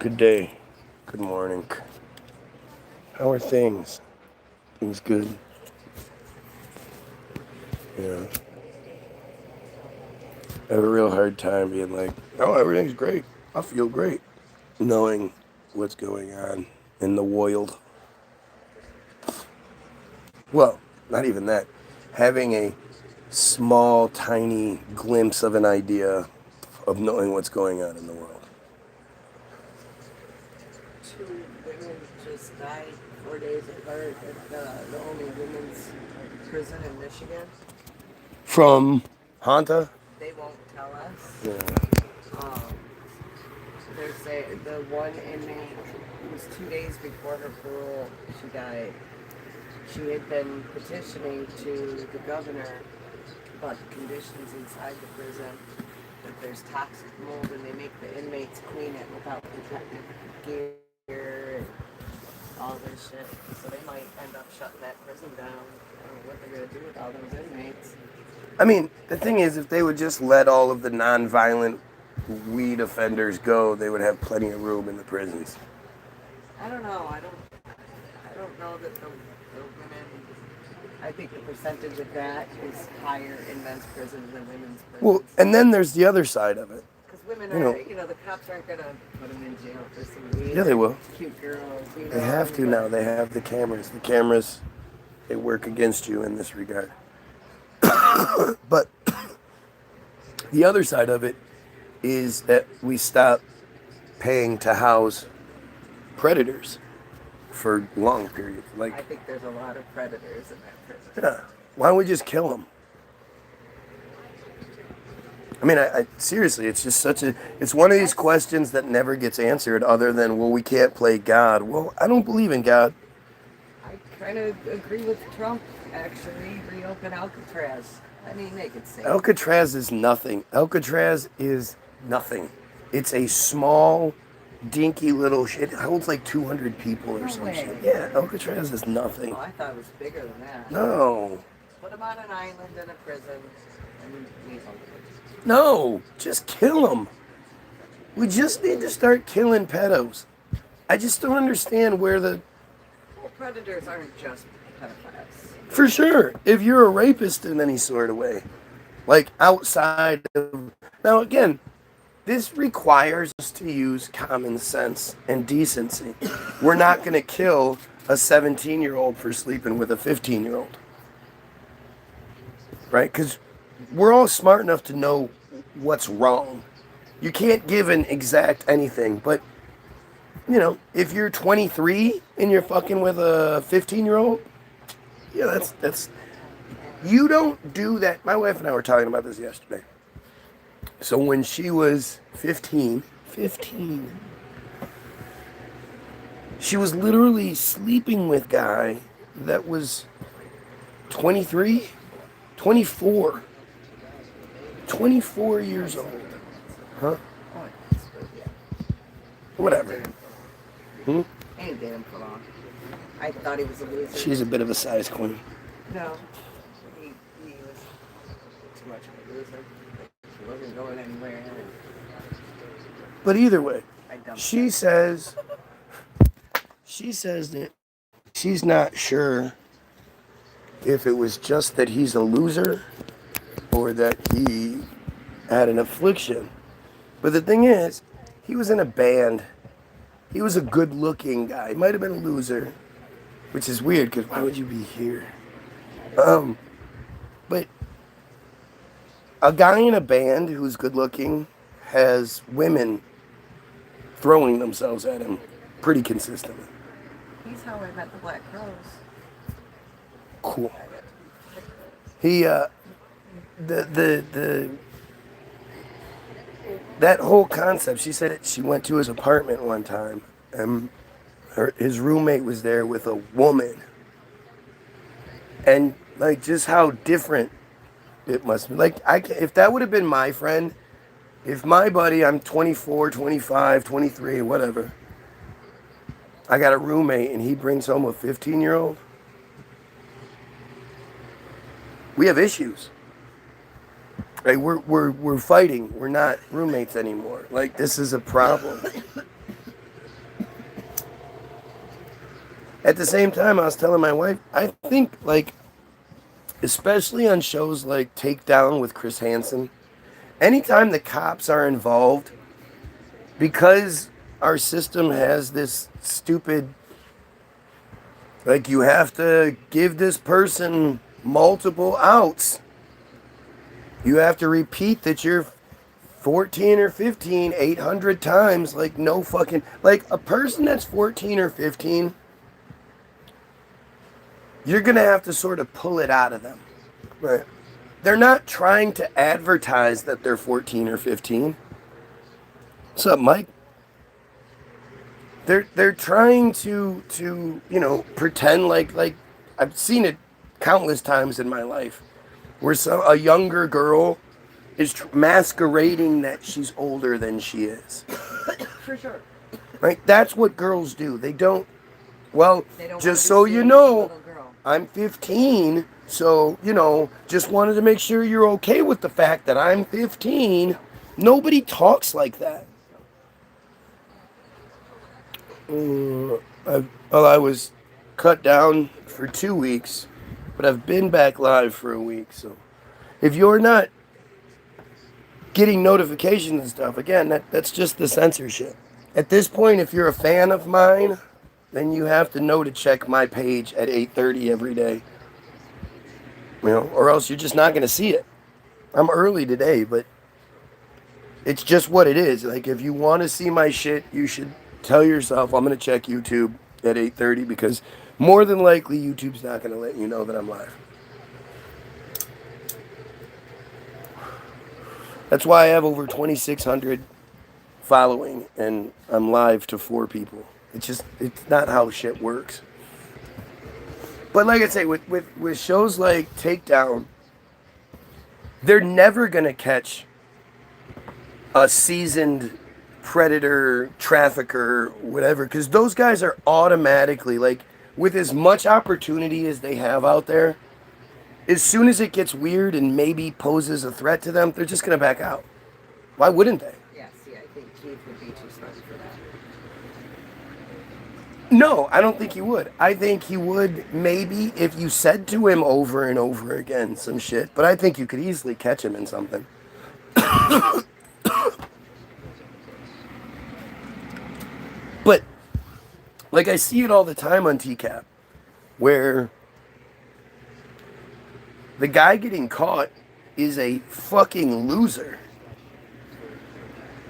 Good day. Good morning. How are things? Things good? Yeah. I have a real hard time being like, oh, everything's great. I feel great. Knowing what's going on in the world. Well, not even that. Having a small, tiny glimpse of an idea of knowing what's going on in the world. 2 women just died 4 days apart at the only women's prison in Michigan. From Hanta? They won't tell us. Yeah. The one inmate, it was 2 days before her parole, she died. She had been petitioning to the governor about the conditions inside the prison, that there's toxic mold and they make the inmates clean it without protective gear and all this shit. So they might end up shutting that prison down. I don't know what they're going to do with all those inmates. I mean, the thing is, if they would just let all of the non-violent weed offenders go, they would have plenty of room in the prisons. I don't know. I don't know that the women. I think the percentage of that is higher in men's prisons than women's prisons. Well, and then there's the other side of it. Because women are, the cops aren't going to put them in jail for some weed. Yeah, they will. Cute girls. They have to now. They have the cameras. The cameras, they work against you in this regard. But the other side of it is that we stop paying to house predators for long periods. I think there's a lot of predators in that prison. Yeah. Why don't we just kill them? I mean, I seriously, it's just it's one of these questions that never gets answered other than, well, we can't play God. Well, I don't believe in God. I kind of agree with Trump, actually. Reopen Alcatraz. I mean, they could say Alcatraz is nothing. Alcatraz is nothing. It's a small, dinky little shit. It holds like 200 people or some shit. Yeah, Alcatraz is nothing. Oh, I thought it was bigger than that. No. Put them on an island in a prison and leave them. No, just kill them. We just need to start killing pedos. I just don't understand where the... Well, predators aren't just pedophiles. For sure, if you're a rapist in any sort of way, like outside of... Now again, this requires us to use common sense and decency. We're not going to kill a 17-year-old for sleeping with a 15-year-old. Right? Because we're all smart enough to know what's wrong. You can't give an exact anything, but, if you're 23 and you're fucking with a 15-year-old, yeah, that's... You don't do that. My wife and I were talking about this yesterday. So when she was 15, she was literally sleeping with a guy that was 23, 24 years old. Huh? Whatever. Ain't damn for long. I thought he was a loser. She's a bit of a size queen. No. He was too much of a loser. He wasn't going anywhere. But either way, she says that she's not sure if it was just that he's a loser or that he had an affliction. But the thing is, he was in a band. He was a good-looking guy. He might have been a loser, which is weird because why would you be here? But a guy in a band who's good-looking has women throwing themselves at him pretty consistently. He's how I met the Black Crows. Cool. He, that whole concept, she said she went to his apartment one time, and his roommate was there with a woman. And, just how different it must be. If that would have been my friend, if my buddy, I'm 24, 25, 23, whatever, I got a roommate and he brings home a 15-year-old, we have issues. Like we're fighting. We're not roommates anymore. This is a problem. At the same time, I was telling my wife, I think, like, especially on shows like Takedown with Chris Hansen, anytime the cops are involved, because our system has this stupid, like, you have to give this person multiple outs. You have to repeat that you're 14 or 15 800 times. Like, no fucking, like, a person that's 14 or 15, you're gonna have to sort of pull it out of them. Right. They're not trying to advertise that they're 14 or 15. What's up, Mike? They're trying to pretend like I've seen it countless times in my life where a younger girl is masquerading that she's older than she is. For sure. Right? That's what girls do. They don't. Well, They don't just wanna so be you seen as a know, little girl. I'm 15, so, just wanted to make sure you're okay with the fact that I'm 15. Nobody talks like that. I was cut down for 2 weeks, but I've been back live for a week, so if you're not getting notifications and stuff, again, that's just the censorship. At this point, if you're a fan of mine, then you have to know to check my page at 8:30 every day. Or else you're just not going to see it. I'm early today, but it's just what it is. Like, if you want to see my shit, you should tell yourself, I'm going to check YouTube at 8:30, because more than likely YouTube's not going to let you know that I'm live. That's why I have over 2,600 following and I'm live to 4 people. It's not how shit works. But like I say, with shows like Takedown, they're never going to catch a seasoned predator, trafficker, whatever, because those guys are automatically, like, with as much opportunity as they have out there, as soon as it gets weird and maybe poses a threat to them, they're just going to back out. Why wouldn't they? Yeah, see, I think Keith would be too smart for that. No, I don't think he would. I think he would maybe if you said to him over and over again some shit, but I think you could easily catch him in something. But, like, I see it all the time on TCAP, where the guy getting caught is a fucking loser.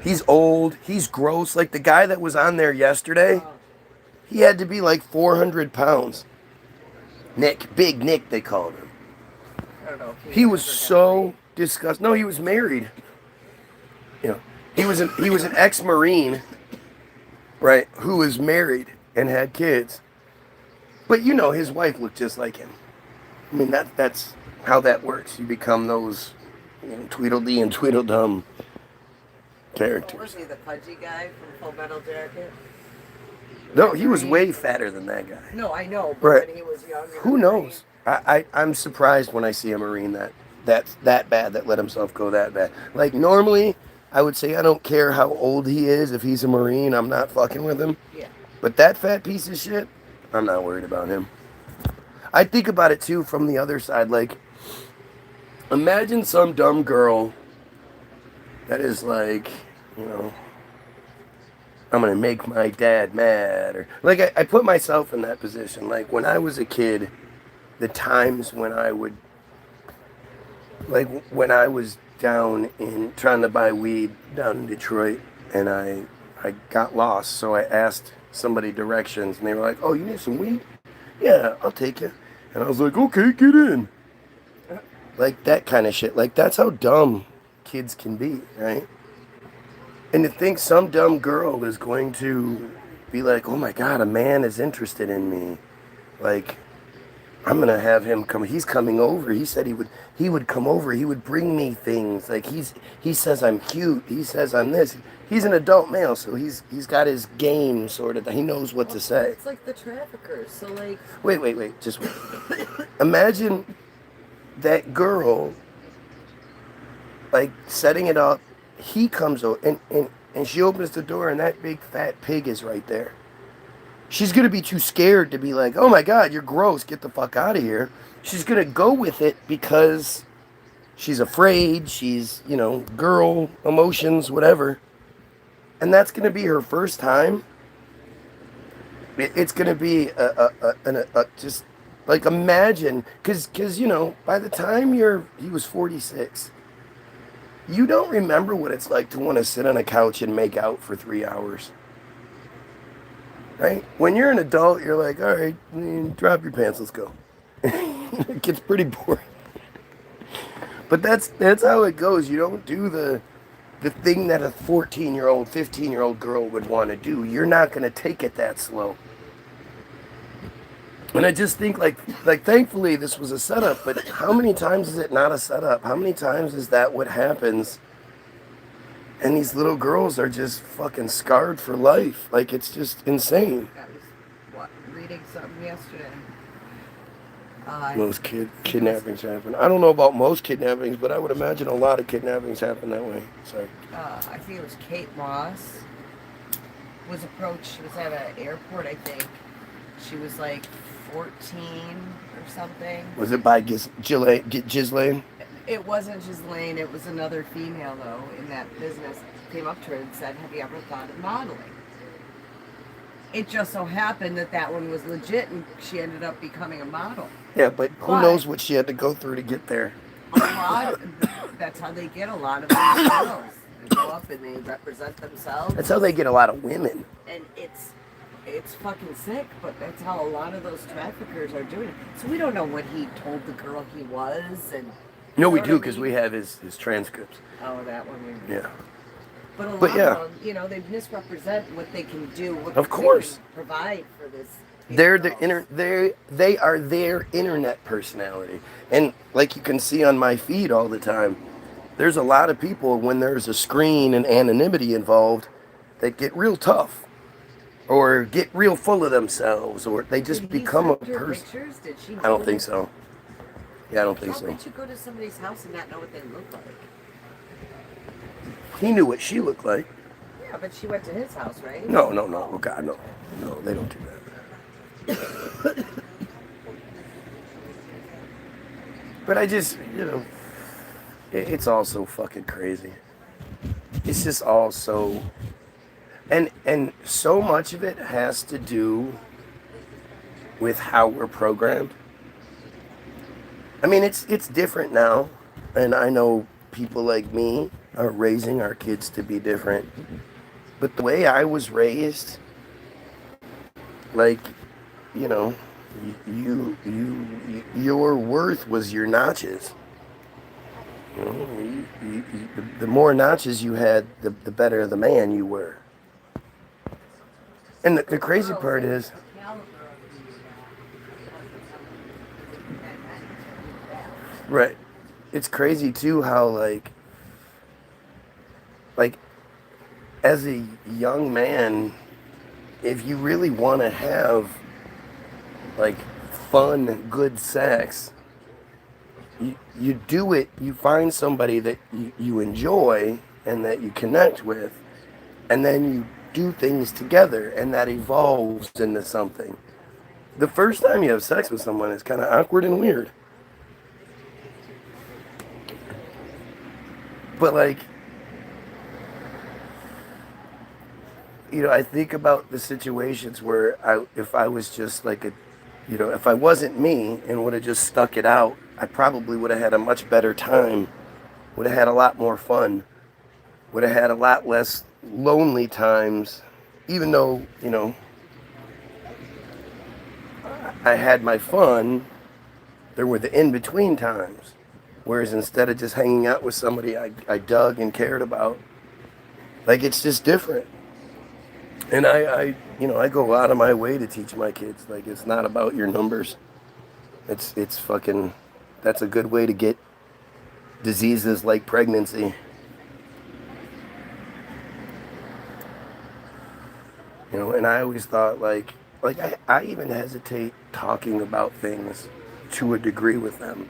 He's old, he's gross. Like, the guy that was on there yesterday, he had to be like 400 pounds. Nick, Big Nick, they called him. I don't know. He was so disgusting. No, he was married. He was an ex-Marine, right, who was married and had kids. But his wife looked just like him. I mean, that's how that works. You become those Tweedledee and Tweedledum characters. Was he the pudgy guy from Full Metal Jacket? No, he was way fatter than that guy. No, I know, but Right. when he was younger. Who knows? I'm surprised when I see a Marine that's that bad, that let himself go that bad. Like, normally, I would say I don't care how old he is. If he's a Marine, I'm not fucking with him. Yeah. But that fat piece of shit, I'm not worried about him. I think about it, too, from the other side. Like, imagine some dumb girl that is like, I'm going to make my dad mad. Or, like, I put myself in that position. Like, when I was a kid, the times when I would, like, when I was down in trying to buy weed down in Detroit, and I got lost, so I asked somebody directions, and they were like, oh, you need some weed? Yeah, I'll take you. And I was like, okay, get in. Like, that kind of shit. Like, that's how dumb kids can be, right? And to think some dumb girl is going to be like, oh my God, a man is interested in me. Like, I'm going to have him come. He's coming over. He said he would come over. He would bring me things. Like, he says I'm cute. He says I'm this. He's an adult male, so he's got his game sort of. He knows what to say. It's like the traffickers. So, like. Wait. Just wait. Imagine that girl, like, setting it up. He comes over, and she opens the door, and that big fat pig is right there. She's going to be too scared to be like, oh my God, you're gross, get the fuck out of here. She's going to go with it because she's afraid, she's, girl, emotions, whatever. And that's going to be her first time. It's going to be just like imagine, because, by the time he was 46, you don't remember what it's like to want to sit on a couch and make out for 3 hours. Right? When you're an adult, you're like, all right, drop your pants, let's go. It gets pretty boring. But that's how it goes. You don't do the thing that a 14-year-old, 15-year-old girl would want to do. You're not going to take it that slow. And I just think like thankfully this was a setup, but how many times is it not a setup? How many times is that what happens? And these little girls are just fucking scarred for life. Like, it's just insane. I was reading something yesterday. Most kidnappings happen. I don't know about most kidnappings, but I would imagine a lot of kidnappings happen that way. Sorry. I think it was Kate Moss was approached. She was at an airport, I think. She was like 14 or something. Was it by Ghislaine? It wasn't Ghislaine. It was another female, though, in that business. Came up to her and said, have you ever thought of modeling? It just so happened that one was legit, and she ended up becoming a model. Yeah, but who knows what she had to go through to get there? That's how they get a lot of these girls. They go up and they represent themselves. That's how they get a lot of women. And it's fucking sick, but that's how a lot of those traffickers are doing it. So we don't know what he told the girl he was, and no, we do, because we have his transcripts. Oh, that one. Yeah. But a lot of them, they misrepresent what they can do. What of course. They can provide for this. They are their internet personality, and like you can see on my feed all the time, there's a lot of people when there's a screen and anonymity involved that get real tough, or get real full of themselves, or they just become a person. Did she? I don't think so. Yeah, I don't think so. How could you go to somebody's house and not know what they look like? He knew what she looked like. Yeah, but she went to his house, right? No. Oh, God, no. No, they don't do that. But I just, it's all so fucking crazy. It's just all so... And so much of it has to do with how we're programmed. I mean, it's different now, and I know people like me are raising our kids to be different. But the way I was raised, like, your worth was your notches. The more notches you had, the better the man you were. And the crazy part is, right, it's crazy too how like as a young man, if you really want to have like fun, good sex, you do it, you find somebody that you enjoy and that you connect with, and then you do things together, and that evolves into something. The first time you have sex with someone is kind of awkward and weird. But like, I think about the situations where if I was just like if I wasn't me and would have just stuck it out, I probably would have had a much better time, would have had a lot more fun, would have had a lot less lonely times, even though, I had my fun, there were the in-between times. Whereas instead of just hanging out with somebody I dug and cared about, like, it's just different. And I go out of my way to teach my kids, like, it's not about your numbers. It's fucking, that's a good way to get diseases like pregnancy. And I always thought, like I even hesitate talking about things to a degree with them.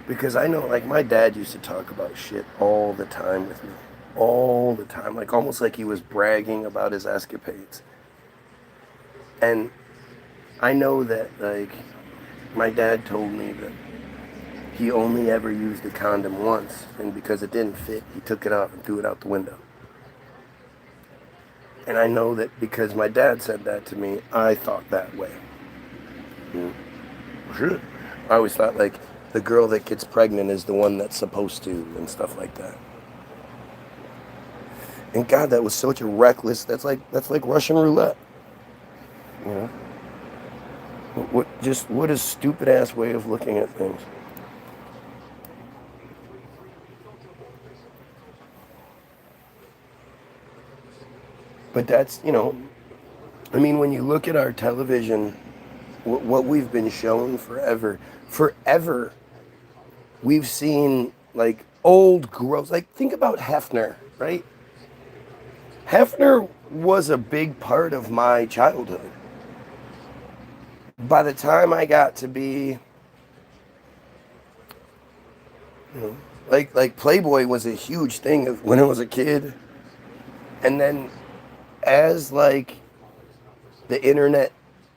Because I know, like, my dad used to talk about shit all the time with me. All the time. Like, almost like he was bragging about his escapades. And I know that, like, my dad told me that he only ever used a condom once, and because it didn't fit, he took it off and threw it out the window. And I know that because my dad said that to me, I thought that way. Mm. Sure. I always thought, like, the girl that gets pregnant is the one that's supposed to, and stuff like that. And God, that was such a reckless. That's like Russian roulette. You know, what a stupid ass way of looking at things. But that's, I mean, when you look at our television, what we've been shown forever, we've seen like old gross. Like, think about Hefner, right? Hefner was a big part of my childhood. By the time I got to be, like Playboy was a huge thing when I was a kid, and then as like the internet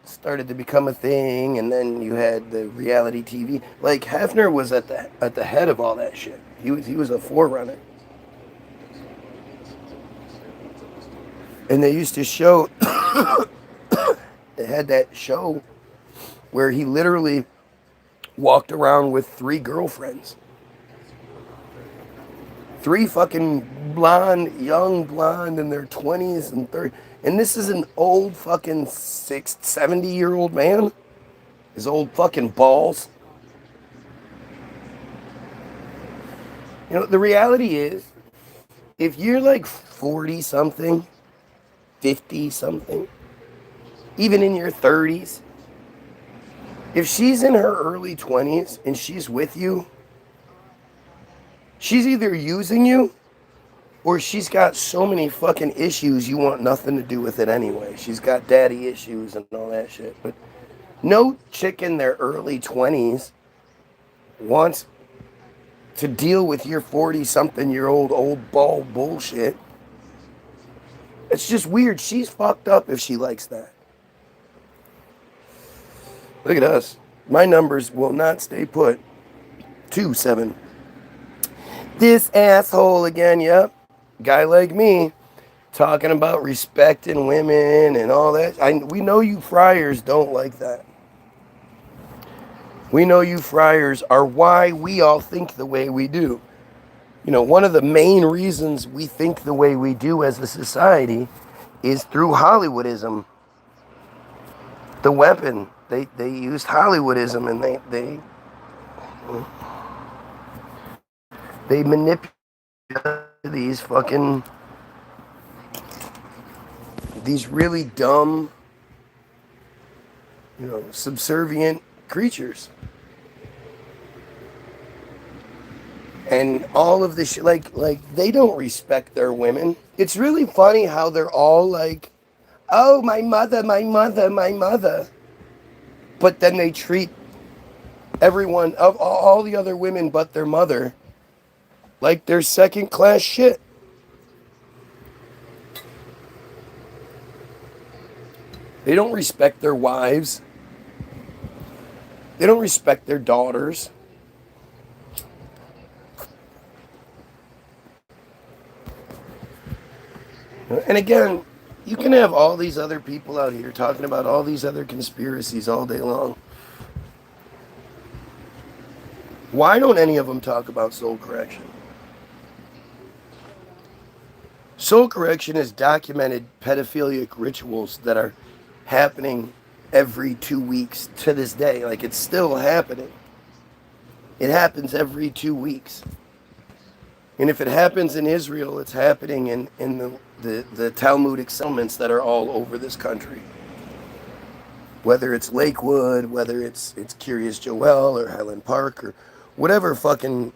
started to become a thing, and then you had the reality TV. Like, Hefner was at the head of all that shit. He was a forerunner. And they used to show they had that show where he literally walked around with 3 girlfriends. 3 fucking young blonde in their 20s and 30s. And this is an old fucking 70-year-old man. His old fucking balls. The reality is, if you're like 40 something, 50 something, even in your 30s, if she's in her early 20s and she's with you, she's either using you or she's got so many fucking issues you want nothing to do with it anyway. She's got daddy issues and all that shit. But no chick in their early 20s wants to deal with your 40-something-year-old old ball bullshit. It's just weird. She's fucked up if she likes that. Look at us. My numbers will not stay put. 2-7. This asshole again, yep. Guy like me, talking about respecting women and all that. We know you friars don't like that. We know you friars are why we all think the way we do. One of the main reasons we think the way we do as a society is through Hollywoodism. The weapon, they used Hollywoodism, and they manipulate these really dumb, subservient creatures. And all of this shit, like they don't respect their women. It's really funny how they're all like, oh, my mother, my mother, my mother. But then they treat everyone, of all the other women but their mother, like they're second-class shit. They don't respect their wives. They don't respect their daughters. And again, you can have all these other people out here talking about all these other conspiracies all day long. Why don't any of them talk about soul correction? Soul correction is documented pedophilic rituals that are happening every 2 weeks to this day. Like, it's still happening. It happens every 2 weeks. And if it happens in Israel, it's happening in the Talmudic settlements that are all over this country. Whether it's Lakewood, whether it's Kiryas Joel or Highland Park or whatever fucking,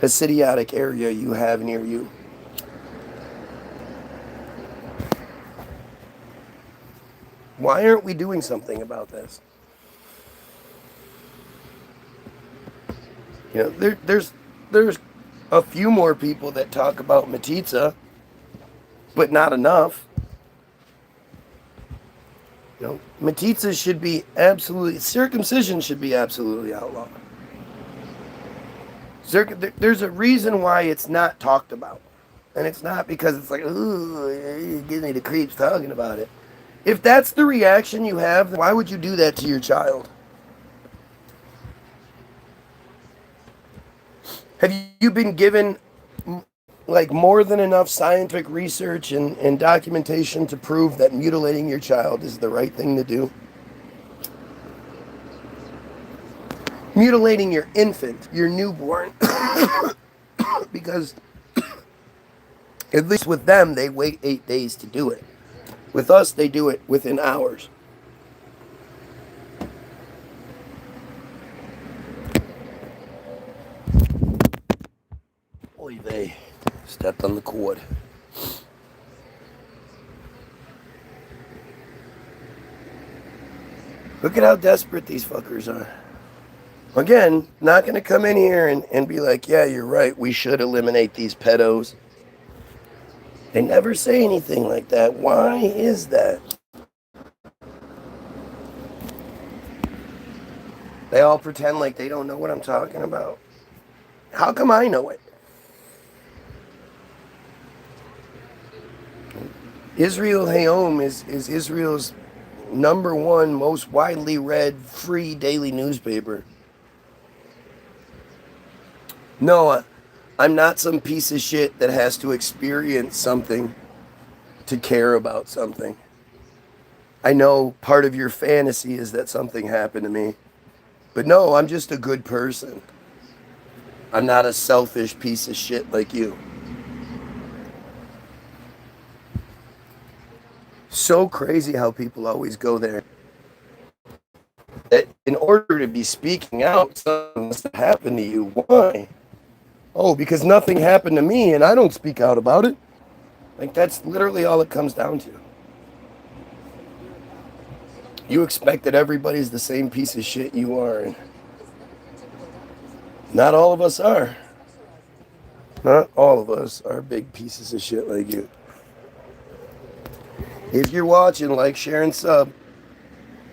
Hasidic area you have near you. Why aren't we doing something about this? There's a few more people that talk about metzitzia, but not enough. Metzitzia should be absolutely, circumcision should be absolutely outlawed. There's a reason why it's not talked about. And it's not because it's like, ooh, it gives me the creeps talking about it. If that's the reaction you have, then why would you do that to your child? Have you been given like more than enough scientific research and documentation to prove that mutilating your child is the right thing to do? Mutilating your infant, your newborn, because at least with them, they wait 8 days to do it. With us, they do it within hours. Oy vey. Stepped on the cord. Look at how desperate these fuckers are. Again, not going to come in here and be like, yeah, you're right, we should eliminate these pedos. They never say anything like that. Why is that? They all pretend like they don't know what I'm talking about. How come I know it? Israel Hayom is Israel's #1 most widely read free daily newspaper. No, I'm not some piece of shit that has to experience something to care about something. I know part of your fantasy is that something happened to me. But no, I'm just a good person. I'm not a selfish piece of shit like you. So crazy how people always go there. That in order to be speaking out, something must have happened to you. Why? Oh, because nothing happened to me and I don't speak out about it. Like, that's literally all it comes down to. You expect that everybody's the same piece of shit you are, and not all of us are. Not all of us are big pieces of shit like you. If you're watching, like, share, and sub.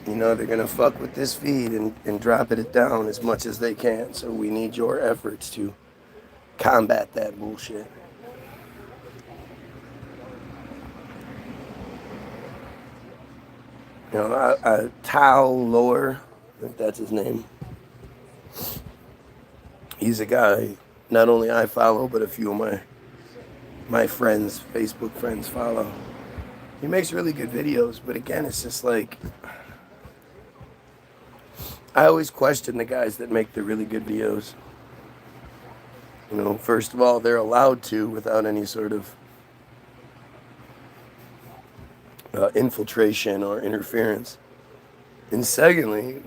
You know, they're going to fuck with this feed and drop it down as much as they can. So we need your efforts to combat that bullshit. You know, Tao Lower, I think that's his name. He's a guy not only I follow, but a few of my friends, Facebook friends, follow. He makes really good videos, but again, it's just like, I always question the guys that make the really good videos. You know, first of all, they're allowed to without any sort of infiltration or interference. And secondly,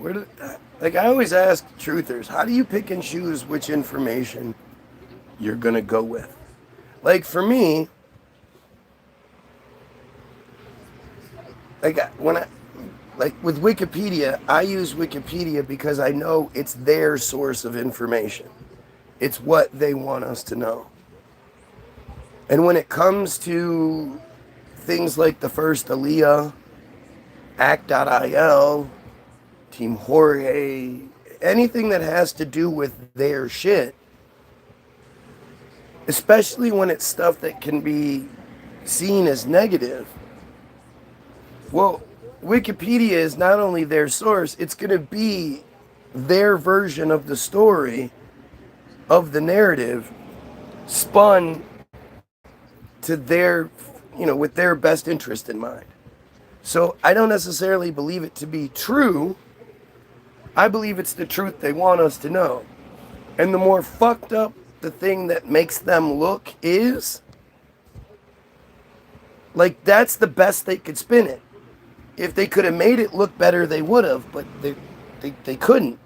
I always ask truthers, how do you pick and choose which information you're going to go with? Like, for me, like with Wikipedia, I use Wikipedia because I know it's their source of information. It's what they want us to know. And when it comes to things like the first Aliyah, Act.il, Team Jorge, anything that has to do with their shit, especially when it's stuff that can be seen as negative, well, Wikipedia is not only their source, it's going to be their version of the story, of the narrative, spun to their, with their best interest in mind. So I don't necessarily believe it to be true. I believe it's the truth they want us to know. And the more fucked up the thing that makes them look is, like, that's the best they could spin it. If they could have made it look better, they would have, but they couldn't.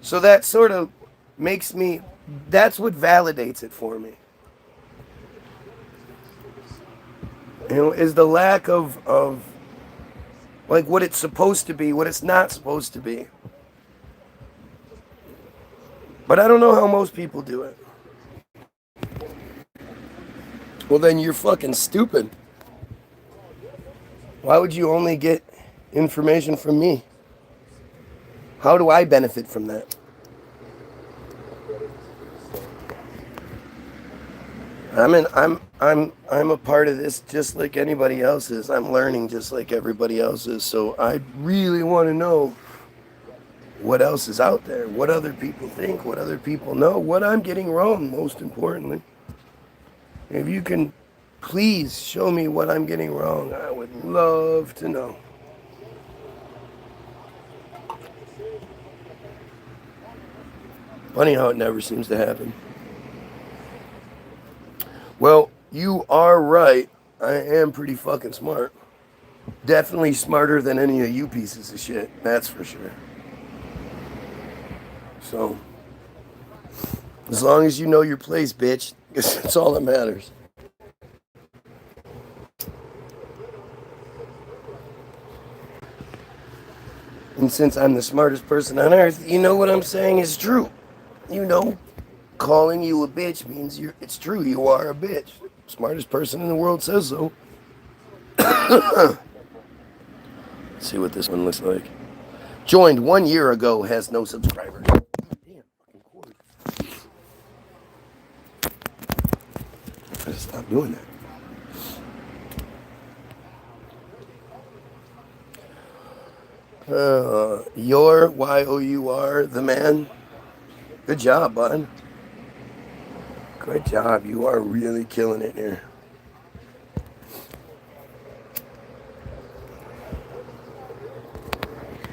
So that sort of makes me, that's what validates it for me. Is the lack of like what it's supposed to be, what it's not supposed to be. But I don't know how most people do it. Well, then you're fucking stupid. Why would you only get information from me. How do I benefit from that? I'm a part of this just like anybody else is. I'm learning just like everybody else is. So I really want to know what else is out there, what other people think, what other people know, what I'm getting wrong, most importantly. If you can please show me what I'm getting wrong, I would love to know. Funny how it never seems to happen. Well, you are right. I am pretty fucking smart. Definitely smarter than any of you pieces of shit. That's for sure. So, as long as you know your place, bitch, that's all that matters. And since I'm the smartest person on earth, you know what I'm saying is true. You know, calling you a bitch means it's true. You are a bitch. Smartest person in the world says so. Let's see what this one looks like. Joined 1 year ago, has no subscribers. Damn, fucking cord. I gotta stop doing that. Y-O-U-R, the man. Good job, bud. Good job. You are really killing it here.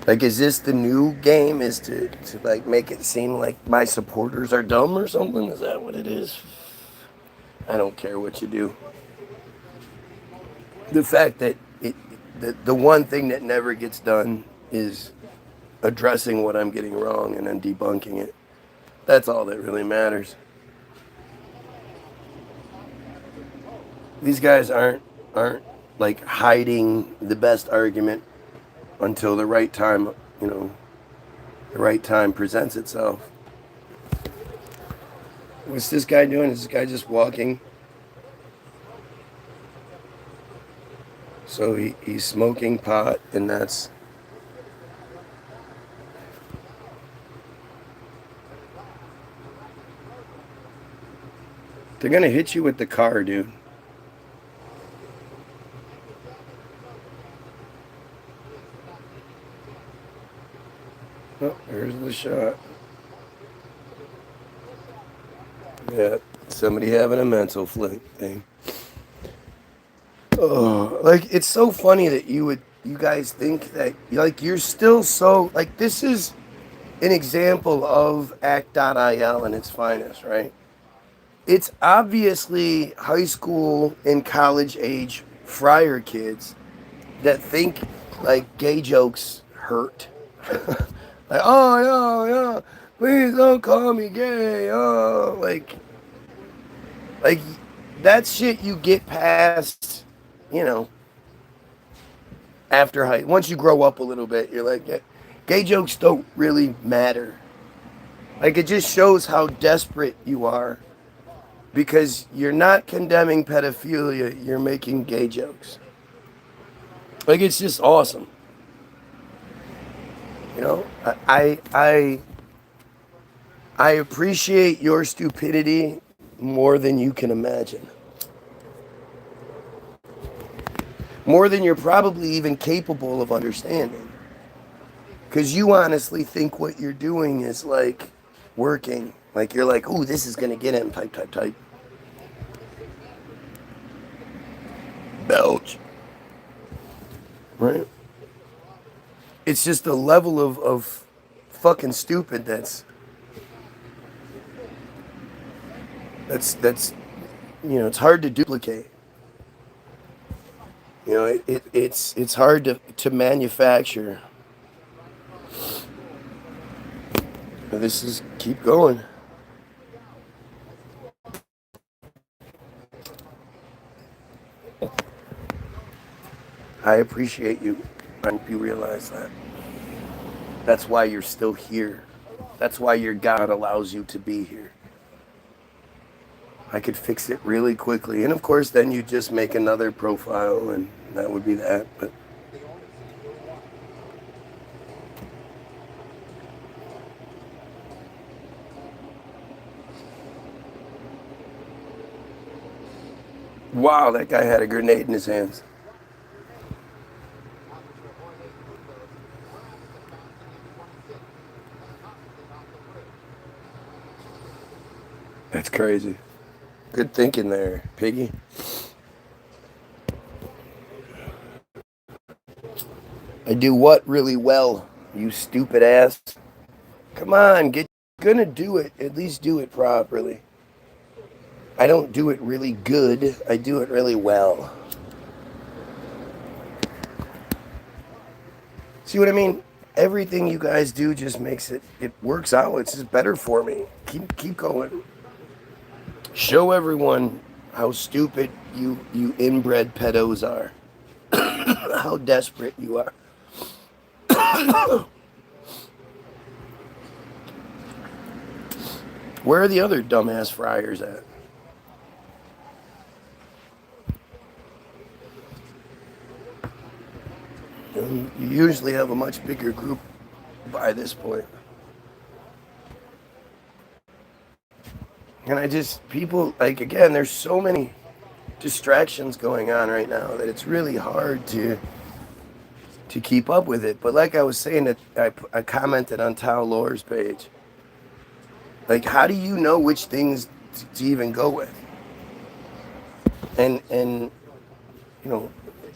Like, is this the new game? Is to like make it seem like my supporters are dumb or something? Is that what it is? I don't care what you do. The fact that the one thing that never gets done is addressing what I'm getting wrong and then debunking it. That's all that really matters. These guys aren't like hiding the best argument until the right time, the right time presents itself. What's this guy doing? Is this guy just walking? So he's smoking pot, and that's... They're gonna hit you with the car, dude. Oh, there's the shot. Yeah, somebody having a mental flick thing. Oh, like, it's so funny that you guys think that, like, you're still so, like, this is an example of act.il in its finest, right? It's obviously high school and college age friar kids that think, like, gay jokes hurt. Like, oh, no, please don't call me gay. Oh, like that shit you get past, you know, after high. Once you grow up a little bit, you're like, yeah, gay jokes don't really matter. Like, it just shows how desperate you are because you're not condemning pedophilia, you're making gay jokes. Like, it's just awesome. You know, I appreciate your stupidity more than you can imagine. More than you're probably even capable of understanding. Because you honestly think what you're doing is, like, working. Like, you're like, ooh, this is going to get him, type. Belch. Right? It's just a level of fucking stupid that's it's hard to duplicate. It's hard to manufacture. But this is keep going. I appreciate you. I hope you realize that. That's why you're still here. That's why your God allows you to be here. I could fix it really quickly. And of course, then you just make another profile and that would be that. But Wow, that guy had a grenade in his hands. That's crazy. Good thinking there, Piggy. I do what really well, you stupid ass? Come on, gonna do it. At least do it properly. I don't do it really good. I do it really well. See what I mean? Everything you guys do just makes it works out. It's just better for me. Keep going. Show everyone how stupid you inbred pedos are. How desperate you are. Where are the other dumbass friars at? You usually have a much bigger group by this point. And people, like, again, there's so many distractions going on right now that it's really hard to keep up with it. But like I was saying, that I commented on Tao Lore's page. Like, how do you know which things to even go with? And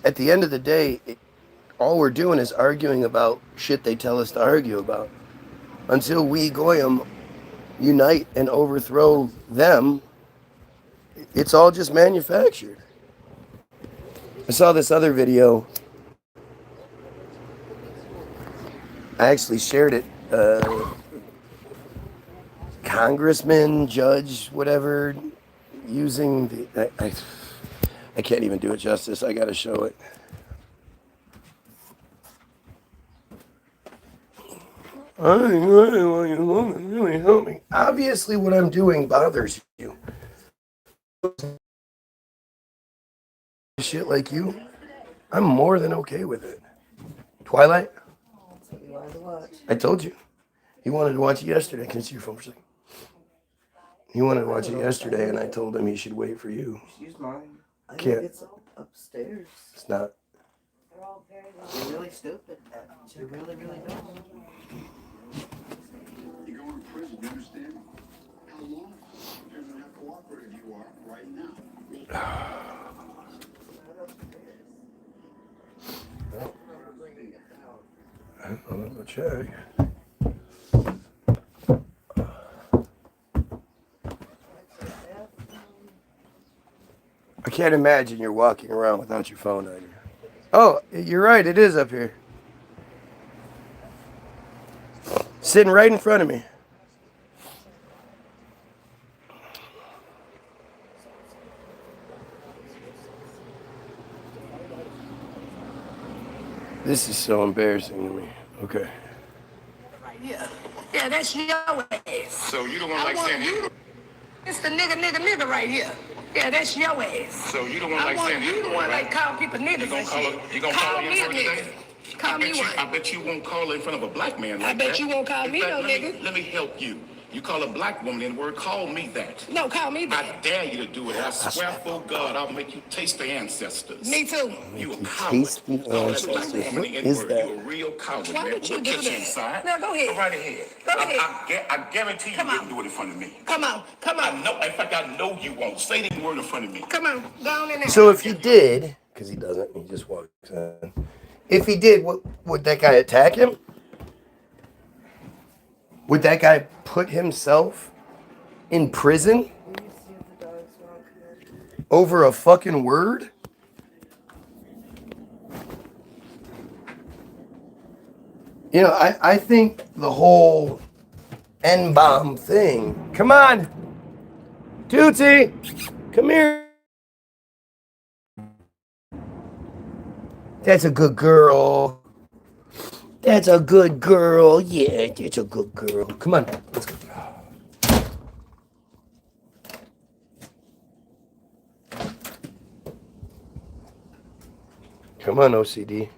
at the end of the day, all we're doing is arguing about shit they tell us to argue about. Until we Goyim unite and overthrow them, it's all just manufactured. I saw this other video. I actually shared it. Congressman, judge, whatever, using the... I can't even do it justice. I gotta show it. I really want you to really help me. Obviously, what I'm doing bothers you. Shit like you, I'm more than okay with it. Twilight? You wanted to watch. I told you. He wanted to watch it yesterday. Can you see your phone for a second? He wanted to watch it yesterday, and I told him he should wait for you. Use mine. I Can't. think it's upstairs. It's not. You're really stupid. You're really, really dumb. You go to prison, you understand? How long? Depends on how cooperative you are right now. I'm gonna check. I can't imagine you're walking around without your phone on you. Oh, you're right. It is up here. Sitting right in front of me. This is so embarrassing to me. Okay. Right here. Yeah, that's your ass. So you don't want to like saying you. It's the nigga right here. Yeah, that's your ass. So you don't want to like saying you the one right? like call people niggas You gonna and call shit. her? You gonna call her me a in nigga. today? Call me what? I bet you won't call her in front of a black man like I bet that. you won't call In me fact, no nigga. Let me help you. You call a black woman in word, call me that. No, call me I that. dare you to do it. I swear for God, I'll make you taste the ancestors. Me too. You a You coward. taste the Oh, that's black ancestors. woman What in is word. that? You a real coward, Why man. would you We'll do get you that? inside. No, go ahead. Go right ahead. Go ahead. I guarantee you Come wouldn't on. do it in front of me. Come on. I know. In fact, I know you won't. Say the word in front of me. Come on. Go on in there. So if he did, because he doesn't, he just walks in. If he did, would that guy attack him? Would that guy put himself in prison over a fucking word? You know, I think the whole N-bomb thing. Come on, Tootsie, come here. That's a good girl. That's a good girl. Yeah, that's a good girl. Come on, let's go. Come on, OCD.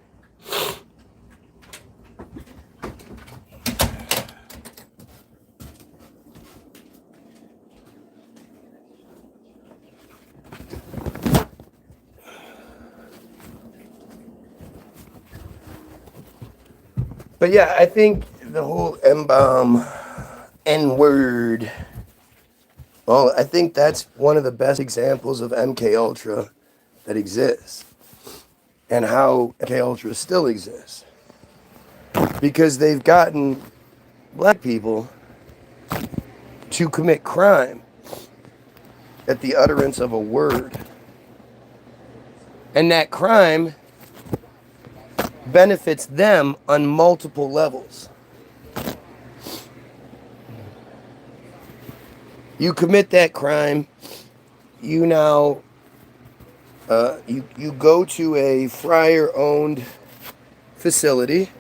But yeah, I think the whole M-bomb, N-word, well, I think that's one of the best examples of MK Ultra that exists, and how MK Ultra still exists, because they've gotten black people to commit crime at the utterance of a word, and that crime benefits them on multiple levels. You commit that crime, you now you go to a friar-owned facility.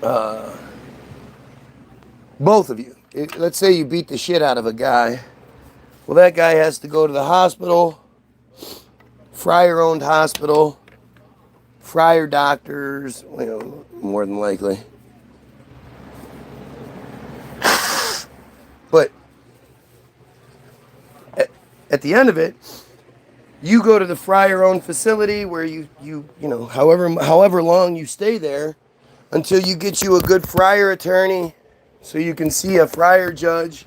Both of you. Let's say you beat the shit out of a guy. Well, that guy has to go to the hospital, friar-owned hospital, friar doctors, more than likely. But at the end of it, you go to the friar-owned facility where you however long you stay there, until you get you a good friar attorney, so you can see a friar judge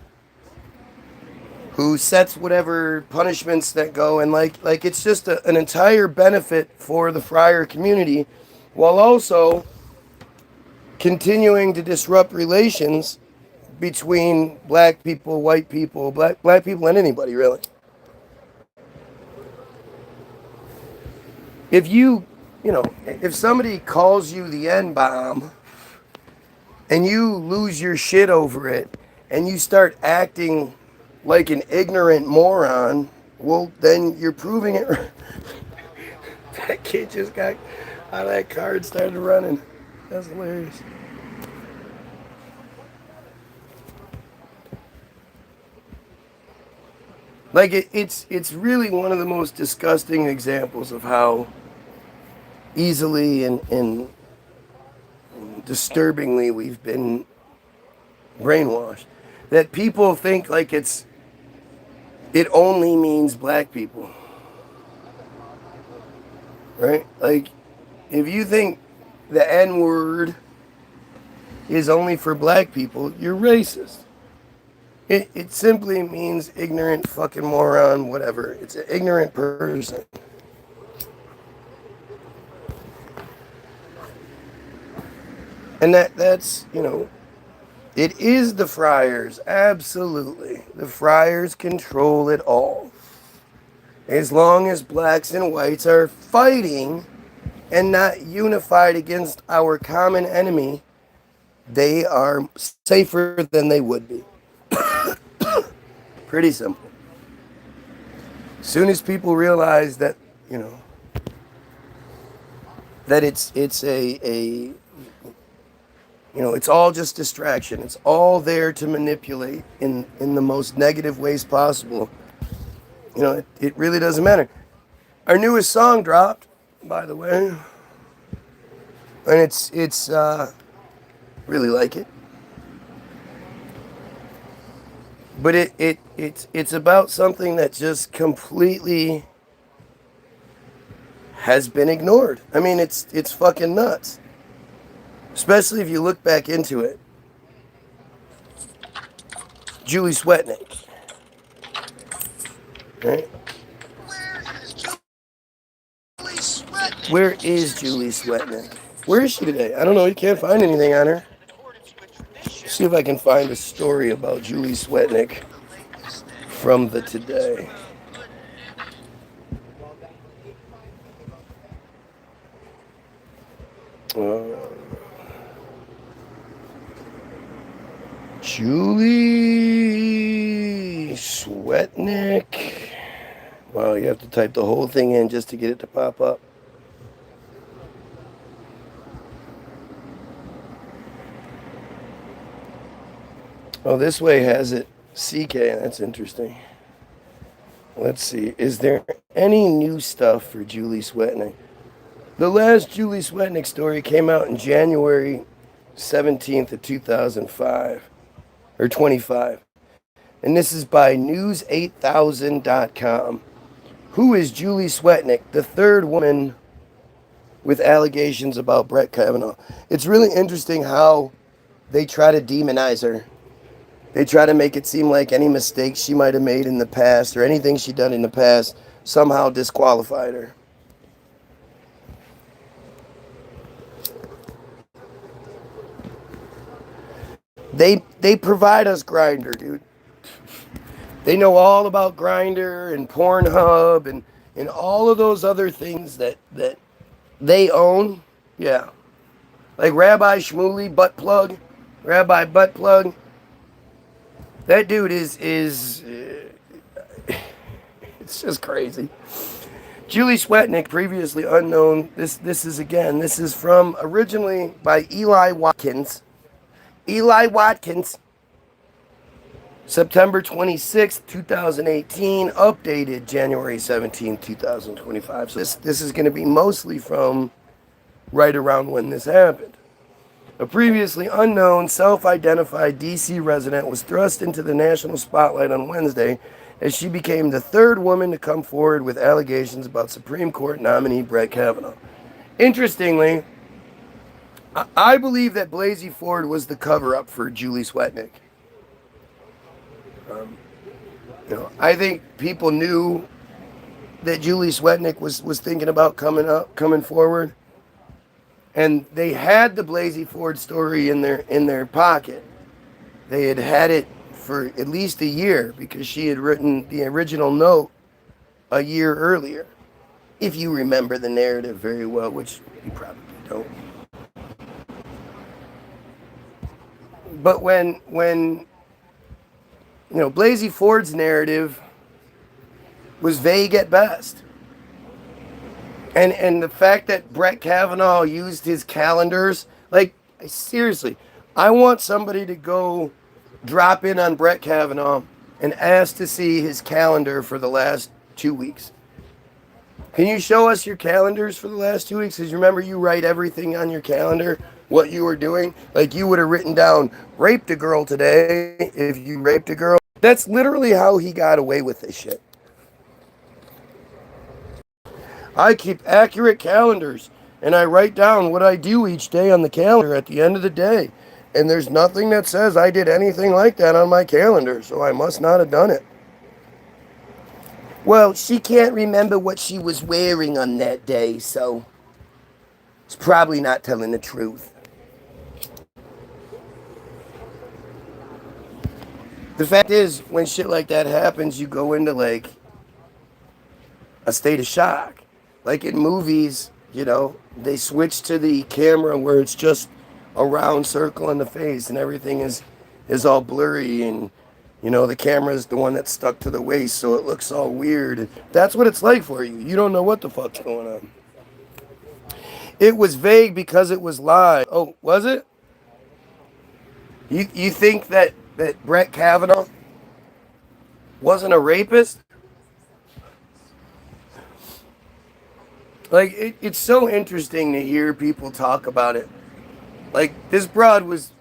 who sets whatever punishments that go, and like it's just an entire benefit for the friar community, while also continuing to disrupt relations between black people, white people, black people, and anybody really. If somebody calls you the N-bomb and you lose your shit over it and you start acting like an ignorant moron, well, then you're proving it. That kid just got out of that car and started running. That's hilarious. Like, it's really one of the most disgusting examples of how easily and disturbingly we've been brainwashed. That people think like it only means black people. Right? Like, if you think the N-word is only for black people, you're racist. It simply means ignorant fucking moron, whatever. It's an ignorant person. And that's, it is the friars, absolutely. The friars control it all. As long as blacks and whites are fighting and not unified against our common enemy, they are safer than they would be. Pretty simple. As soon as people realize that, that it's all just distraction. It's all there to manipulate in the most negative ways possible. It really doesn't matter. Our newest song dropped, by the way, and it's really like it. But it's about something that just completely has been ignored. I mean, it's fucking nuts. Especially if you look back into it. Julie Swetnick. Right? Where is Julie Swetnick? Where is she today? I don't know. You can't find anything on her. See if I can find a story about Julie Swetnick from the Today. Julie Swetnick. Wow, you have to type the whole thing in just to get it to pop up. Oh, this way has it CK. That's interesting. Let's see. Is there any new stuff for Julie Swetnick? The last Julie Swetnick story came out in January 17th of 2005. Or 25. And this is by news8000.com. Who is Julie Swetnick, the third woman with allegations about Brett Kavanaugh. It's really interesting how they try to demonize her. They try to make it seem like any mistakes she might have made in the past or anything she'd done in the past somehow disqualified her. They provide us Grindr, dude. They know all about Grindr and Pornhub and all of those other things that they own. Yeah. Like Rabbi Shmuley Butt Plug, Rabbi Butt Plug. That dude is it's just crazy. Julie Swetnick, previously unknown. This is from originally by Eli Watkins. Eli Watkins. September 26th, 2018, updated January 17th, 2025. So this is going to be mostly from right around when this happened. A previously unknown, self-identified D.C. resident was thrust into the national spotlight on Wednesday as she became the third woman to come forward with allegations about Supreme Court nominee Brett Kavanaugh. Interestingly, I believe that Blasey Ford was the cover-up for Julie Swetnick. I think people knew that Julie Swetnick was thinking about coming forward, and they had the Blasey Ford story in their pocket. They had it for at least a year because she had written the original note a year earlier. If you remember the narrative very well, which you probably don't. But when Blasey Ford's narrative was vague at best. And the fact that Brett Kavanaugh used his calendars, like, seriously, I want somebody to go drop in on Brett Kavanaugh and ask to see his calendar for the last 2 weeks. Can you show us your calendars for the last 2 weeks? Because you remember you write everything on your calendar, what you were doing. Like you would have written down, raped a girl today, if you raped a girl. That's literally how he got away with this shit. I keep accurate calendars, and I write down what I do each day on the calendar at the end of the day. And there's nothing that says I did anything like that on my calendar, so I must not have done it. Well, she can't remember what she was wearing on that day, so it's probably not telling the truth. The fact is, when shit like that happens, you go into like a state of shock. Like in movies, they switch to the camera where it's just a round circle in the face and everything is all blurry, and the camera is the one that's stuck to the waist, so it looks all weird. That's what it's like for you. You don't know what the fuck's going on. It was vague because it was live. Oh, was it? You think that Brett Kavanaugh wasn't a rapist? Like, it's so interesting to hear people talk about it. Like, this broad was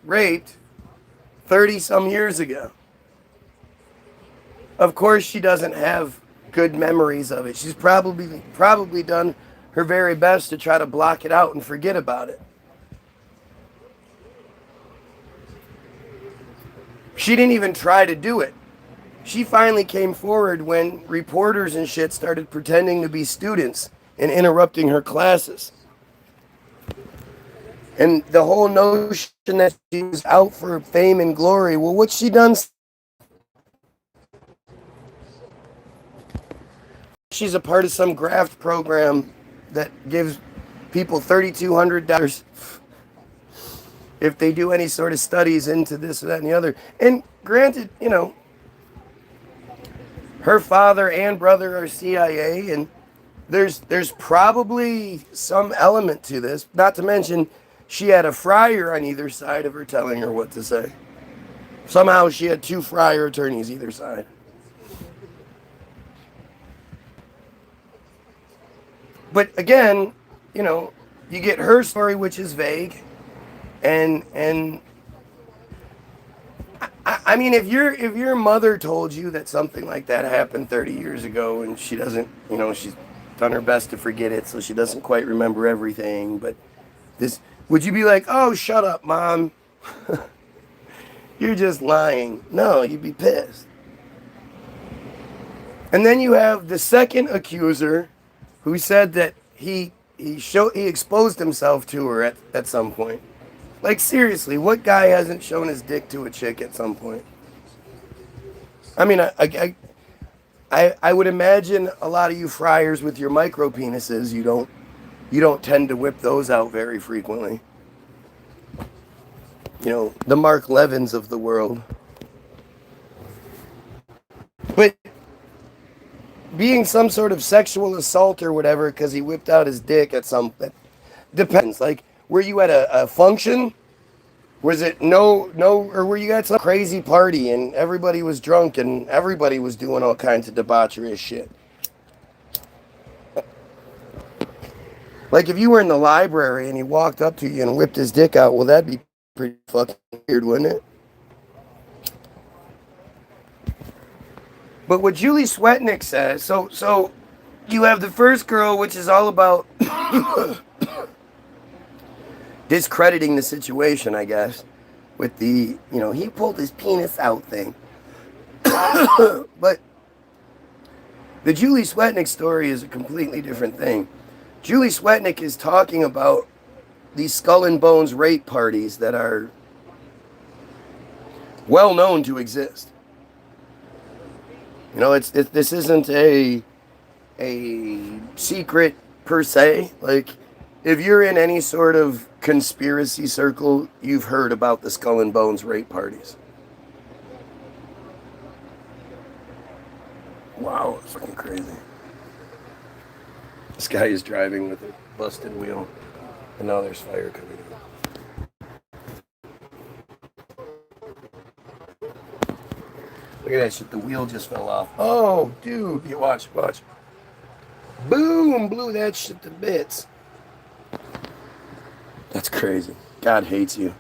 raped 30-some years ago. Of course, she doesn't have good memories of it. She's probably done her very best to try to block it out and forget about it. She didn't even try to do it. She finally came forward when reporters and shit started pretending to be students and interrupting her classes. And the whole notion that she was out for fame and glory, well, what's she done? She's a part of some graft program that gives people $3,200 if they do any sort of studies into this or that and the other. And granted, her father and brother are CIA, and there's probably some element to this. Not to mention, she had a friar on either side of her telling her what to say. Somehow she had 2 friar attorneys either side. But again, you get her story, which is vague, and I mean, if your mother told you that something like that happened 30 years ago, and she doesn't, done her best to forget it, so she doesn't quite remember everything. But this, would you be like, oh, shut up, Mom? You're just lying. No, you'd be pissed. And then you have the second accuser who said that he exposed himself to her at some point. Like, seriously, what guy hasn't shown his dick to a chick at some point? I mean, I would imagine a lot of you friars with your micro penises, you don't tend to whip those out very frequently. You know, the Mark Levins of the world. But being some sort of sexual assault or whatever because he whipped out his dick at some... Depends. Like, were you at a function? Was it no, or were you at some crazy party and everybody was drunk and everybody was doing all kinds of debaucherous shit? Like, if you were in the library and he walked up to you and whipped his dick out, well, that'd be pretty fucking weird, wouldn't it? But what Julie Swetnick says, so you have the first girl, which is all about discrediting the situation, I guess, with the, you know, he pulled his penis out thing. But the Julie Swetnick story is a completely different thing. Julie Swetnick is talking about these skull and bones rape parties that are well known to exist. You know, this isn't a secret per se. Like, if you're in any sort of conspiracy circle, you've heard about the skull and bones rape parties. Wow, it's fucking crazy. This guy is driving with a busted wheel, and now there's fire coming out. Look at that shit, the wheel just fell off. Oh, dude, you watch. Boom, blew that shit to bits. That's crazy. God hates you.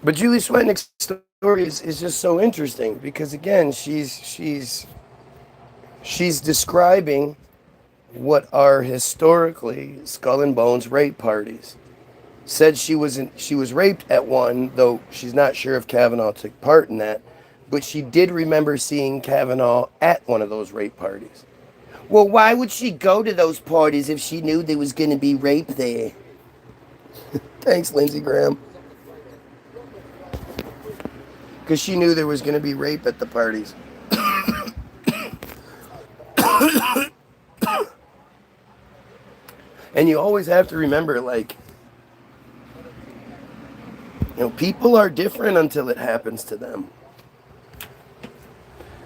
But Julie Swetnick's story is just so interesting because, again, she's describing what are historically skull and bones rape parties. Said she was raped at one, though she's not sure if Kavanaugh took part in that, but she did remember seeing Kavanaugh at one of those rape parties. Well, why would she go to those parties if she knew there was going to be rape there? Thanks, Lindsey Graham. Because she knew there was going to be rape at the parties. And you always have to remember, like, you know, people are different until it happens to them.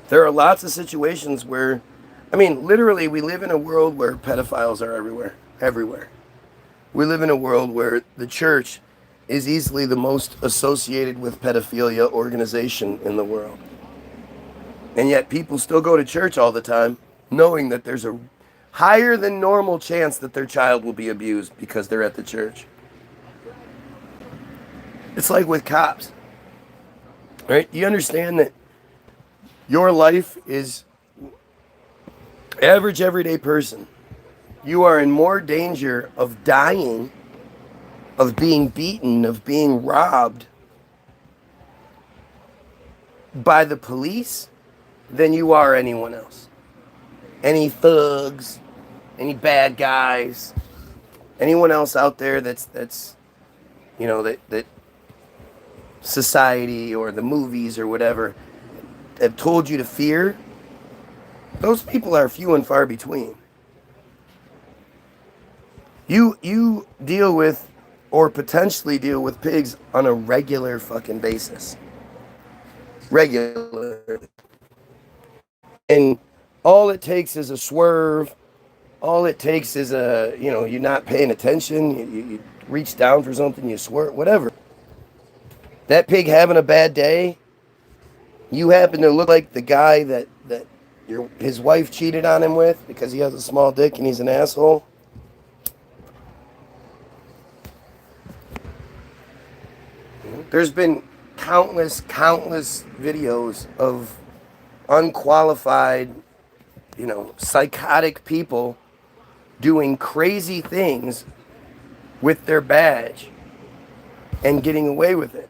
There are lots of situations where, I mean, literally, we live in a world where pedophiles are everywhere. We live in a world where the church is easily the most associated with pedophilia organization in the world. And yet people still go to church all the time, knowing that there's a higher than normal chance that their child will be abused because they're at the church. It's like with cops, right? You understand that your life is average everyday person. You are in more danger of dying, of being beaten, of being robbed by the police than you are anyone else. Any thugs, any bad guys, anyone else out there that's you know, that society or the movies or whatever have told you to fear, those people are few and far between. You deal with or potentially deal with pigs on a regular fucking basis. Regular. And all it takes is a swerve. All it takes is a, you know, you're not paying attention. You reach down for something, you swerve, whatever. That pig having a bad day, you happen to look like the guy that his wife cheated on him with because he has a small dick and he's an asshole. There's been countless videos of unqualified, psychotic people doing crazy things with their badge and getting away with it.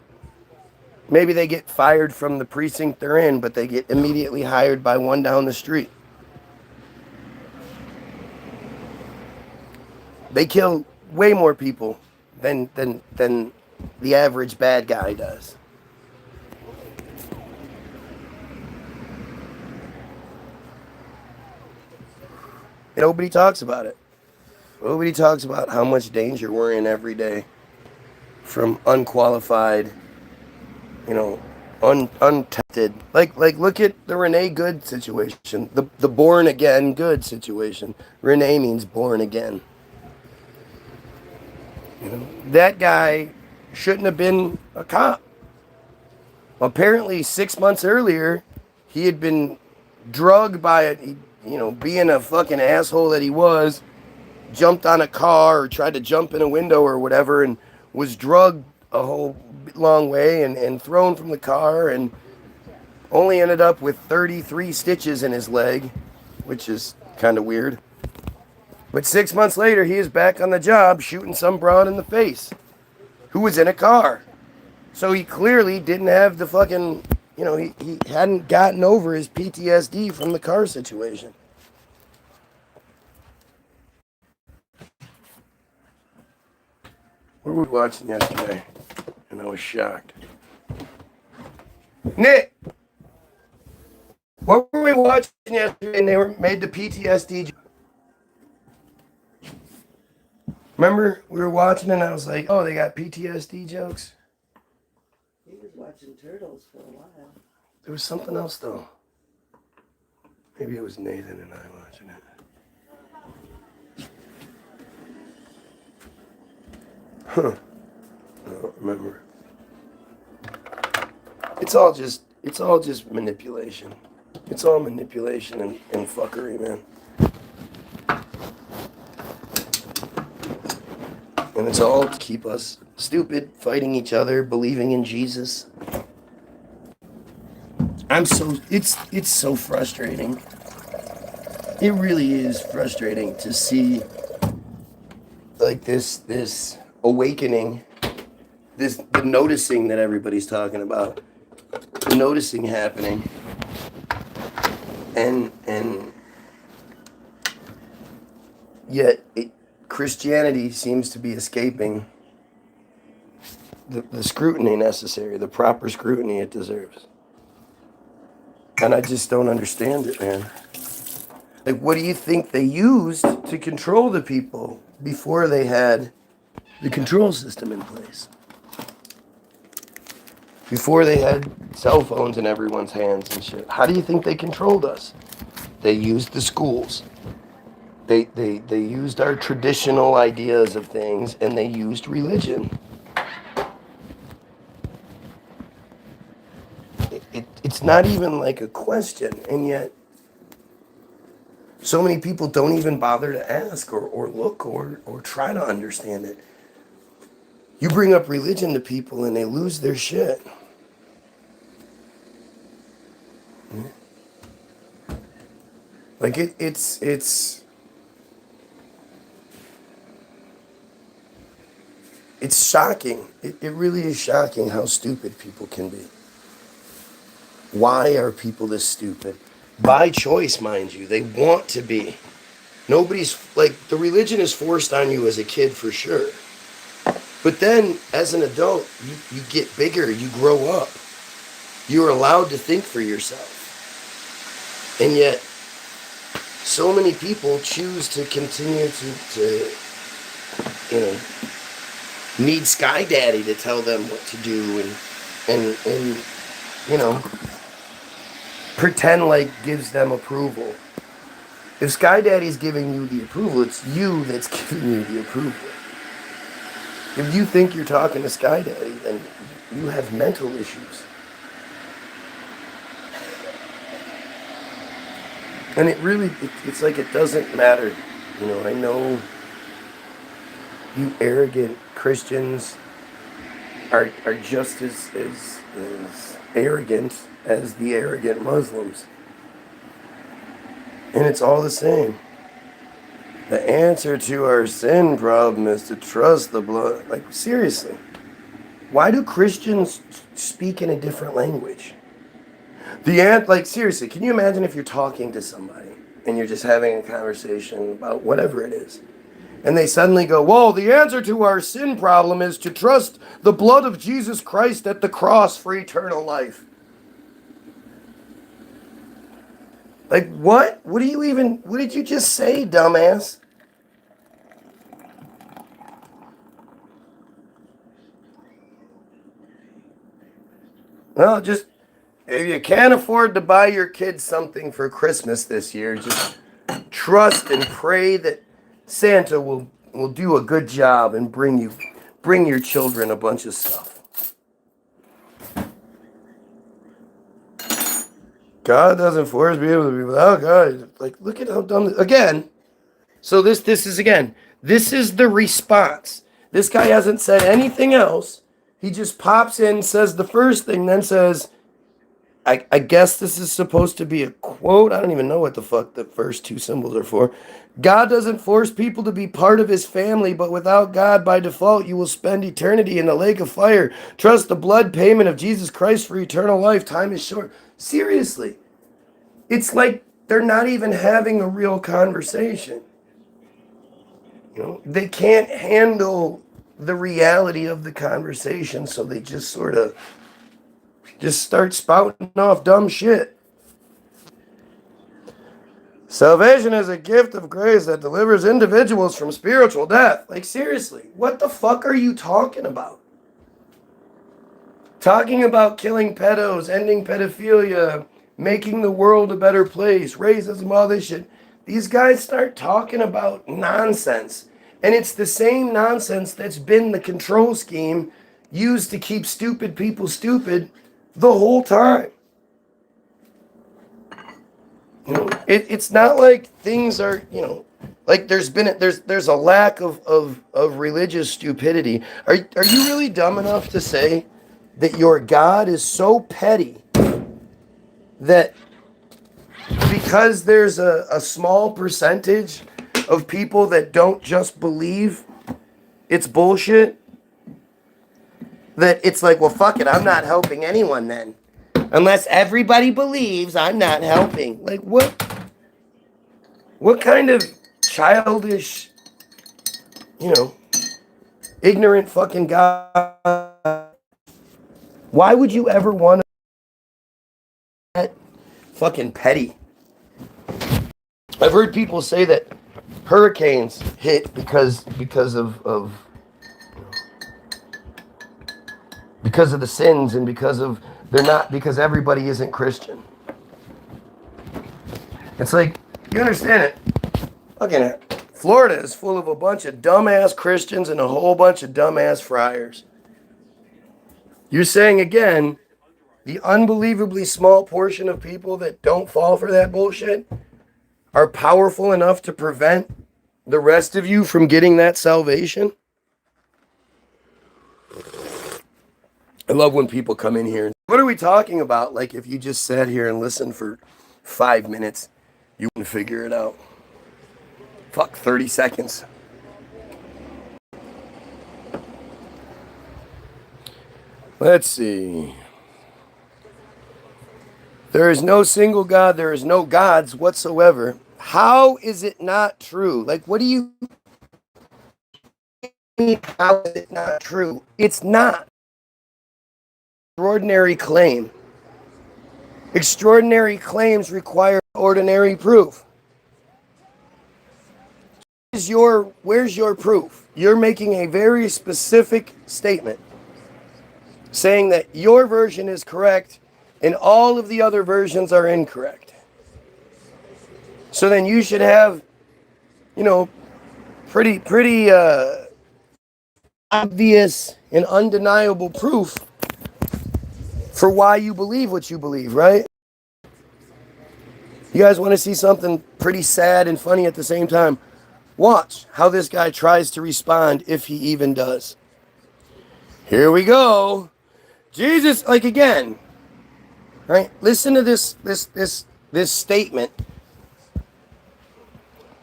Maybe they get fired from the precinct they're in, but they get immediately hired by one down the street. They kill way more people than the average bad guy does. And nobody talks about it. Nobody talks about how much danger we're in every day from unqualified, untested. Like look at the Renee Good situation, the born again good situation. Renee means born again. That guy shouldn't have been a cop. Apparently 6 months earlier, he had been drugged by it, being a fucking asshole that he was, jumped on a car or tried to jump in a window or whatever and was drugged a whole long way and thrown from the car and only ended up with 33 stitches in his leg, which is kind of weird. But 6 months later, he is back on the job shooting some broad in the face who was in a car. So he clearly didn't have the fucking, he hadn't gotten over his PTSD from the car situation. What were we watching yesterday? And I was shocked. Nick! What were we watching yesterday and they made the PTSD? Remember, we were watching and I was like, oh, they got PTSD jokes? He was watching Turtles for a while. There was something else, though. Maybe it was Nathan and I watching it. Huh. I don't remember. It's all just manipulation. It's all manipulation and fuckery, man. And it's all to keep us stupid, fighting each other, believing in Jesus. It's so frustrating. It really is frustrating to see like this awakening, the noticing that everybody's talking about, the noticing happening, and yet Christianity seems to be escaping the scrutiny necessary, the proper scrutiny it deserves. And I just don't understand it, man. Like, what do you think they used to control the people before they had the control system in place? Before they had cell phones in everyone's hands and shit. How do you think they controlled us? They used the schools. They used our traditional ideas of things, and they used religion. It's not even like a question, and yet so many people don't even bother to ask or look or try to understand it. You bring up religion to people and they lose their shit. Like it's shocking. It really is shocking how stupid people can be. Why are people this stupid? By choice, mind you. They want to be. Nobody's, like, the religion is forced on you as a kid for sure. But then, as an adult, you get bigger, you grow up. You're allowed to think for yourself. And yet, so many people choose to continue to need Sky Daddy to tell them what to do and pretend like gives them approval. If Sky Daddy's giving you the approval, it's you that's giving you the approval. If you think you're talking to Sky Daddy, then you have mental issues. And it's like it doesn't matter. I know you arrogant Christians are just as arrogant as the arrogant Muslims. And it's all the same. The answer to our sin problem is to trust the blood. Like, seriously. Why do Christians speak in a different language? Like, seriously, can you imagine if you're talking to somebody and you're just having a conversation about whatever it is, and they suddenly go, whoa, the answer to our sin problem is to trust the blood of Jesus Christ at the cross for eternal life. Like, what? What did you just say, dumbass? Well, just, if you can't afford to buy your kids something for Christmas this year, just trust and pray that Santa will do a good job and bring your children a bunch of stuff. God doesn't force people to be without God. Like, look at how dumb. Again, so this is the response. This guy hasn't said anything else. He just pops in, says the first thing, then says, I guess this is supposed to be a quote. I don't even know what the fuck the first two symbols are for. God doesn't force people to be part of his family, but without God, by default, you will spend eternity in the lake of fire. Trust the blood payment of Jesus Christ for eternal life. Time is short. Seriously. It's like they're not even having a real conversation. You know, they can't handle the reality of the conversation, so they just sort of just start spouting off dumb shit. Salvation is a gift of grace that delivers individuals from spiritual death. Like, seriously, what the fuck are you talking about? Talking about killing pedos, ending pedophilia, making the world a better place, racism, all this shit. These guys start talking about nonsense. And it's the same nonsense that's been the control scheme used to keep stupid people stupid the whole time. You know, it's not like things are, you know, like there's a lack of religious stupidity. Are you really dumb enough to say that your God is so petty that because there's a small percentage of people that don't just believe it's bullshit, that it's like, well, fuck it, I'm not helping anyone then. Unless everybody believes, I'm not helping. Like, what kind of childish, you know, ignorant fucking God? Why would you ever want to get fucking petty? I've heard people say that hurricanes hit because of the sins and because everybody isn't Christian. It's like, you understand it. Fucking Florida is full of a bunch of dumbass Christians and a whole bunch of dumbass friars. You're saying again, the unbelievably small portion of people that don't fall for that bullshit are powerful enough to prevent the rest of you from getting that salvation? I love when people come in here. What are we talking about? Like, if you just sat here and listened for 5 minutes, you wouldn't figure it out. Fuck, 30 seconds. Let's see. There is no single God. There is no gods whatsoever. How is it not true? Like, what do you mean, how is it not true? It's not. Extraordinary claim. Extraordinary claims require ordinary proof. Where's your proof? You're making a very specific statement saying that your version is correct and all of the other versions are incorrect. So then you should have, you know, pretty obvious and undeniable proof for why you believe what you believe, right? You guys want to see something pretty sad and funny at the same time? Watch how this guy tries to respond, if he even does. Here we go. Jesus, like again, right? Listen to this statement.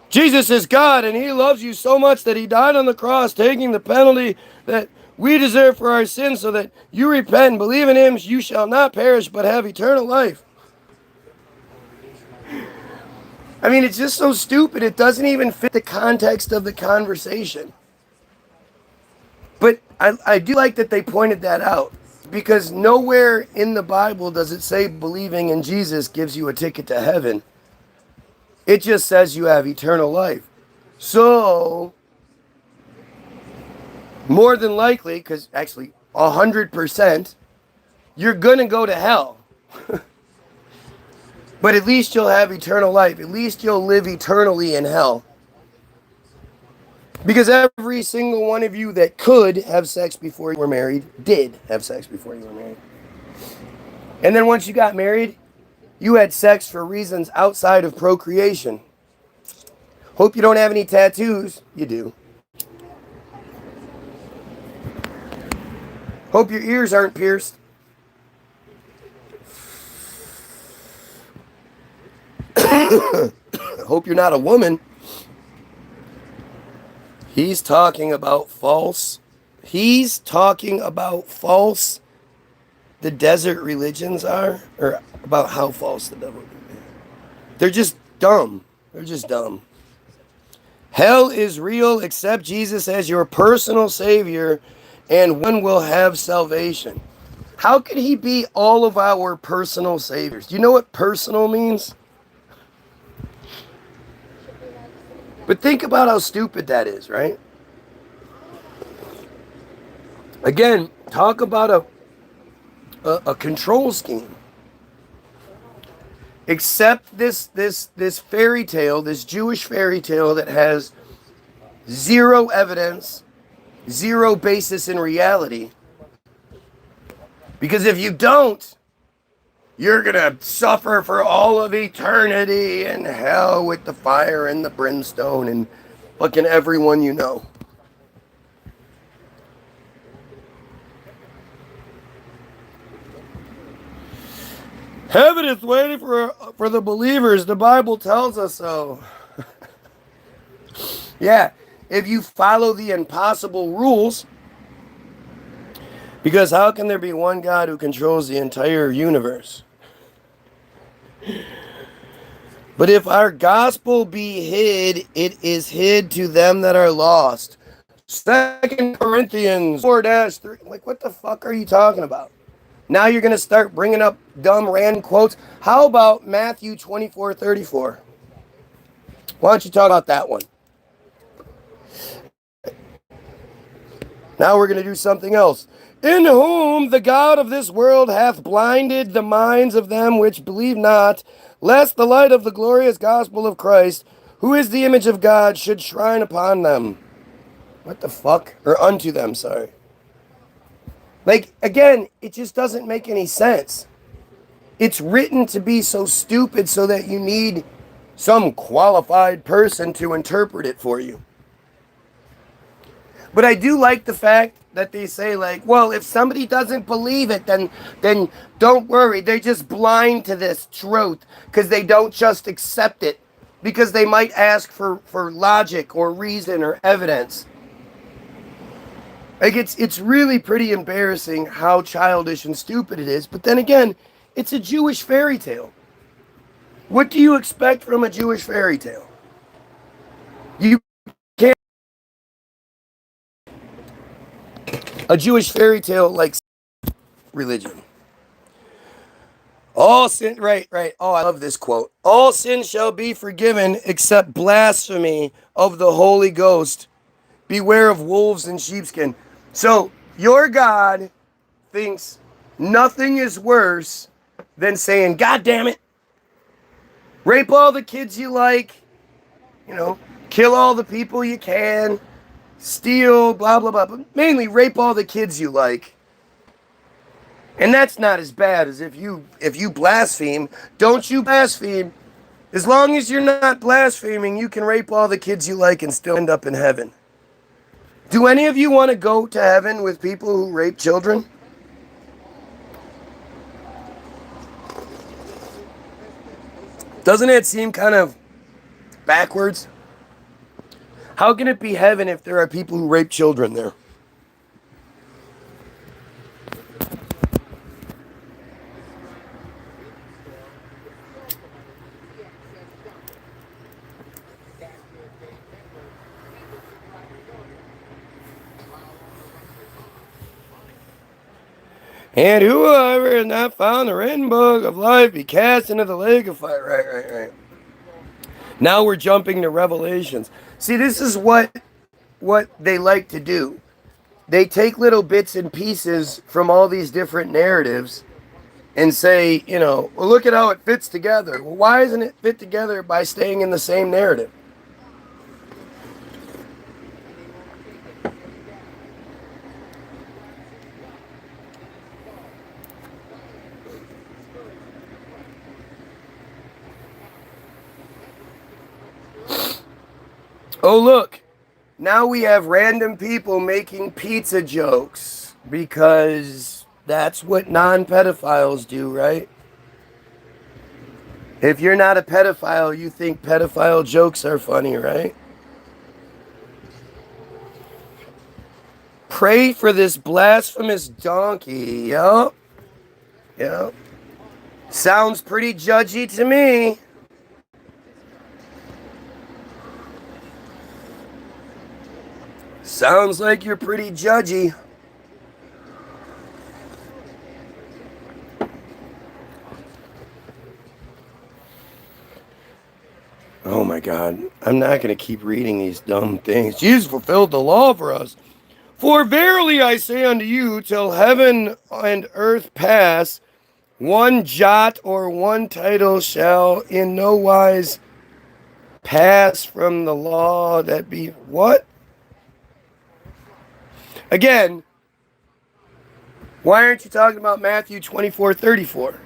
Jesus is God, and he loves you so much that he died on the cross, taking the penalty that we deserve for our sins, so that you repent and believe in him, you shall not perish, but have eternal life. I mean, it's just so stupid. It doesn't even fit the context of the conversation. But I do like that they pointed that out, because nowhere in the Bible does it say believing in Jesus gives you a ticket to heaven. It just says you have eternal life. So, more than likely, because actually 100%, you're going to go to hell. But at least you'll have eternal life. At least you'll live eternally in hell. Because every single one of you that could have sex before you were married did have sex before you were married. And then once you got married, you had sex for reasons outside of procreation. Hope you don't have any tattoos. You do. Hope your ears aren't pierced. Hope you're not a woman. He's talking about false. He's talking about false the desert religions are, or about how false the devil. They're just dumb. They're just dumb. Hell is real. Accept Jesus as your personal savior, and one will have salvation. How could he be all of our personal saviors? Do you know what personal means? But think about how stupid that is, right? Again, talk about a control scheme. Except this fairy tale, this Jewish fairy tale that has zero evidence, zero basis in reality. Because if you don't, you're going to suffer for all of eternity in hell with the fire and the brimstone and fucking everyone you know. Heaven is waiting for the believers. The Bible tells us so. Yeah, if you follow the impossible rules. Because how can there be one God who controls the entire universe? But if our gospel be hid, it is hid to them that are lost. 2 Corinthians 4-3. Like, what the fuck are you talking about? Now you're going to start bringing up dumb random quotes. How about Matthew 24:34? Why don't you talk about that one? Now we're going to do something else. In whom the God of this world hath blinded the minds of them which believe not, lest the light of the glorious gospel of Christ, who is the image of God, should shine upon them. What the fuck? Or unto them, sorry. Like, again, it just doesn't make any sense. It's written to be so stupid so that you need some qualified person to interpret it for you. But I do like the fact that they say, like, well, if somebody doesn't believe it, then don't worry. They're just blind to this truth because they don't just accept it because they might ask for logic or reason or evidence. Like, it's really pretty embarrassing how childish and stupid it is. But then again, it's a Jewish fairy tale. What do you expect from a Jewish fairy tale? You can't. A Jewish fairy tale like religion. All sin, right. Oh, I love this quote. All sin shall be forgiven except blasphemy of the Holy Ghost. Beware of wolves in sheepskin. So, your God thinks nothing is worse than saying, God damn it, rape all the kids you like, kill all the people you can, steal, blah, blah, blah, but mainly rape all the kids you like. And that's not as bad as if you blaspheme. Don't you blaspheme. As long as you're not blaspheming, you can rape all the kids you like and still end up in heaven. Do any of you want to go to heaven with people who rape children? Doesn't it seem kind of backwards? How can it be heaven if there are people who rape children there? And whoever has not found the written book of life be cast into the lake of fire. Right. Now we're jumping to Revelations. See, this is what they like to do. They take little bits and pieces from all these different narratives and say, well, look at how it fits together. Well, why isn't it fit together by staying in the same narrative? Oh, look. Now we have random people making pizza jokes because that's what non-pedophiles do, right? If you're not a pedophile, you think pedophile jokes are funny, right? Pray for this blasphemous donkey. Yup. Sounds pretty judgy to me. Sounds like you're pretty judgy. Oh my God. I'm not going to keep reading these dumb things. Jesus fulfilled the law for us. For verily I say unto you, till heaven and earth pass, one jot or one title shall in no wise pass from the law that be... What? Again, why aren't you talking about Matthew 24:34?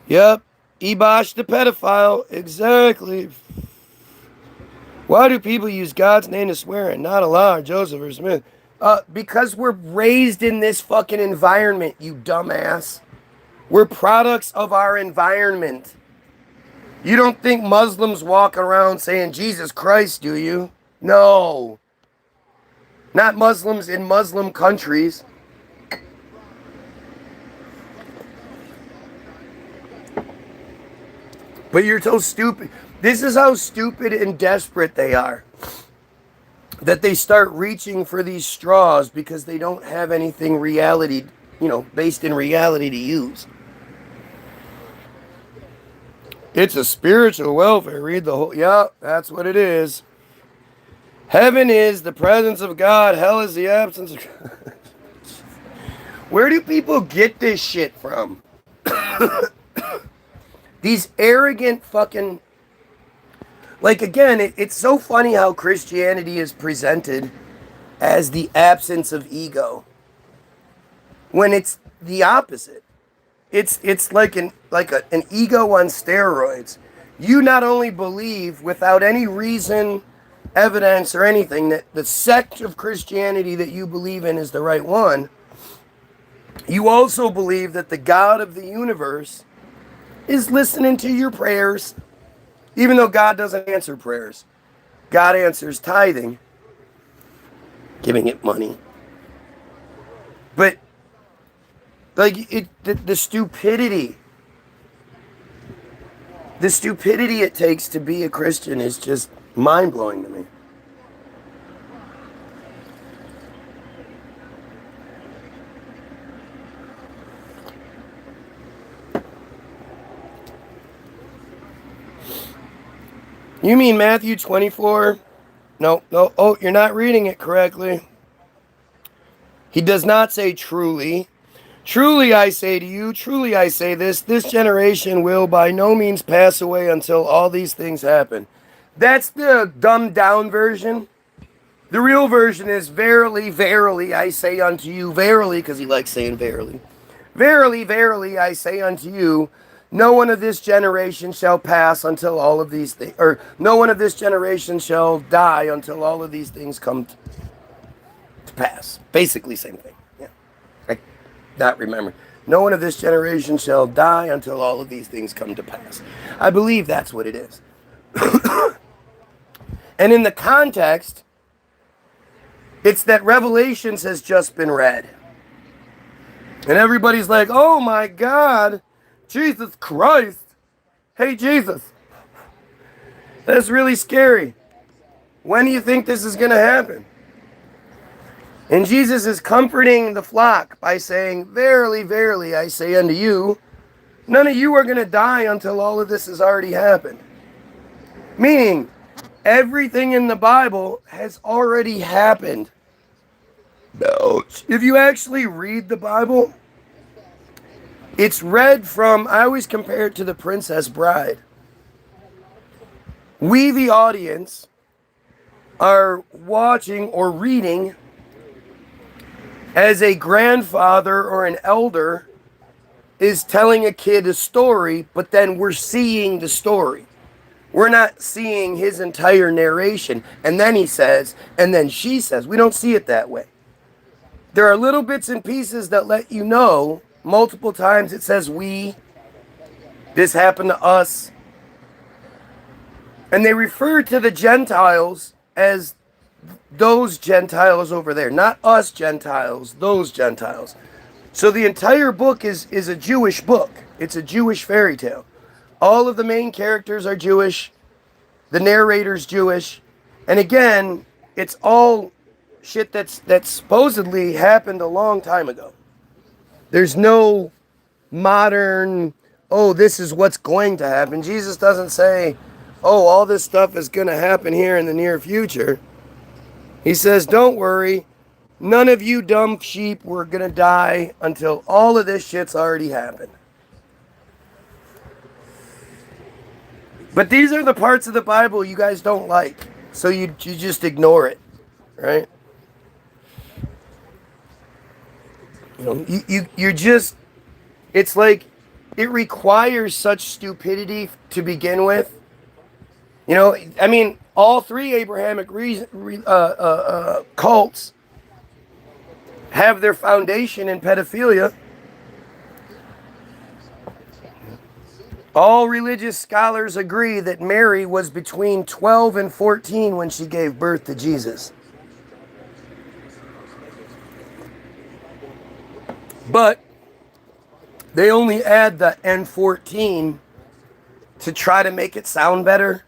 Yep, Ebosh the pedophile, exactly. Why do people use God's name to swear and not Allah or Joseph or Smith? Because we're raised in this fucking environment, you dumbass. We're products of our environment. You don't think Muslims walk around saying Jesus Christ, do you? No. Not Muslims in Muslim countries. But you're so stupid. This is how stupid and desperate they are. That they start reaching for these straws because they don't have anything reality, based in reality to use. It's a spiritual welfare. Read the whole... Yeah, that's what it is. Heaven is the presence of God. Hell is the absence of God. Where do people get this shit from? These arrogant fucking... again, it's so funny how Christianity is presented as the absence of ego. When it's the opposite. It's like an ego on steroids. You not only believe without any reason, evidence, or anything that the sect of Christianity that you believe in is the right one, you also believe that the God of the universe is listening to your prayers, even though God doesn't answer prayers. God answers tithing, giving it money. But the stupidity it takes to be a Christian is just mind-blowing to me. You mean Matthew 24? No. Oh, you're not reading it correctly. He does not say truly. Truly I say to you, truly I say this generation will by no means pass away until all these things happen. That's the dumbed down version. The real version is verily, verily I say unto you, verily, because he likes saying verily. Verily, verily I say unto you, no one of this generation shall pass until all of these things, or no one of this generation shall die until all of these things come to pass. Basically, same thing. Yeah. I not remember. No one of this generation shall die until all of these things come to pass. I believe that's what it is. And in the context, it's that Revelations has just been read. And everybody's like, oh my God, Jesus Christ. Hey, Jesus, that's really scary. When do you think this is going to happen? And Jesus is comforting the flock by saying, verily, verily, I say unto you, none of you are going to die until all of this has already happened. Meaning, everything in the Bible has already happened. If you actually read the Bible, it's read from, I always compare it to the Princess Bride. We, the audience, are watching or reading as a grandfather or an elder is telling a kid a story, but then we're seeing the story. We're not seeing his entire narration. And then he says, and then she says. We don't see it that way. There are little bits and pieces that let you know. Multiple times it says we. This happened to us. And they refer to the Gentiles as those Gentiles over there. Not us Gentiles, those Gentiles. So the entire book is a Jewish book. It's a Jewish fairy tale. All of the main characters are Jewish. The narrator's Jewish. And again, it's all shit that supposedly happened a long time ago. There's no modern, oh, this is what's going to happen. Jesus doesn't say, oh, all this stuff is going to happen here in the near future. He says, don't worry. None of you dumb sheep were going to die until all of this shit's already happened. But these are the parts of the Bible you guys don't like. So you just ignore it, right? You know, you're just, it's like, it requires such stupidity to begin with. You know, I mean, all three Abrahamic cults have their foundation in pedophilia. All religious scholars agree that Mary was between 12 and 14 when she gave birth to Jesus. But they only add the N14 to try to make it sound better.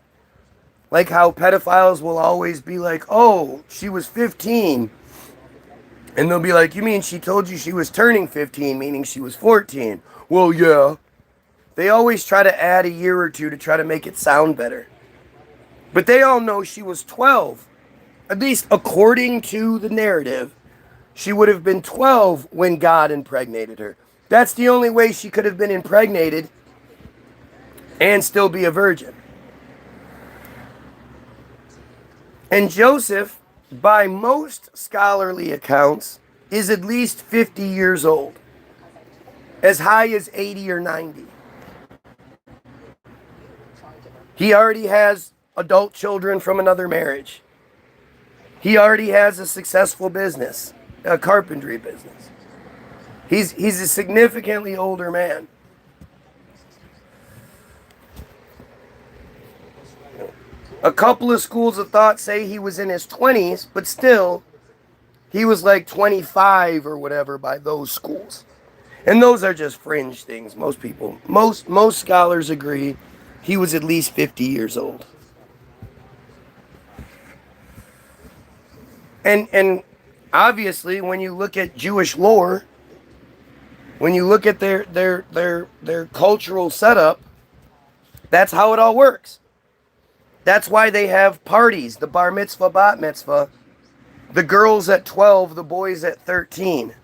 Like how pedophiles will always be like, oh, she was 15. And they'll be like, you mean she told you she was turning 15, meaning she was 14? Well, yeah. They always try to add a year or two to try to make it sound better. But they all know she was 12. At least according to the narrative, she would have been 12 when God impregnated her. That's the only way she could have been impregnated and still be a virgin. And Joseph, by most scholarly accounts, is at least 50 years old. As high as 80 or 90. He already has adult children from another marriage. He already has a successful business, a carpentry business. He's a significantly older man. A couple of schools of thought say he was in his 20s, but still, he was like 25 or whatever by those schools. And those are just fringe things. Most people, most scholars agree he was at least 50 years old. And obviously, when you look at Jewish lore, when you look at their cultural setup, that's how it all works. That's why they have parties, the bar mitzvah, bat mitzvah, the girls at 12, the boys at 13,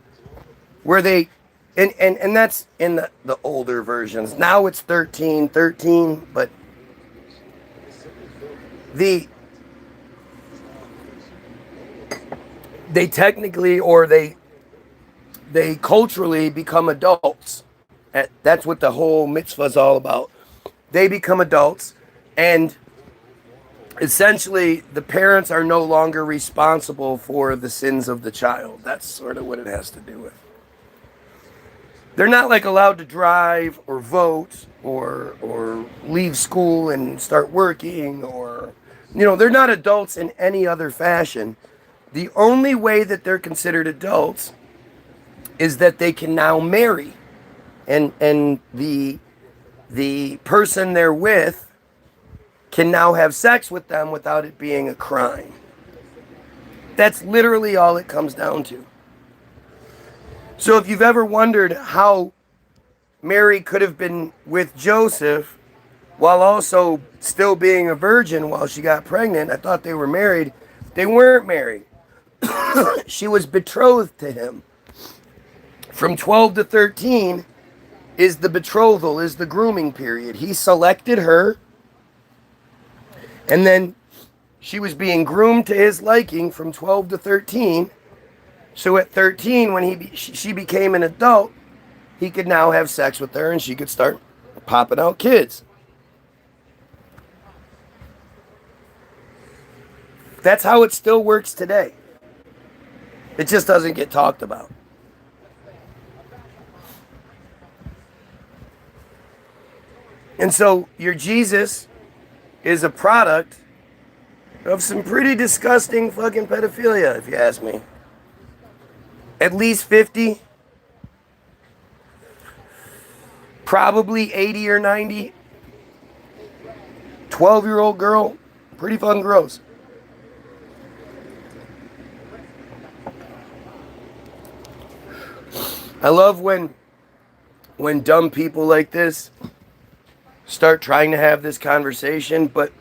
where they, and that's in the older versions. Now it's 13, but they technically, or they culturally become adults That's what the whole mitzvah is all about. They become adults, and essentially the parents are no longer responsible for the sins of the child. That's sort of what it has to do with. They're not like allowed to drive or vote or leave school and start working, or they're not adults in any other fashion. The only way that they're considered adults is that they can now marry, and the person they're with can now have sex with them without it being a crime. That's literally all it comes down to. So if you've ever wondered how Mary could have been with Joseph while also still being a virgin while she got pregnant, I thought they were married. They weren't married. She was betrothed to him. From 12 to 13 is the betrothal, is the grooming period. He selected her, and then she was being groomed to his liking from 12 to 13. So at 13, when she became an adult, he could now have sex with her and she could start popping out kids. That's how it still works today. It just doesn't get talked about. And so your Jesus is a product of some pretty disgusting fucking pedophilia, if you ask me. At least 50, probably 80 or 90. 12-year-old girl, pretty fucking gross. I love when dumb people like this start trying to have this conversation, but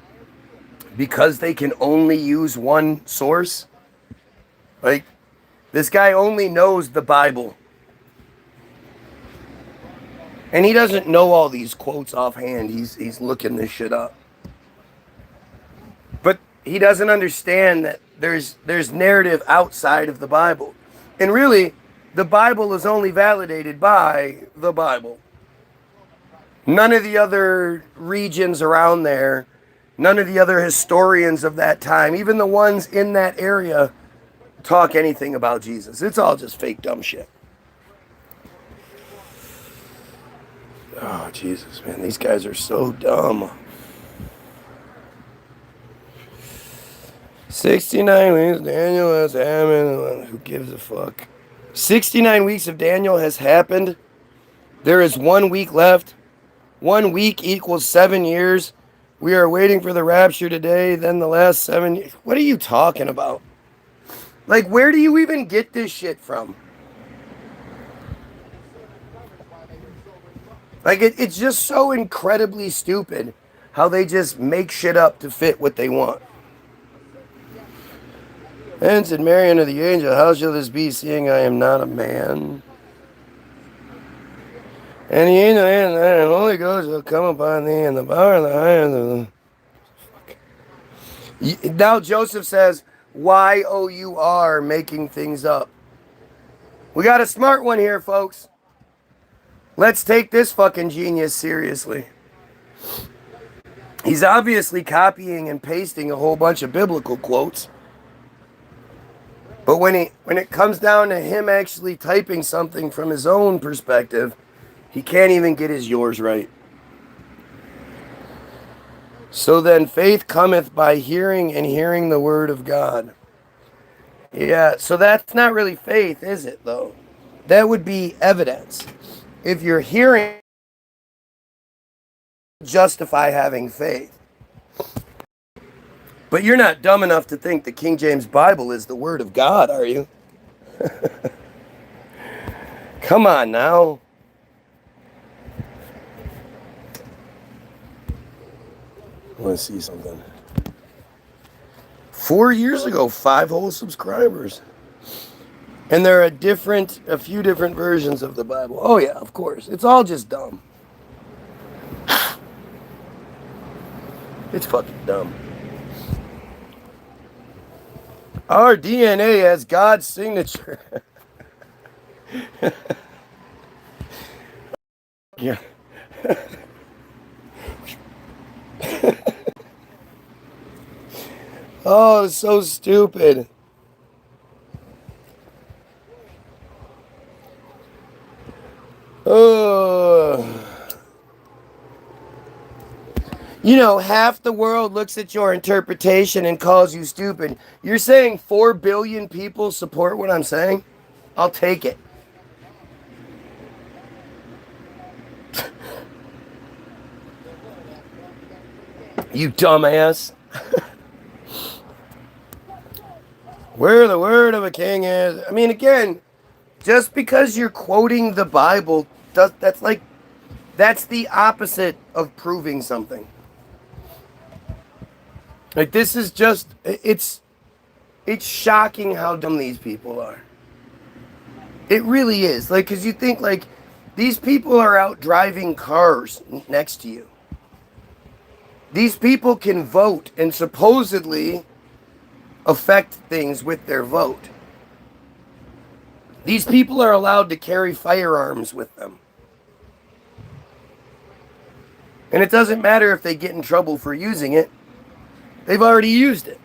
because they can only use one source, like, this guy only knows the Bible. And he doesn't know all these quotes offhand. He's looking this shit up. But he doesn't understand that there's narrative outside of the Bible. And really, the Bible is only validated by the Bible. None of the other regions around there, none of the other historians of that time, even the ones in that area, talk anything about Jesus. It's all just fake dumb shit. Oh, Jesus, man. These guys are so dumb. 69 weeks, Daniel has happened. Who gives a fuck? 69 weeks of Daniel has happened. There is 1 week left. 1 week equals 7 years. We are waiting for the rapture today, then the last 7 years. What are you talking about? Like, where do you even get this shit from? Like, it's just so incredibly stupid how they just make shit up to fit what they want. And said Mary unto the angel, how shall this be, seeing I am not a man? And the angel and the Holy Ghost will come upon thee, and the power of the higher. Now Joseph says, Y-O-U-R, making things up. We got a smart one here, folks. Let's take this fucking genius seriously. He's obviously copying and pasting a whole bunch of biblical quotes. But when it comes down to him actually typing something from his own perspective, he can't even get his yours right. So then faith cometh by hearing, and hearing the word of God. Yeah, so that's not really faith, is it, though? That would be evidence. If you're hearing, justify having faith. But you're not dumb enough to think the King James Bible is the word of God, are you? Come on now. I want to see something. 4 years ago, 5 whole subscribers. And there are a few different versions of the Bible. Oh yeah, of course. It's all just dumb. It's fucking dumb. Our DNA has God's signature. Yeah. Oh, so stupid. Oh. You know, half the world looks at your interpretation and calls you stupid. You're saying 4 billion people support what I'm saying? I'll take it. You dumbass. Where the word of a king is. I mean, again, just because you're quoting the Bible, that's the opposite of proving something. Like, this is just, it's shocking how dumb these people are. It really is. Like, because you think, like, these people are out driving cars next to you. These people can vote and supposedly affect things with their vote. These people are allowed to carry firearms with them. And it doesn't matter if they get in trouble for using it. They've already used it.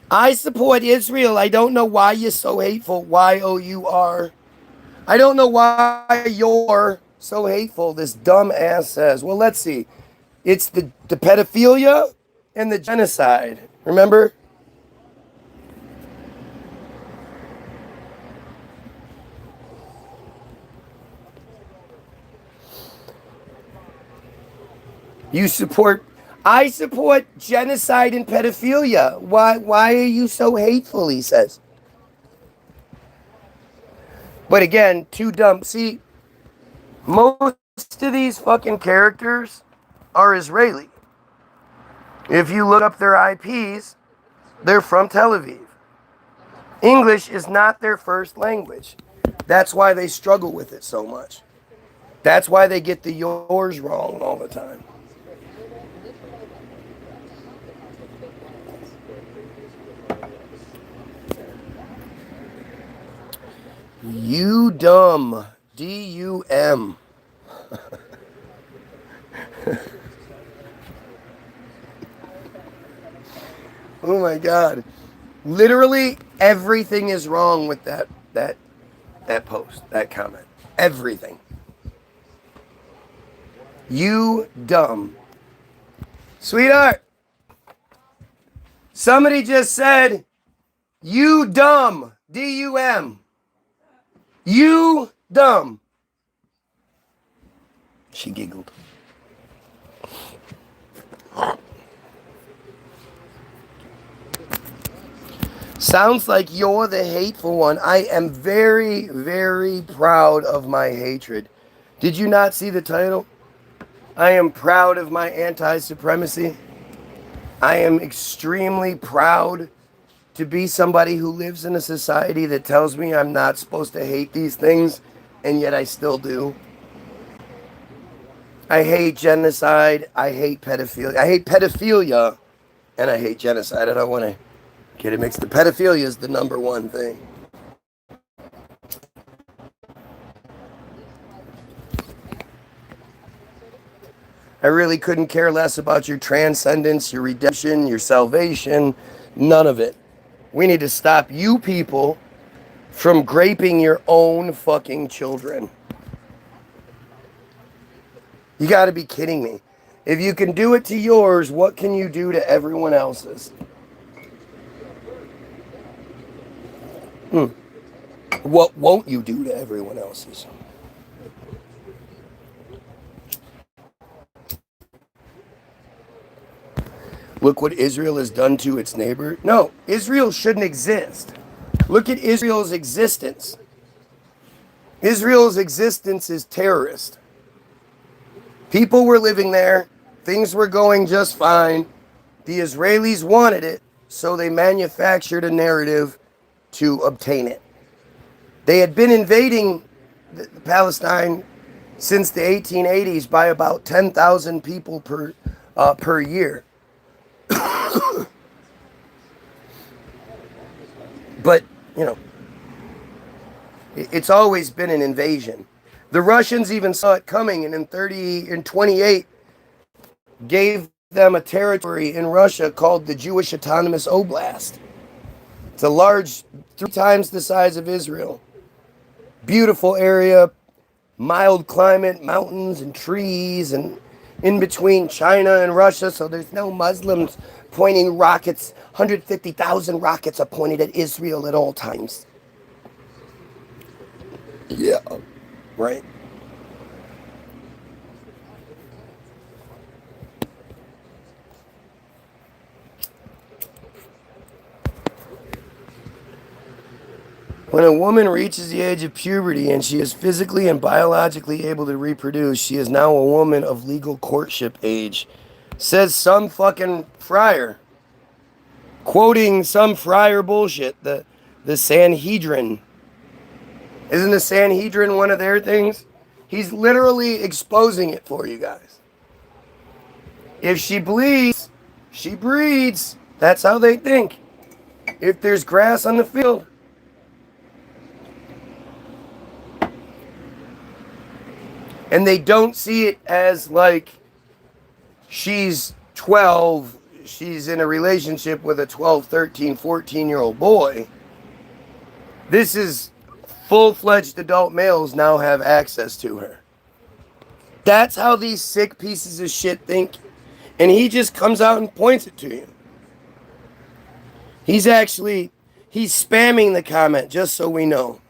I support Israel. I don't know why you're so hateful. Y-O-U-R. I don't know why you're so hateful, this dumb ass says. Well, let's see. It's the pedophilia and the genocide. Remember? I support genocide and pedophilia. Why are you so hateful, he says. But again, too dumb. See, most of these fucking characters are Israeli. If you look up their IPs, they're from Tel Aviv. English is not their first language. That's why they struggle with it so much. That's why they get the yours wrong all the time. You dumb. D-U-M. Oh my God. Literally everything is wrong with that post, that comment. Everything. You dumb. Sweetheart. Somebody just said, you dumb. D-U-M. You dumb. She giggled. Sounds like you're the hateful one. I am very, very proud of my hatred. Did you not see the title? I am proud of my anti-supremacy. I am extremely proud to be somebody who lives in a society that tells me I'm not supposed to hate these things, and yet I still do. I hate genocide. I hate pedophilia. I hate pedophilia, and I hate genocide. I don't want to get it mixed. The pedophilia is the number one thing. I really couldn't care less about your transcendence, your redemption, your salvation. None of it. We need to stop you people from graping your own fucking children. You got to be kidding me. If you can do it to yours, what can you do to everyone else's? What won't you do to everyone else's? Look what Israel has done to its neighbor. No, Israel shouldn't exist. Look at Israel's existence. Israel's existence is terrorist. People were living there. Things were going just fine. The Israelis wanted it, so they manufactured a narrative to obtain it. They had been invading Palestine since the 1880s by about 10,000 people per year. But, you know, It's always been an invasion. The Russians even saw it coming, and in 28 gave them a territory in Russia called the Jewish Autonomous Oblast. It's a large, 3 times the size of Israel. Beautiful area, mild climate, mountains and trees, and in between China and Russia, so there's no Muslims pointing rockets. 150,000 rockets are pointed at Israel at all times. Yeah, right. When a woman reaches the age of puberty and she is physically and biologically able to reproduce, she is now a woman of legal courtship age. Says some fucking friar. Quoting some friar bullshit. The Sanhedrin. Isn't the Sanhedrin one of their things? He's literally exposing it for you guys. If she bleeds, she breeds. That's how they think. If there's grass on the field. And they don't see it as like she's 12, she's in a relationship with a 12, 13, 14-year-old boy. This is full-fledged adult males now have access to her. That's how these sick pieces of shit think. And he just comes out and points it to you. He's spamming the comment, just so we know.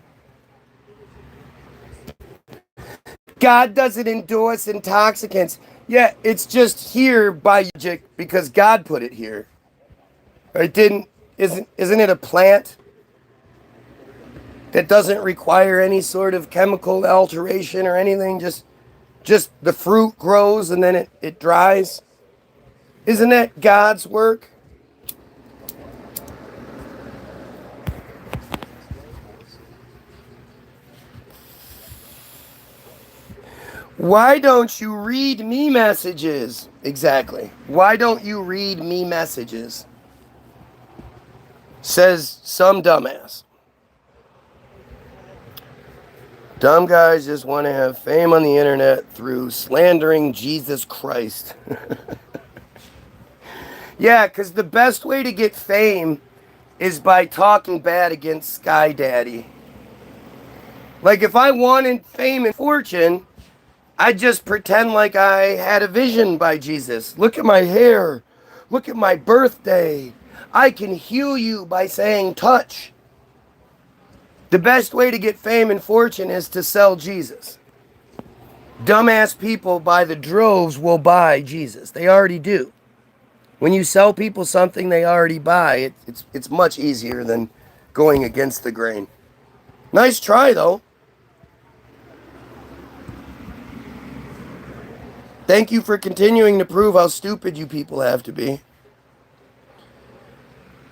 God doesn't endorse intoxicants. Yeah, it's just here by magic because God put it here. Isn't it a plant that doesn't require any sort of chemical alteration or anything? Just the fruit grows and then it dries. Isn't that God's work? Why don't you read me messages? Exactly. Why don't you read me messages? Says some dumbass. Dumb guys just want to have fame on the internet through slandering Jesus Christ. Yeah, because the best way to get fame is by talking bad against Sky Daddy. Like if I wanted fame and fortune, I just pretend like I had a vision by Jesus. Look at my hair. Look at my birthday. I can heal you by saying touch. The best way to get fame and fortune is to sell Jesus. Dumbass people by the droves will buy Jesus. They already do. When you sell people something they already buy, it's much easier than going against the grain. Nice try, though. Thank you for continuing to prove how stupid you people have to be.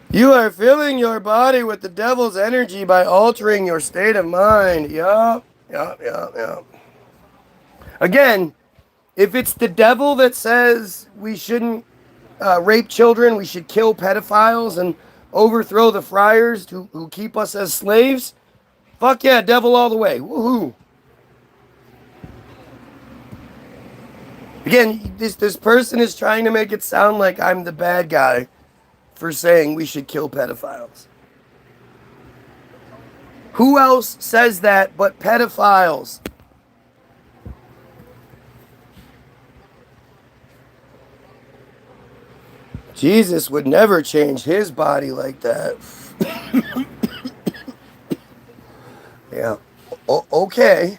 You are filling your body with the devil's energy by altering your state of mind. Yup. Again, if it's the devil that says we shouldn't rape children, we should kill pedophiles and overthrow the friars who keep us as slaves, fuck yeah, devil all the way. Woohoo. Again, this person is trying to make it sound like I'm the bad guy for saying we should kill pedophiles. Who else says that but pedophiles? Jesus would never change his body like that. Yeah. Okay.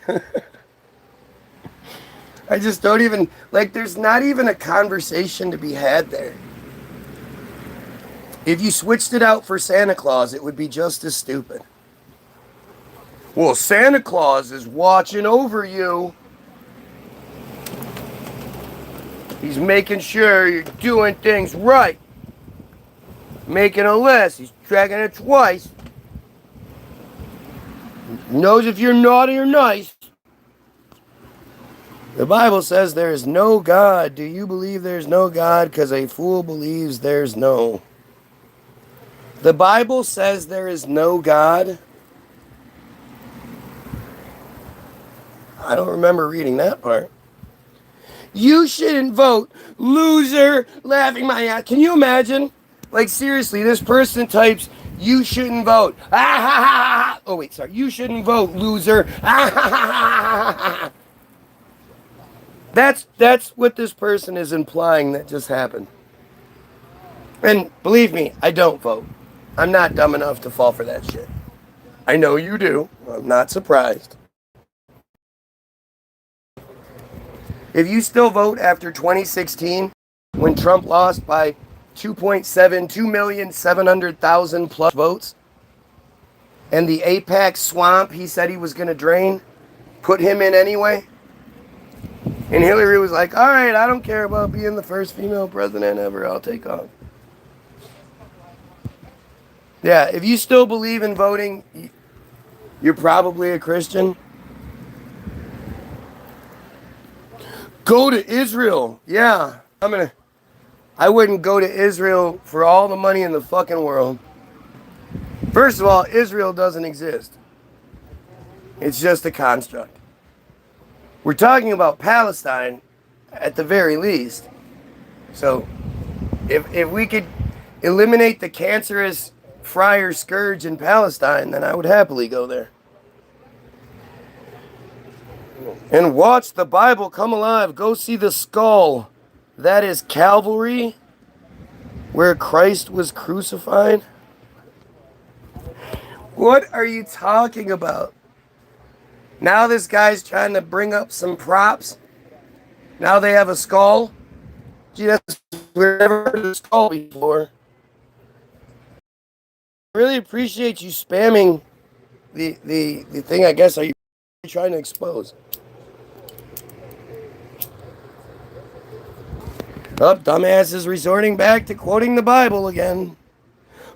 I just don't even, like, there's not even a conversation to be had there. If you switched it out for Santa Claus, it would be just as stupid. Well, Santa Claus is watching over you. He's making sure you're doing things right. Making a list. He's checking it twice. He knows if you're naughty or nice. The Bible says there is no God. Do you believe there's no God? Because a fool believes there's no. The Bible says there is no God. I don't remember reading that part. You shouldn't vote. Loser. Laughing my ass. Can you imagine? Like, seriously, this person types, you shouldn't vote. Ah, ha, ha, ha, ha. Oh, wait, sorry. You shouldn't vote, loser. Ah, ha, ha, ha, ha, ha. That's what this person is implying that just happened. And believe me, I don't vote. I'm not dumb enough to fall for that shit. I know you do. I'm not surprised. If you still vote after 2016, when Trump lost by 2,700,000 plus votes, and the APAC swamp he said he was going to drain, put him in anyway, and Hillary was like, all right, I don't care about being the first female president ever, I'll take off. Yeah, if you still believe in voting, you're probably a Christian. Go to Israel. Yeah, I wouldn't go to Israel for all the money in the fucking world. First of all, Israel doesn't exist. It's just a construct. We're talking about Palestine at the very least. So, if we could eliminate the cancerous friar scourge in Palestine, then I would happily go there. And watch the Bible come alive. Go see the skull. That is Calvary, where Christ was crucified. What are you talking about? Now this guy's trying to bring up some props. Now they have a skull. Gee, that's we've never heard of a skull before. I really appreciate you spamming the thing. I guess are you trying to expose? Dumbass is resorting back to quoting the Bible again.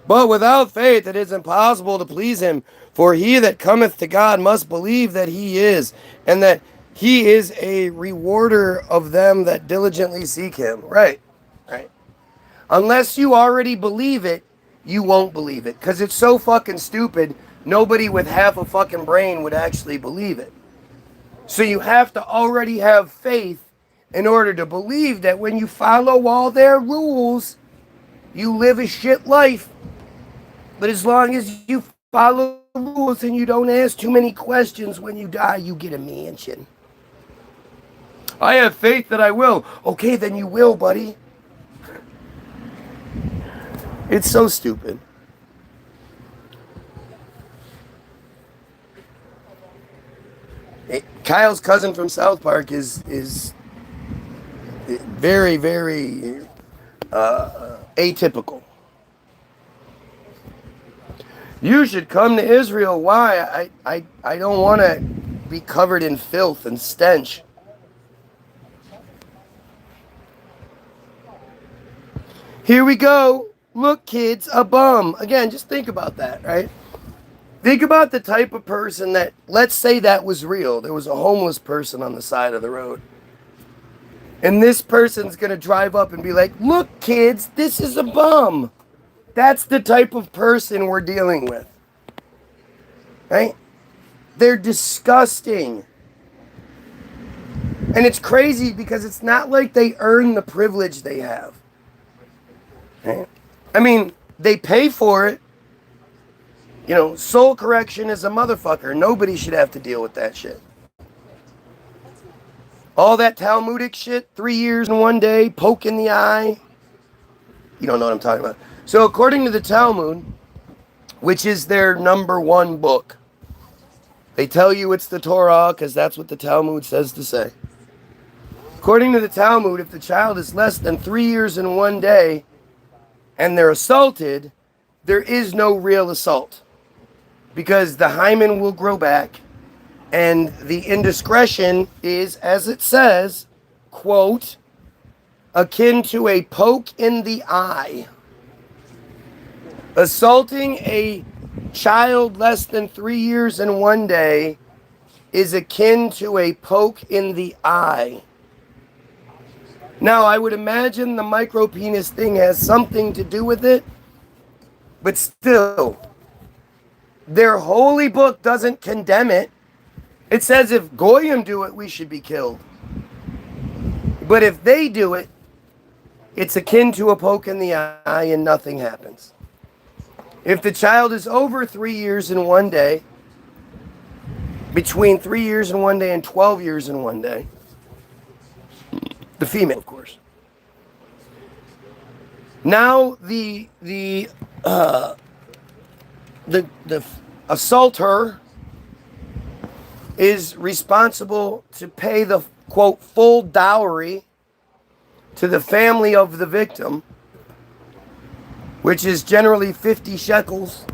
But without faith it is impossible to please him. For he that cometh to God must believe that he is, and that he is a rewarder of them that diligently seek him. Right. Unless you already believe it, you won't believe it. Because it's so fucking stupid, nobody with half a fucking brain would actually believe it. So you have to already have faith in order to believe that when you follow all their rules, you live a shit life. But as long as you follow the rules and you don't ask too many questions when you die, you get a mansion. I have faith that I will. Okay, then you will, buddy. It's so stupid. Kyle's cousin from South Park is very, very atypical. You should come to Israel. Why? I don't want to be covered in filth and stench. Here we go. Look, kids, a bum. Again, just think about that, right? Think about the type of person that, let's say that was real. There was a homeless person on the side of the road. And this person's going to drive up and be like, look, kids, this is a bum. That's the type of person we're dealing with. Right? They're disgusting. And it's crazy because it's not like they earn the privilege they have. Right? I mean, they pay for it. You know, soul correction is a motherfucker. Nobody should have to deal with that shit. All that Talmudic shit, 3 years and 1 day, poke in the eye. You don't know what I'm talking about. So according to the Talmud, which is their #1 book, they tell you it's the Torah because that's what the Talmud says to say. According to the Talmud, if the child is less than 3 years and 1 day and they're assaulted, there is no real assault because the hymen will grow back. And the indiscretion is, as it says, quote, akin to a poke in the eye. Assaulting a child less than 3 years and 1 day is akin to a poke in the eye. Now, I would imagine the micropenis thing has something to do with it, but still, their holy book doesn't condemn it. It says if Goyim do it, we should be killed. But if they do it, it's akin to a poke in the eye and nothing happens. If the child is over 3 years and 1 day, between 3 years and 1 day and 12 years and 1 day, the female, of course. Now the assaulter is responsible to pay the, quote, full dowry to the family of the victim, which is generally 50 shekels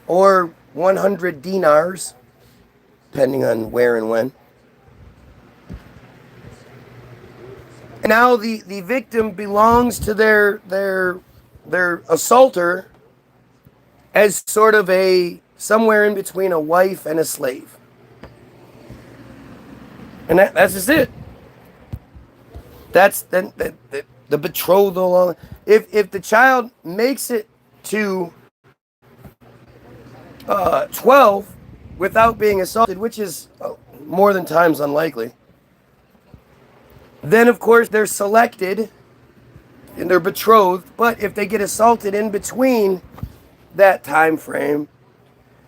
or 100 dinars, depending on where and when. And now the victim belongs to their assaulter as sort of somewhere in between a wife and a slave. And that's just it. That's the betrothal. If the child makes it to 12 without being assaulted, which is more than times unlikely, then of course they're selected and they're betrothed. But if they get assaulted in between that time frame,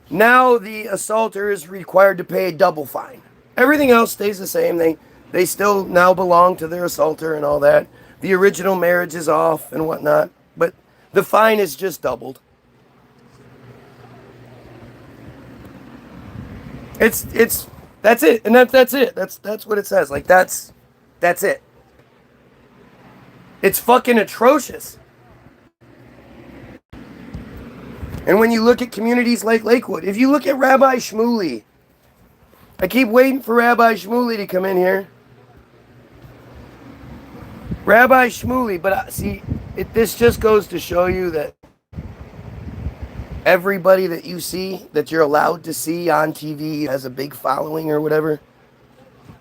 now the assaulter is required to pay a double fine. Everything else stays the same. They still now belong to their assaulter and all that. The original marriage is off and whatnot, but the fine is just doubled. That's it, and that's it. That's what it says. Like that's it. It's fucking atrocious. And when you look at communities like Lakewood, if you look at Rabbi Shmuley, I keep waiting for Rabbi Shmuley to come in here. Rabbi Shmuley, but see, this just goes to show you that everybody that you see, that you're allowed to see on TV, has a big following or whatever,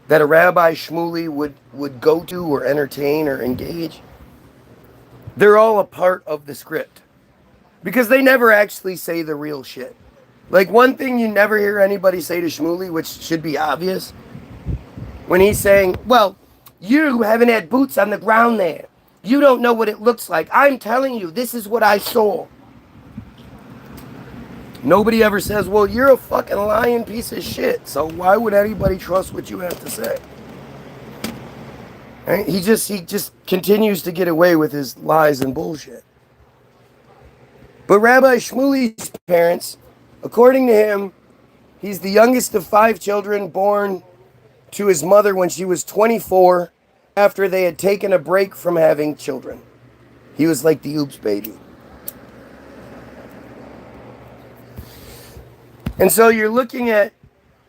that a Rabbi Shmuley would go to or entertain or engage, they're all a part of the script. Because they never actually say the real shit. Like, one thing you never hear anybody say to Shmuley, which should be obvious, when he's saying, well, you haven't had boots on the ground there. You don't know what it looks like. I'm telling you, this is what I saw. Nobody ever says, well, you're a fucking lying piece of shit, so why would anybody trust what you have to say? Right? He just continues to get away with his lies and bullshit. But Rabbi Shmuley's parents, according to him, he's the youngest of 5 children born to his mother when she was 24 after they had taken a break from having children. He was like the oops baby. And so you're looking at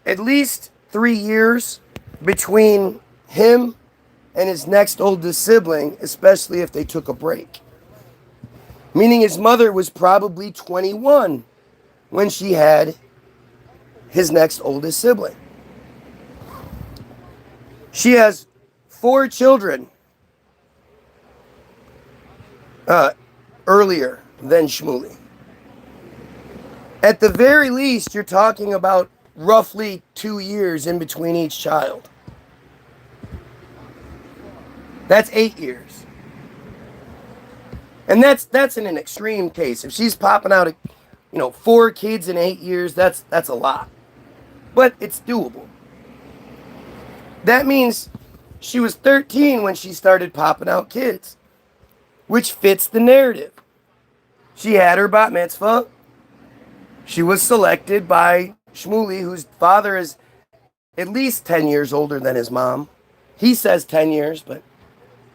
least 3 years between him and his next oldest sibling, especially if they took a break. Meaning his mother was probably 21 when she had his next oldest sibling. She has 4 children earlier than Shmuley. At the very least, you're talking about roughly 2 years in between each child. That's 8 years. And that's in an extreme case. If she's popping out, 4 kids in 8 years, that's a lot. But it's doable. That means she was 13 when she started popping out kids, which fits the narrative. She had her bat mitzvah. She was selected by Shmuley, whose father is at least 10 years older than his mom. He says 10 years, but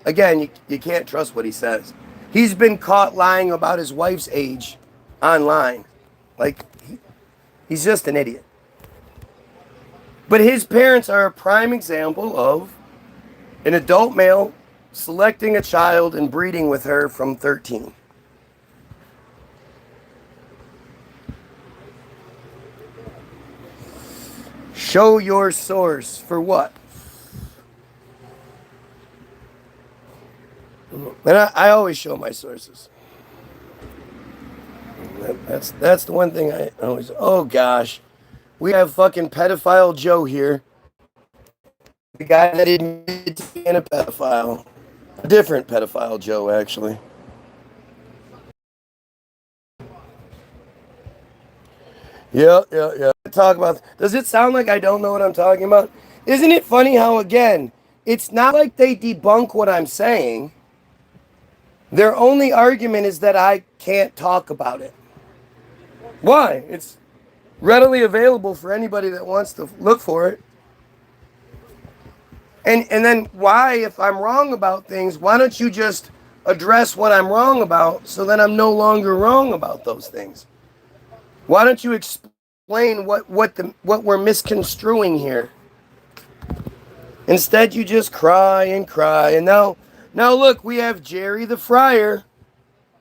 again, you can't trust what he says. He's been caught lying about his wife's age online. Like, he's just an idiot. But his parents are a prime example of an adult male selecting a child and breeding with her from 13. Show your source for what? And I always show my sources. That's the one thing I always... Oh, gosh. We have fucking pedophile Joe here. The guy that admitted to being a pedophile. A different pedophile Joe, actually. Yeah. Talk about. Does it sound like I don't know what I'm talking about? Isn't it funny how, again, it's not like they debunk what I'm saying. Their only argument is that I can't talk about it. Why? It's readily available for anybody that wants to look for it. And then why, if I'm wrong about things, why don't you just address what I'm wrong about so that I'm no longer wrong about those things? Why don't you explain what we're misconstruing here? Instead, you just cry and cry. And now look, we have Jerry the Friar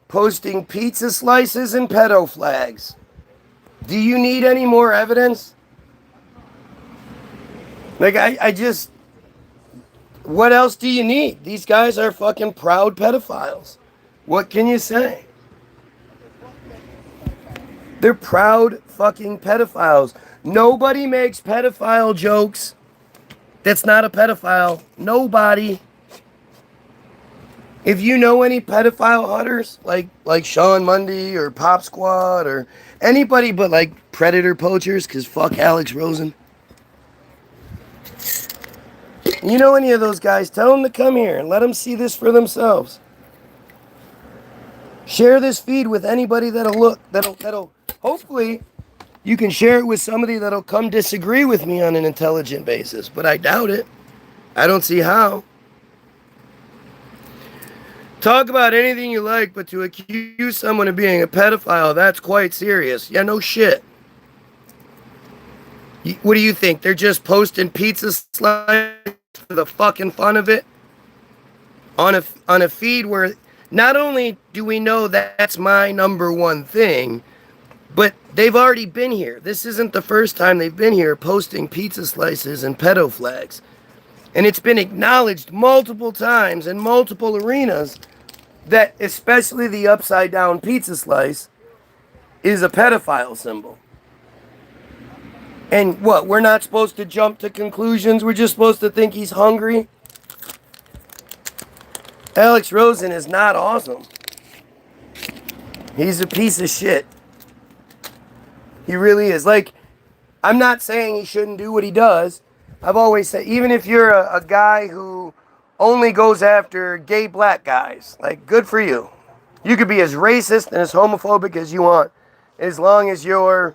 posting pizza slices and pedo flags. Do you need any more evidence? Like, I just... What else do you need? These guys are fucking proud pedophiles. What can you say? They're proud fucking pedophiles. Nobody makes pedophile jokes that's not a pedophile. Nobody. If you know any pedophile hunters, like Sean Mundy or Pop Squad or anybody but like predator poachers, because fuck Alex Rosen. You know any of those guys, tell them to come here and let them see this for themselves. Share this feed with anybody that'll hopefully you can share it with somebody that'll come disagree with me on an intelligent basis, but I doubt it. I don't see how. Talk about anything you like, but to accuse someone of being a pedophile, that's quite serious. Yeah, no shit. What do you think? They're just posting pizza slices for the fucking fun of it? On a feed where not only do we know that's my number one thing, but they've already been here. This isn't the first time they've been here posting pizza slices and pedo flags. And it's been acknowledged multiple times in multiple arenas that especially the upside down pizza slice is a pedophile symbol. And what, we're not supposed to jump to conclusions? We're just supposed to think he's hungry? Alex Rosen is not awesome. He's a piece of shit. He really is. Like, I'm not saying he shouldn't do what he does. I've always said, even if you're a guy who only goes after gay black guys, like, good for you. You could be as racist and as homophobic as you want, as long as you're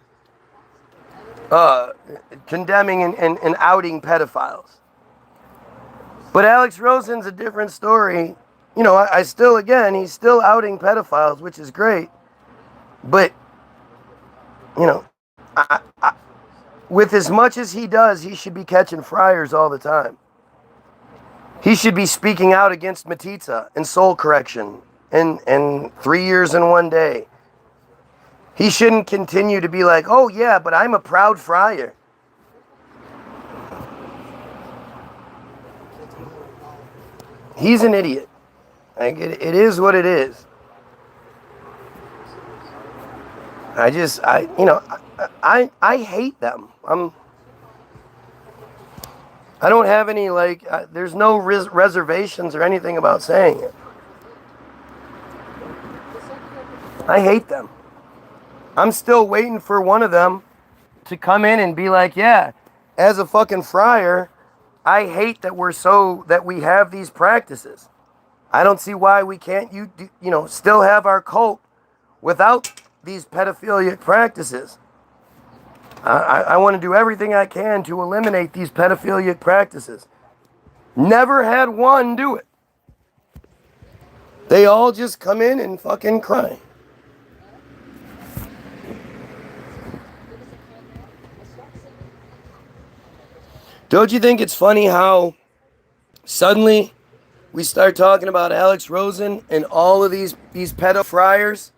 condemning and outing pedophiles. But Alex Rosen's a different story. You know, I still, again, he's still outing pedophiles, which is great. But, you know, with as much as he does, he should be catching friars all the time. He should be speaking out against metzitzia and soul correction and 3 years in one day. He shouldn't continue to be like, oh yeah, but I'm a proud friar. He's an idiot. Like, it is what it is. I hate them. I don't have any, like, there's no reservations or anything about saying it. I hate them. I'm still waiting for one of them to come in and be like, yeah, as a fucking friar, I hate that we have these practices. I don't see why we can't, still have our cult without these pedophilic practices. I want to do everything I can to eliminate these pedophilic practices. Never had one do it. They all just come in and fucking cry. Don't you think it's funny how suddenly we start talking about Alex Rosen and all of these pedo friars?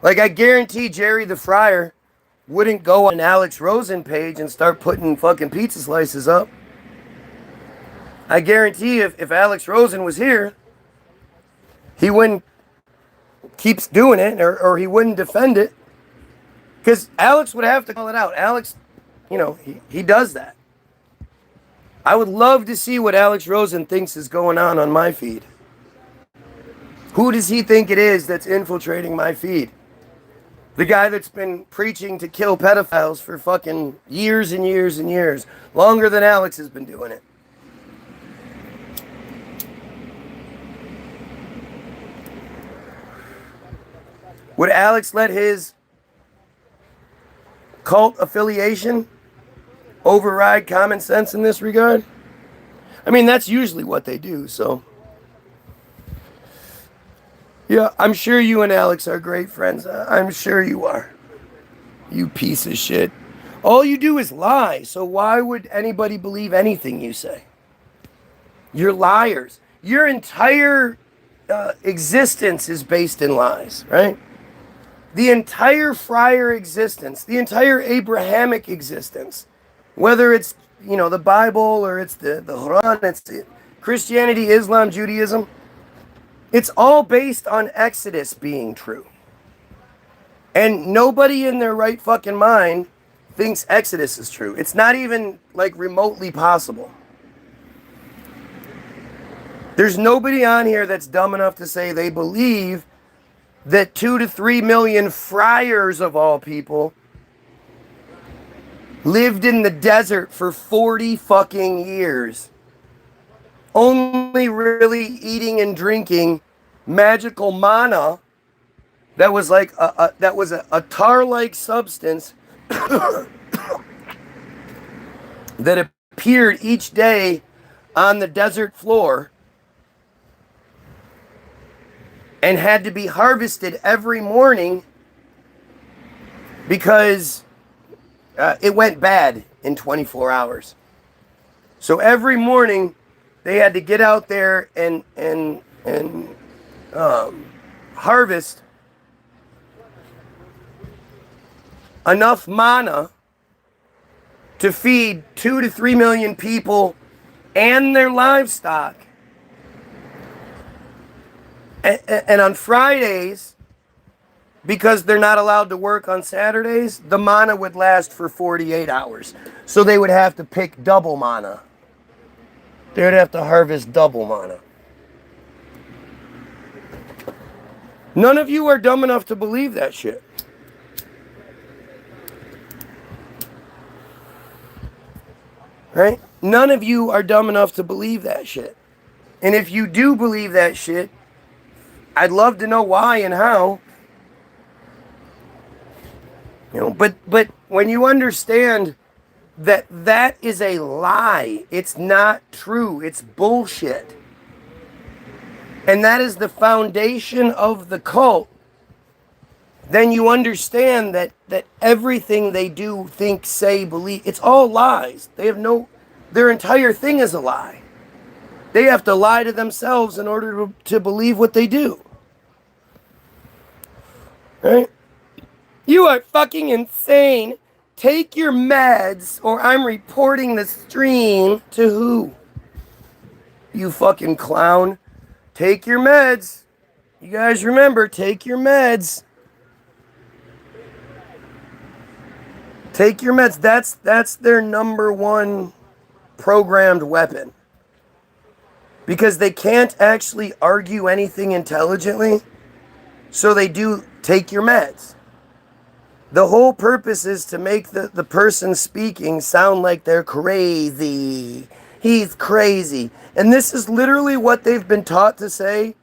Like, I guarantee Jerry the Friar wouldn't go on an Alex Rosen page and start putting fucking pizza slices up. I guarantee if Alex Rosen was here, he wouldn't keep doing it, or he wouldn't defend it. Because Alex would have to call it out. Alex he does that. I would love to see what Alex Rosen thinks is going on my feed. Who does he think it is that's infiltrating my feed? The guy that's been preaching to kill pedophiles for fucking years and years and years. Longer than Alex has been doing it. Would Alex let his cult affiliation override common sense in this regard? I mean, that's usually what they do, so. Yeah, I'm sure you and Alex are great friends. I'm sure you are. You piece of shit. All you do is lie, so why would anybody believe anything you say? You're liars. Your entire existence is based in lies, right? The entire friar existence, the entire Abrahamic existence, whether it's, the Bible or it's the Quran, it's Christianity, Islam, Judaism, it's all based on Exodus being true. And nobody in their right fucking mind thinks Exodus is true. It's not even remotely possible. There's nobody on here that's dumb enough to say they believe that 2 to 3 million friars of all people lived in the desert for 40 fucking years, only really eating and drinking magical manna that was a tar-like substance that appeared each day on the desert floor and had to be harvested every morning because it went bad in 24 hours. So every morning they had to get out there and harvest enough manna to feed 2 to 3 million people and their livestock. And on Fridays, because they're not allowed to work on Saturdays, the manna would last for 48 hours. So they would have to pick double manna. They would have to harvest double manna. None of you are dumb enough to believe that shit. Right? None of you are dumb enough to believe that shit. And if you do believe that shit, I'd love to know why and how. But when you understand that that is a lie, it's not true, it's bullshit. And that is the foundation of the cult, then you understand that everything they do, think, say, believe, it's all lies. Their entire thing is a lie. They have to lie to themselves in order to believe what they do. Right? You are fucking insane. Take your meds or I'm reporting the stream to who? You fucking clown. Take your meds. You guys remember, take your meds. Take your meds. That's their number one programmed weapon. Because they can't actually argue anything intelligently. So they do take your meds. The whole purpose is to make the person speaking sound like they're crazy. He's crazy. And this is literally what they've been taught to say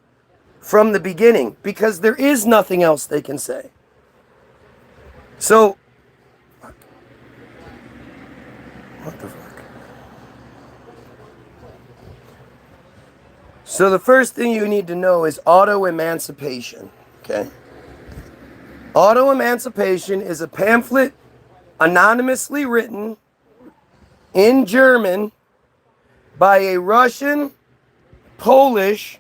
from the beginning. Because there is nothing else they can say. So, what the fuck? So the first thing you need to know is auto-emancipation. Okay? Auto-emancipation is a pamphlet anonymously written in German by a Russian, Polish,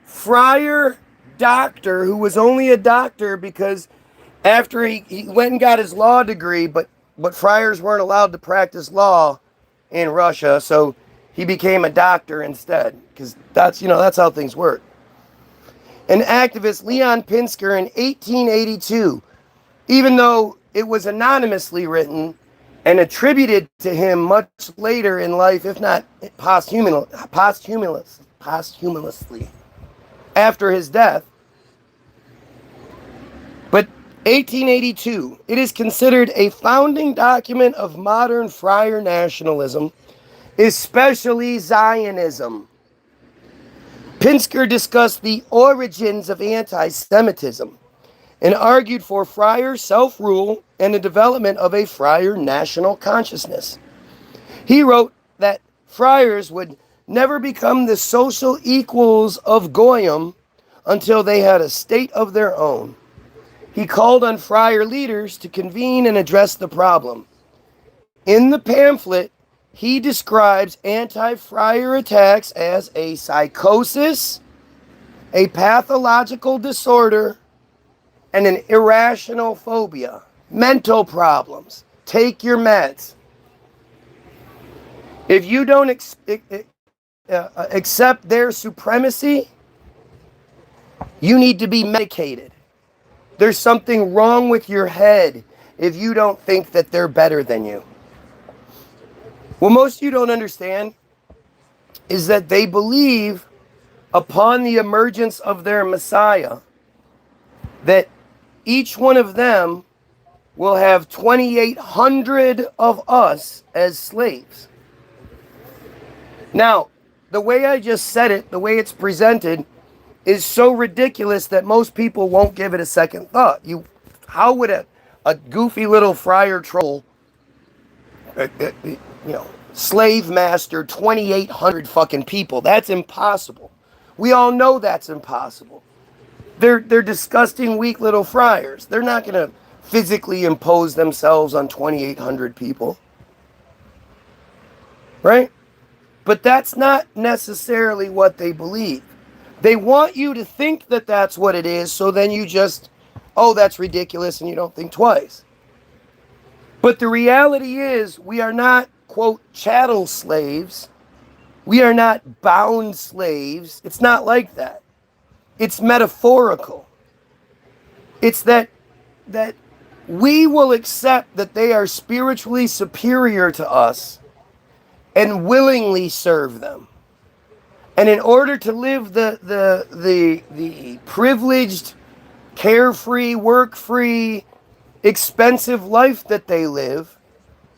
friar doctor who was only a doctor because after he went and got his law degree, but friars weren't allowed to practice law in Russia, so he became a doctor instead, because that's how things work. An activist, Leon Pinsker, in 1882, even though it was anonymously written, and attributed to him much later in life, if not posthumously after his death. But 1882, it is considered a founding document of modern friar nationalism, especially Zionism. Pinsker discussed the origins of anti-Semitism and argued for friar self-rule and the development of a friar national consciousness. He wrote that friars would never become the social equals of Goyim until they had a state of their own. He called on friar leaders to convene and address the problem. In the pamphlet, he describes anti-friar attacks as a psychosis, a pathological disorder, and an irrational phobia. Mental problems. Take your meds. If you don't accept their supremacy, you need to be medicated. There's something wrong with your head if you don't think that they're better than you. What most of you don't understand is that they believe upon the emergence of their Messiah that each one of them will have 2,800 of us as slaves. Now, the way I just said it, the way it's presented, is so ridiculous that most people won't give it a second thought. How would a goofy little friar troll, slave master 2,800 fucking people? That's impossible. We all know that's impossible. They're disgusting, weak little friars. They're not going to physically impose themselves on 2,800 people. Right? But that's not necessarily what they believe. They want you to think that that's what it is, so then you just, oh, that's ridiculous, and you don't think twice. But the reality is, we are not, quote, chattel slaves. We are not bound slaves. It's not like that. It's metaphorical. It's that we will accept that they are spiritually superior to us and willingly serve them. And in order to live the privileged, carefree, work-free, expensive life that they live,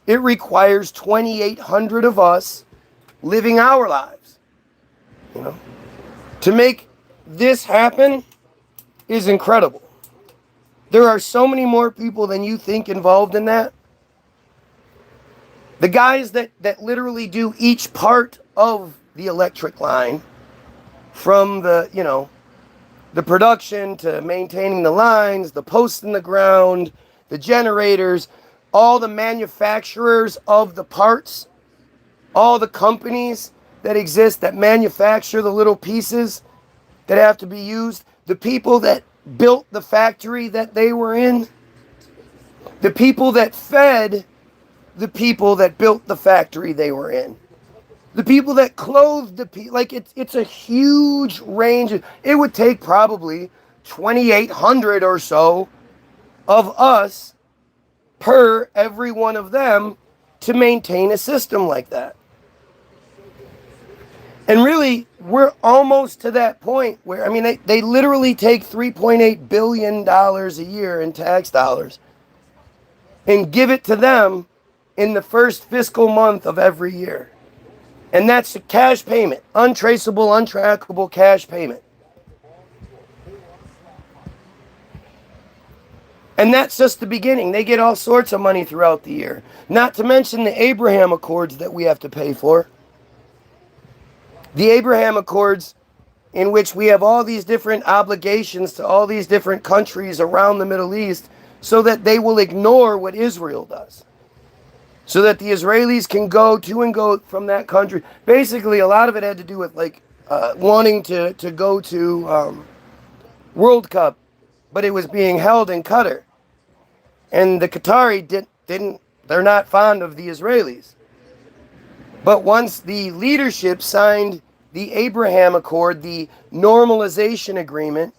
it requires 2,800 of us living our lives. To make this happen is incredible. There are so many more people than you think involved in that. The guys that literally do each part of the electric line, from the production to maintaining the lines, the posts in the ground, the generators, all the manufacturers of the parts, all the companies that exist that manufacture the little pieces that have to be used, the people that built the factory that they were in, the people that fed the people that built the factory they were in, the people that clothed the people. Like, it's a huge range. It would take probably 2,800 or so of us per every one of them to maintain a system like that. And really, we're almost to that point where, they literally take $3.8 billion a year in tax dollars and give it to them in the first fiscal month of every year. And that's a cash payment, untraceable, untrackable cash payment. And that's just the beginning. They get all sorts of money throughout the year. Not to mention the Abraham Accords that we have to pay for. The Abraham Accords, in which we have all these different obligations to all these different countries around the Middle East, so that they will ignore what Israel does. So that the Israelis can go to and go from that country. Basically, a lot of it had to do with wanting to go to World Cup, but it was being held in Qatar. And the Qatari they're not fond of the Israelis. But once the leadership signed the Abraham Accord, the normalization agreement,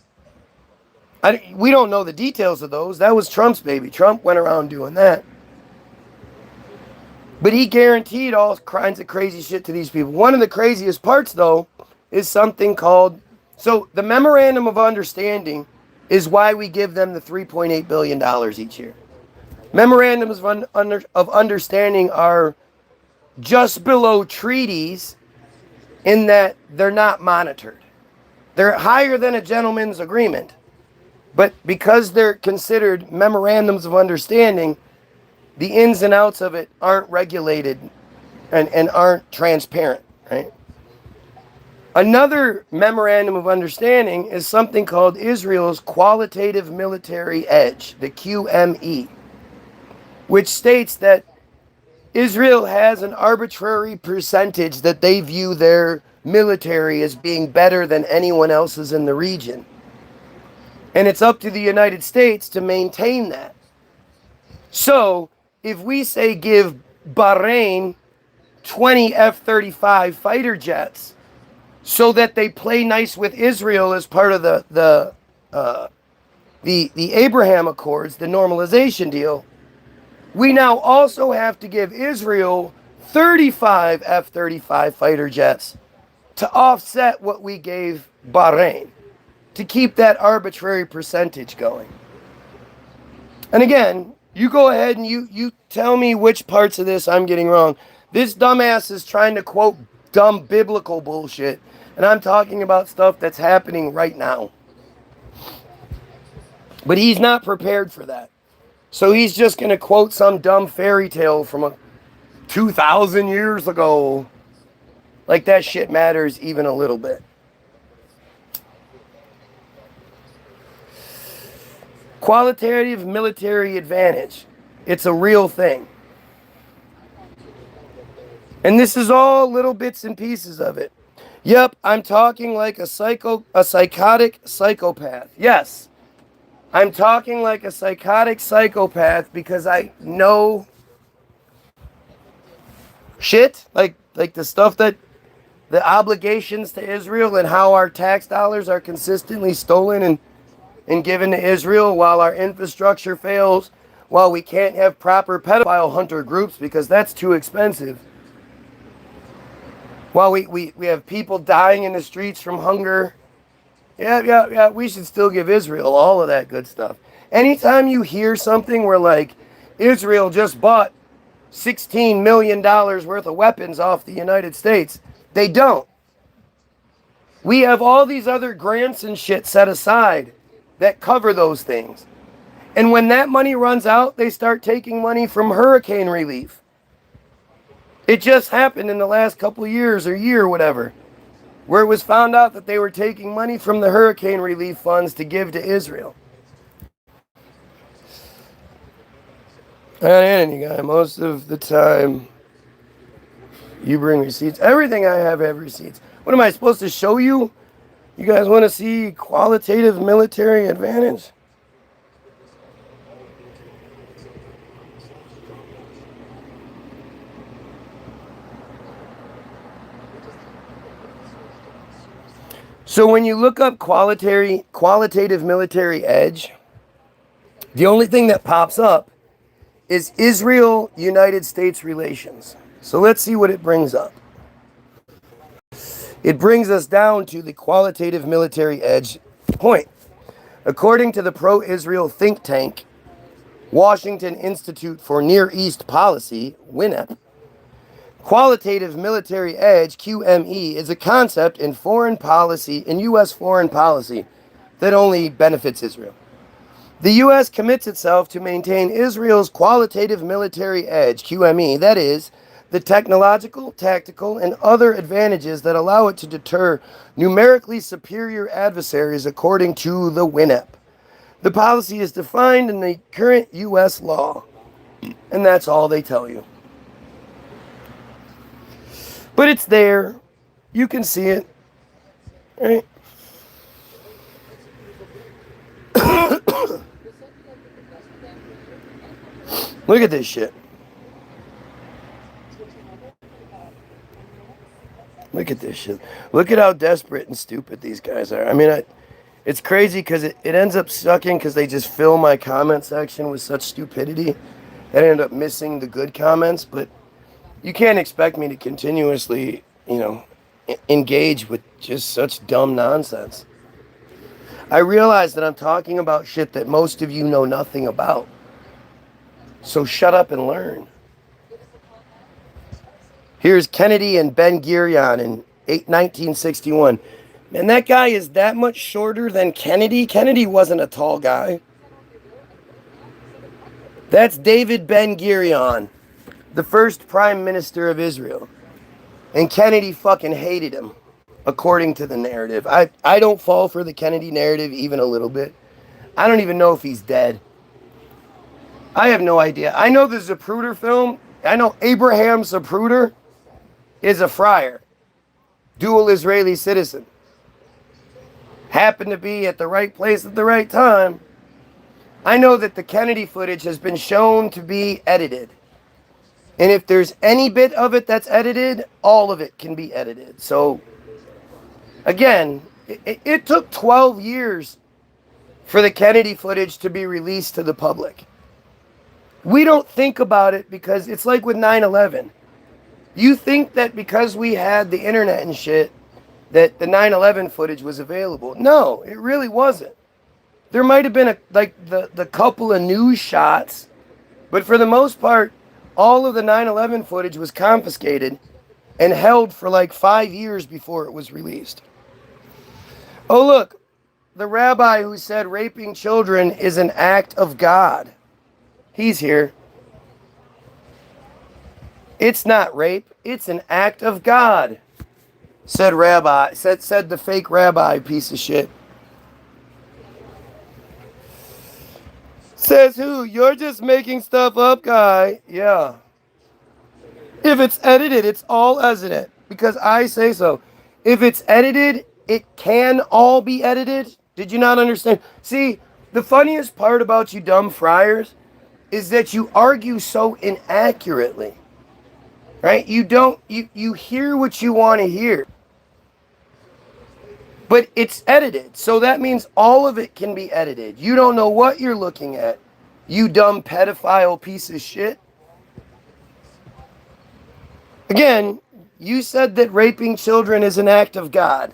we don't know the details of those. That was Trump's baby. Trump went around doing that. But he guaranteed all kinds of crazy shit to these people. One of the craziest parts, though, is something called... So the Memorandum of Understanding is why we give them the $3.8 billion each year. Memorandums of Understanding are just below treaties in that they're not monitored. They're higher than a gentleman's agreement. But because they're considered memorandums of understanding, the ins and outs of it aren't regulated and aren't transparent, right? Another memorandum of understanding is something called Israel's Qualitative Military Edge, the QME, which states that Israel has an arbitrary percentage that they view their military as being better than anyone else's in the region. And it's up to the United States to maintain that. So, if we say give Bahrain 20 F-35 fighter jets so that they play nice with Israel as part of the Abraham Accords, the normalization deal, we now also have to give Israel 35 F-35 fighter jets to offset what we gave Bahrain, to keep that arbitrary percentage going. And again, you go ahead and you tell me which parts of this I'm getting wrong. This dumbass is trying to quote dumb biblical bullshit, and I'm talking about stuff that's happening right now. But he's not prepared for that. So he's just going to quote some dumb fairy tale from 2,000 years ago. Like that shit matters even a little bit. Qualitative military advantage. It's a real thing. And this is all little bits and pieces of it. Yep, I'm talking like a psychotic psychopath. Yes, I'm talking like a psychotic psychopath because I know shit, like the stuff that the obligations to Israel and how our tax dollars are consistently stolen and given to Israel while our infrastructure fails, while we can't have proper pedophile hunter groups because that's too expensive. While we have people dying in the streets from hunger. Yeah, we should still give Israel all of that good stuff. Anytime you hear something where like Israel just bought $16 million worth of weapons off the United States, they don't. We have all these other grants and shit set aside that cover those things. And when that money runs out, they start taking money from hurricane relief. It just happened in the last couple of years or year, whatever, where it was found out that they were taking money from the hurricane relief funds to give to Israel. And you guys, most of the time, you bring receipts. Everything I have receipts. What am I supposed to show you? You guys want to see qualitative military advantage? So when you look up qualitative military edge, the only thing that pops up is Israel-United States relations. So let's see what it brings up. It brings us down to the qualitative military edge point. According to the pro-Israel think tank, Washington Institute for Near East Policy, WINEP, qualitative military edge, QME, is a concept in foreign policy, in U.S. foreign policy, that only benefits Israel. The U.S. commits itself to maintain Israel's qualitative military edge, QME, that is, the technological, tactical, and other advantages that allow it to deter numerically superior adversaries according to the WINEP. The policy is defined in the current U.S. law, and that's all they tell you. But it's there. You can see it. Right? Look at this shit. Look at this shit. Look at how desperate and stupid these guys are. I mean, it's crazy because it ends up sucking because they just fill my comment section with such stupidity that I end up missing the good comments. But You can't expect me to continuously, engage with just such dumb nonsense. I realize that I'm talking about shit that most of you know nothing about. So shut up and learn. Here's Kennedy and Ben Gurion in 1961. Man, that guy is that much shorter than Kennedy. Kennedy wasn't a tall guy. That's David Ben Gurion, the first prime minister of Israel. And Kennedy fucking hated him, according to the narrative. I don't fall for the Kennedy narrative even a little bit. I don't even know if he's dead. I have no idea. I know the Zapruder film. I know Abraham Zapruder is a friar, dual Israeli citizen. Happened to be at the right place at the right time. I know that the Kennedy footage has been shown to be edited. And if there's any bit of it that's edited, all of it can be edited. So, again, it took 12 years for the Kennedy footage to be released to the public. We don't think about it because it's like with 9/11. You think that because we had the internet and shit, that the 9/11 footage was available. No, it really wasn't. There might have been the couple of news shots, but for the most part, all of the 9/11 footage was confiscated and held for like 5 years before it was released. Oh look, the rabbi who said raping children is an act of God. He's here. It's not rape, it's an act of God, said the fake rabbi piece of shit. Says who? You're just making stuff up, guy. Yeah. If it's edited, it's all edited because I say so. If it's edited, it can all be edited. Did you not understand? See, the funniest part about you dumb friars is that you argue so inaccurately. Right? You hear what you want to hear. But it's edited. So that means all of it can be edited. You don't know what you're looking at. You dumb pedophile piece of shit. Again, you said that raping children is an act of God.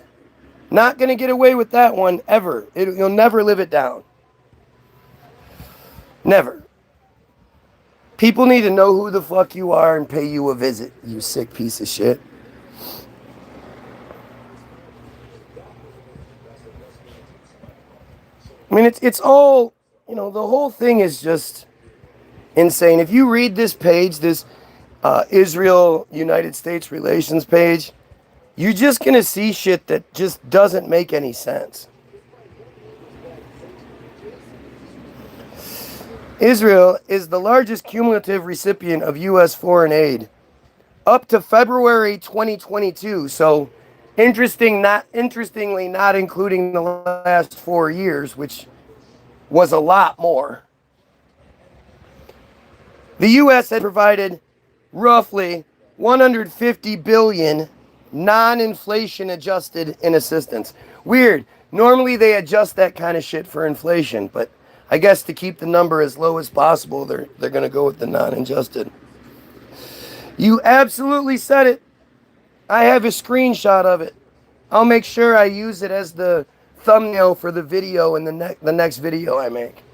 Not going to get away with that one ever. You'll never live it down. Never. People need to know who the fuck you are and pay you a visit, you sick piece of shit. I mean, it's all, the whole thing is just insane. If you read this page, this Israel-United States relations page, you're just going to see shit that just doesn't make any sense. Israel is the largest cumulative recipient of U.S. foreign aid up to February 2022. So, interestingly, not including the last 4 years, which was a lot more. The U.S. had provided roughly $150 billion non-inflation adjusted in assistance. Weird. Normally they adjust that kind of shit for inflation, but I guess to keep the number as low as possible, they're going to go with the non-adjusted. You absolutely said it. I have a screenshot of it. I'll make sure I use it as the thumbnail for the video in the next video I make.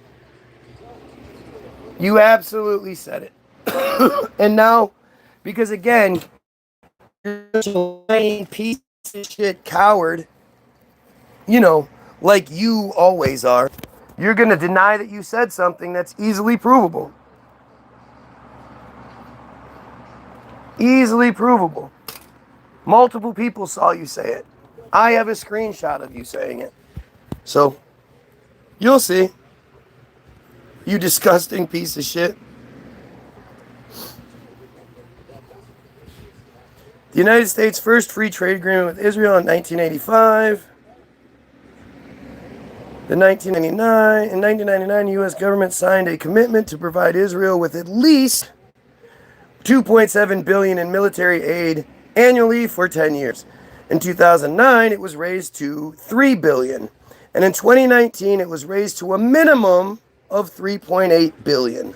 You absolutely said it. And now, because again, you're a lying piece of shit coward, like you always are, you're going to deny that you said something that's easily provable. Easily provable. Multiple people saw you say it. I have a screenshot of you saying it. So, you'll see. You disgusting piece of shit. The United States' first free trade agreement with Israel in 1985. In 1999, the U.S. government signed a commitment to provide Israel with at least $2.7 billion in military aid annually for 10 years. In 2009, it was raised to $3 billion. And in 2019, it was raised to a minimum of $3.8 billion.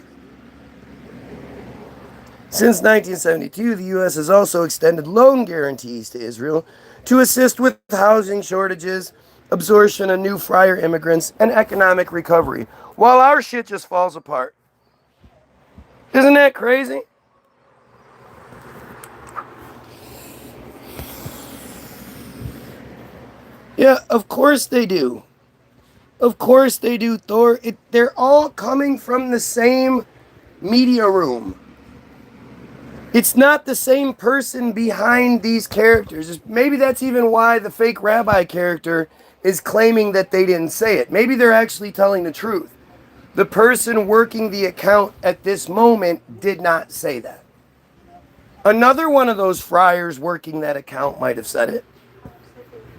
Since 1972, the U.S. has also extended loan guarantees to Israel to assist with housing shortages, absorption of new friar immigrants, and economic recovery, while our shit just falls apart. Isn't that crazy? Yeah, of course they do. Of course they do, Thor. They're all coming from the same media room. It's not the same person behind these characters. Maybe that's even why the fake rabbi character is claiming that they didn't say it. Maybe they're actually telling the truth. The person working the account at this moment did not say that. Another one of those friars working that account might have said it.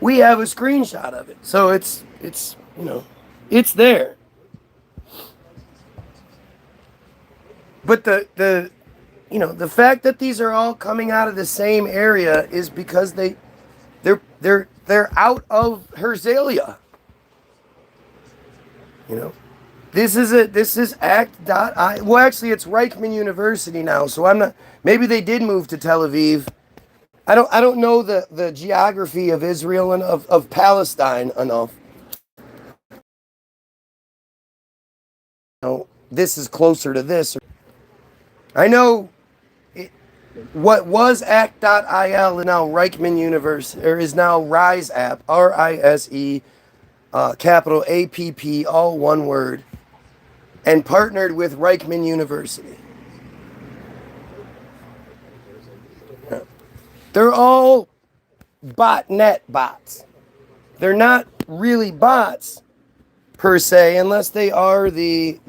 We have a screenshot of it. So it's it's there. But the fact that these are all coming out of the same area is because they're out of Herzalia. This is act.I. Well, actually, it's Reichman University now, so I'm not. Maybe they did move to Tel Aviv. I don't know the geography of Israel and of Palestine enough. This is closer to this. I know what was act.il is now Reichman University, or is now Rise App, RISE, capital APP, all one word, and partnered with Reichman University. They're all botnet bots. They're not really bots per se, unless they are the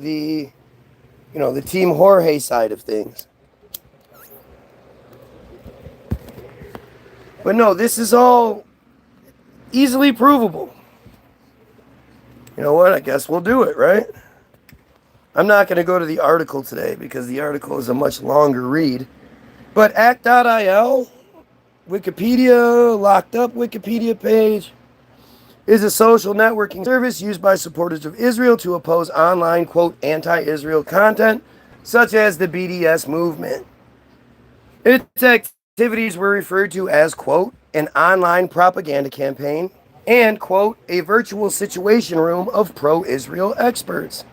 Team Jorge side of things. But no, this is all easily provable. You know what? I guess we'll do it, right? I'm not going to go to the article today because the article is a much longer read. But act.il, Wikipedia, locked up Wikipedia page, is a social networking service used by supporters of Israel to oppose online, quote, anti-Israel content, such as the BDS movement. Its activities were referred to as, quote, an online propaganda campaign and, quote, a virtual situation room of pro-Israel experts.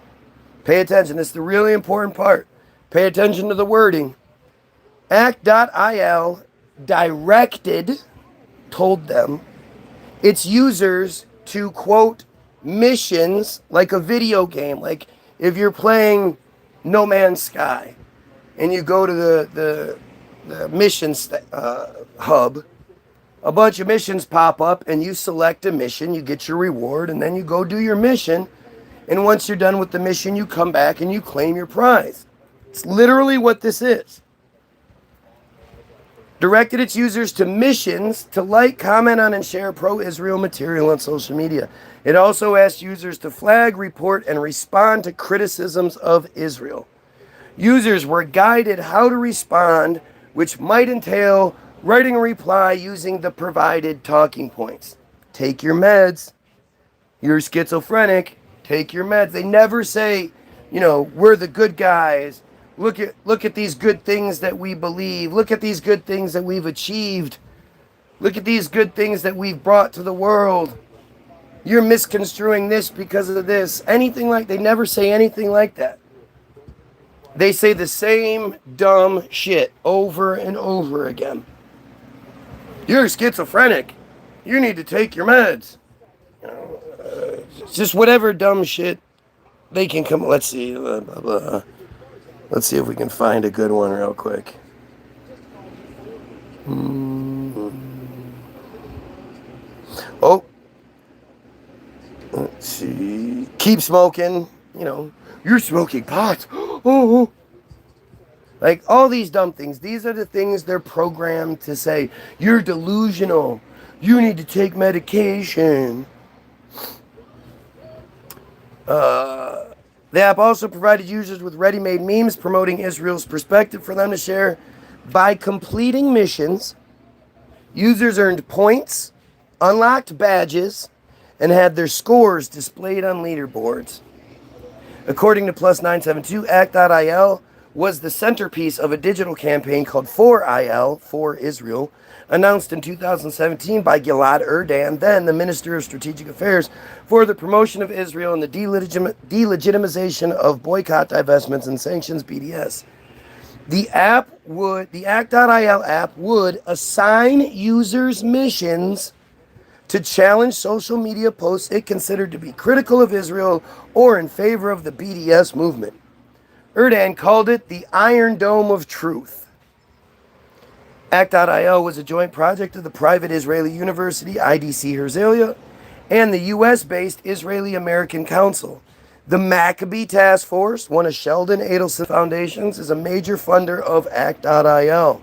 Pay attention. This is the really important part. Pay attention to the wording. Act.il told them, its users to, quote, missions, like a video game. Like if you're playing No Man's Sky and you go to the missions hub, a bunch of missions pop up and you select a mission, you get your reward, and then you go do your mission. And once you're done with the mission, you come back and you claim your prize. It's literally what this is. Directed its users to missions to like, comment on, and share pro-Israel material on social media. It also asked users to flag, report, and respond to criticisms of Israel. Users were guided how to respond, which might entail writing a reply using the provided talking points. Take your meds. You're schizophrenic. Take your meds. They never say, we're the good guys. Look at these good things that we believe. Look at these good things that we've achieved. Look at these good things that we've brought to the world. You're misconstruing this because of this. They never say anything like that. They say the same dumb shit over and over again. You're schizophrenic. You need to take your meds. Just whatever dumb shit they can come. Let's see. Blah, blah, blah. Let's see if we can find a good one real quick. Oh. Let's see. Keep smoking. You're smoking pot. Oh. Like all these dumb things. These are the things they're programmed to say. You're delusional. You need to take medication. The app also provided users with ready-made memes promoting Israel's perspective for them to share. By completing missions, users earned points, unlocked badges, and had their scores displayed on leaderboards. According to Plus 972, Act.il was the centerpiece of a digital campaign called 4IL, for Israel, announced in 2017 by Gilad Erdan, then the Minister of Strategic Affairs, for the promotion of Israel and the delegitimization of boycott, divestments, and sanctions, BDS. The Act.il app would assign users missions to challenge social media posts it considered to be critical of Israel or in favor of the BDS movement. Erdan called it the Iron Dome of Truth. Act.io was a joint project of the private Israeli university IDC Herzliya and the US-based Israeli-American Council. The Maccabee Task Force, one of Sheldon Adelson's foundations, is a major funder of Act.io.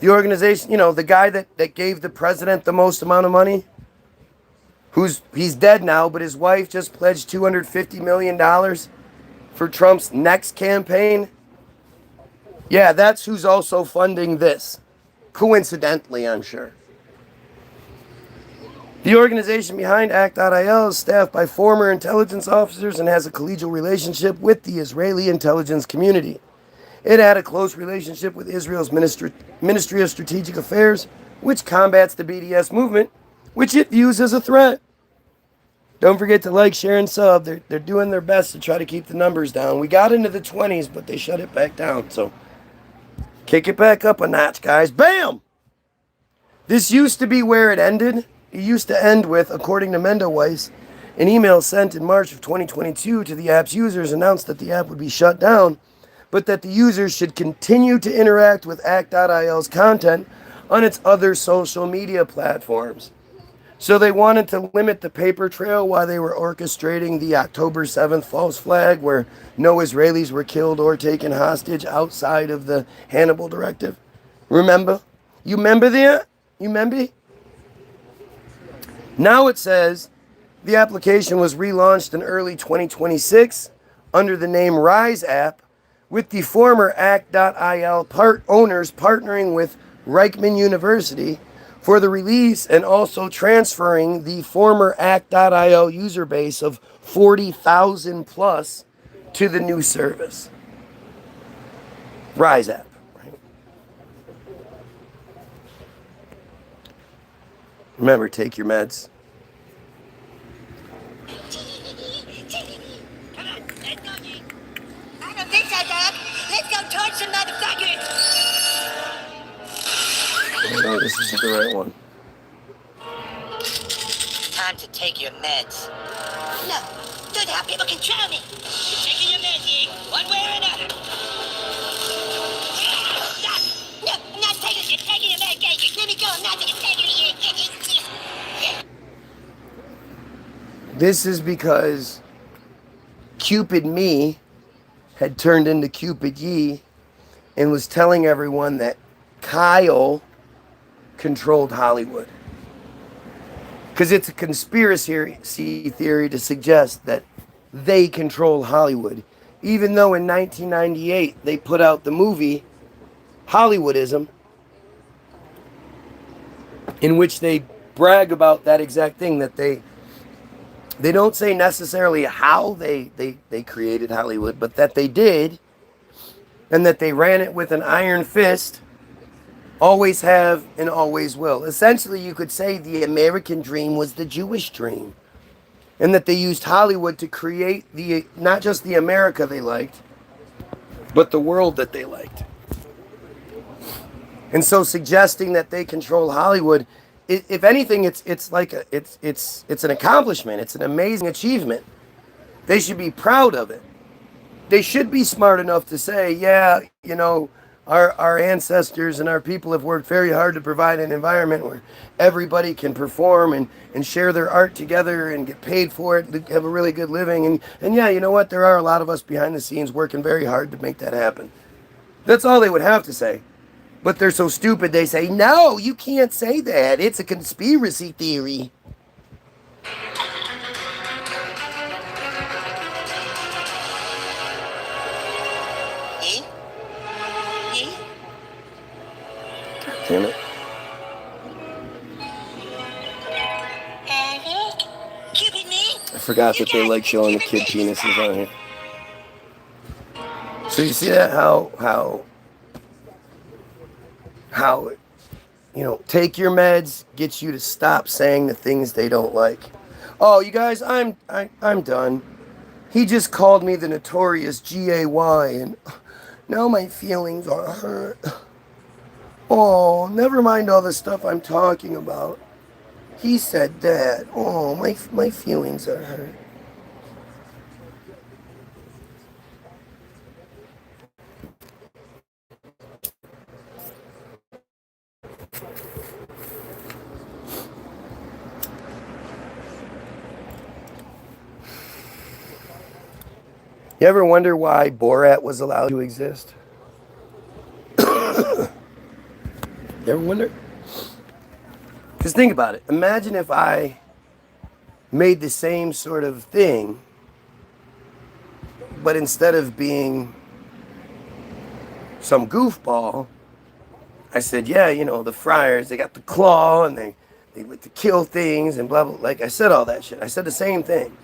The organization, the guy that gave the president the most amount of money, he's dead now, but his wife just pledged $250 million for Trump's next campaign. Yeah, that's who's also funding this. Coincidentally, I'm sure. The organization behind Act.io is staffed by former intelligence officers and has a collegial relationship with the Israeli intelligence community. It had a close relationship with Israel's Ministry of Strategic Affairs, which combats the BDS movement, which it views as a threat. Don't forget to like, share, and sub. They're doing their best to try to keep the numbers down. We got into the 20s, but they shut it back down. So kick it back up a notch, guys. Bam! This used to be where it ended. It used to end with, according to Mendoweiss, an email sent in March of 2022 to the app's users announced that the app would be shut down, but that the users should continue to interact with Act.il's content on its other social media platforms. So they wanted to limit the paper trail while they were orchestrating the October 7th false flag, where no Israelis were killed or taken hostage outside of the Hannibal Directive. Remember? You remember that? You remember? Now it says the application was relaunched in early 2026 under the name Rise App, with the former Act.il owners partnering with Reichman University for the release and also transferring the former Act.io user base of 40,000 plus to the new service. Rise App. Right? Remember, take your meds. Come on, let's go, G. I don't think so, Dad. Let's go torch some motherfuckers. No, this isn't the right one. Time to take your meds. No, good how people control me. You're taking your meds, G, one way or another. No, I'm not taking it. You're taking your medication. Let me go. I'm not taking it. This is because Cupid Me had turned into Cupid Ye and was telling everyone that Kyle controlled Hollywood. Because it's a conspiracy theory to suggest that they control Hollywood. Even though in 1998 they put out the movie Hollywoodism, in which they brag about that exact thing, that they don't say necessarily how they created Hollywood, but that they did, and that they ran it with an iron fist, always have and always will. Essentially, you could say the American dream was the Jewish dream, and that they used Hollywood to create not just the America they liked, but the world that they liked. And so suggesting that they control Hollywood, if anything, it's an accomplishment. It's an amazing achievement. They should be proud of it. They should be smart enough to say, yeah, our ancestors and our people have worked very hard to provide an environment where everybody can perform and share their art together and get paid for it, have a really good living. And yeah, you know what? There are a lot of us behind the scenes working very hard to make that happen. That's all they would have to say. But they're so stupid, they say, no, you can't say that. It's a conspiracy theory. Damn it. I forgot that they like showing the kid penises on here. So you see that how take your meds gets you to stop saying the things they don't like. Oh, you guys, I'm done. He just called me the notorious GAY, and now my feelings are hurt. Oh, never mind all the stuff I'm talking about. He said that. Oh, my feelings are hurt. You ever wonder why Borat was allowed to exist? You ever wonder? Because think about it. Imagine if I made the same sort of thing, but instead of being some goofball, I said, yeah, the friars, they got the claw and they like to kill things and blah, blah. Like I said all that shit. I said the same thing.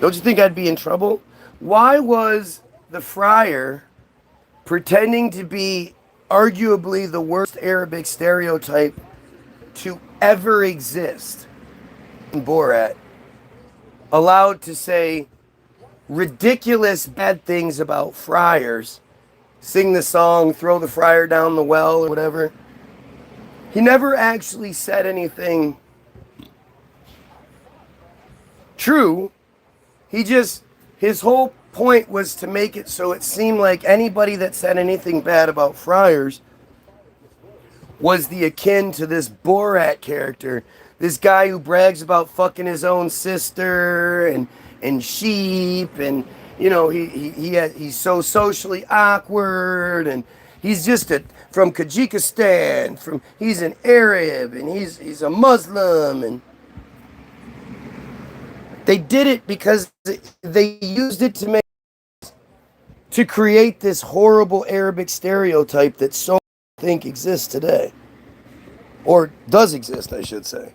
Don't you think I'd be in trouble? Why was the friar pretending to be arguably the worst Arabic stereotype to ever exist in Borat allowed to say ridiculous bad things about friars, sing the song, throw the friar down the well or whatever? He never actually said anything true. His whole point was to make it so it seemed like anybody that said anything bad about friars was the akin to this Borat character. This guy who brags about fucking his own sister and sheep, and he's so socially awkward, and he's just from Tajikistan, he's an Arab, and he's a Muslim, and they did it because they used it to create this horrible Arabic stereotype that so many think exists today. Or does exist, I should say.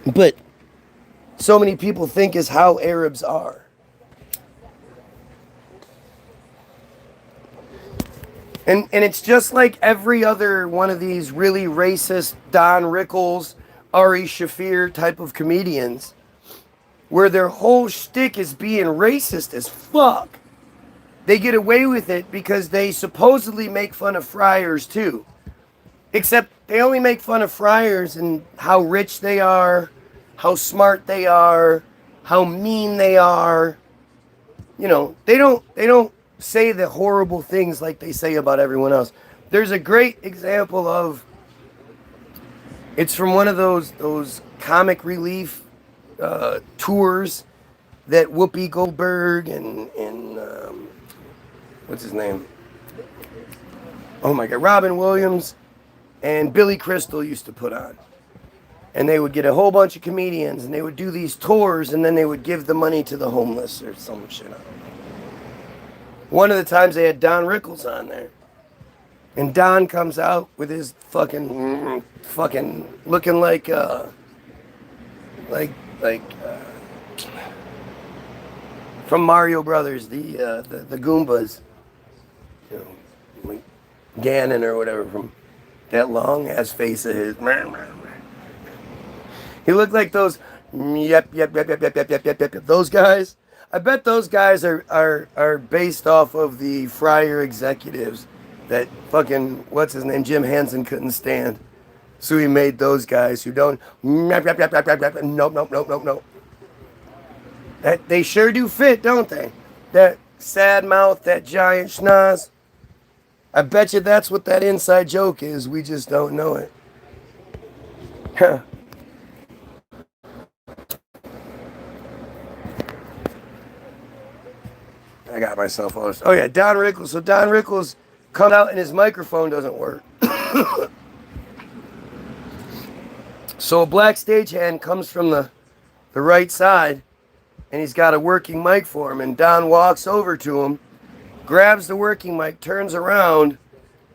But so many people think is how Arabs are. And it's just like every other one of these really racist Don Rickles, Ari Shaffir type of comedians, where their whole shtick is being racist as fuck. They get away with it because they supposedly make fun of friars too. Except they only make fun of friars and how rich they are, how smart they are, how mean they are. They don't say the horrible things like they say about everyone else. There's a great example of, it's from one of those comic relief tours that Whoopi Goldberg and what's his name? Oh my God, Robin Williams and Billy Crystal used to put on. And they would get a whole bunch of comedians and they would do these tours, and then they would give the money to the homeless or some shit. I don't know. One of the times they had Don Rickles on there. And Don comes out with his fucking looking like from Mario Brothers, the Goombas, like Ganon or whatever, from that long ass face of his. He looked like those yep, those guys. I bet those guys are based off of the Friar executives that fucking what's his name, Jim Henson couldn't stand. So he made those guys who don't nope. That they sure do fit, don't they? That sad mouth, that giant schnoz. I bet you that's what that inside joke is. We just don't know it. Huh. I got myself on. Oh yeah, Don Rickles. So Don Rickles comes out and his microphone doesn't work. So a black stagehand comes from the right side, and he's got a working mic for him, and Don walks over to him, grabs the working mic, turns around,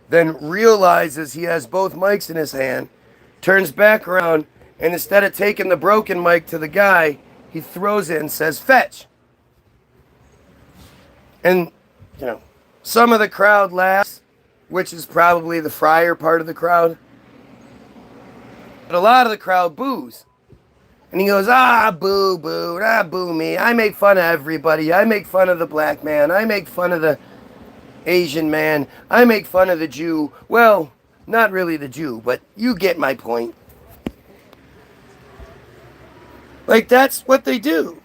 then realizes he has both mics in his hand, turns back around, and instead of taking the broken mic to the guy, he throws it and says, "Fetch." And, you know, some of the crowd laughs, which is probably the friar part of the crowd. But a lot of the crowd boos. And he goes, boo, boo, boo me. I make fun of everybody. I make fun of the black man. I make fun of the Asian man. I make fun of the Jew. Well, not really the Jew, but you get my point. Like, that's what they do.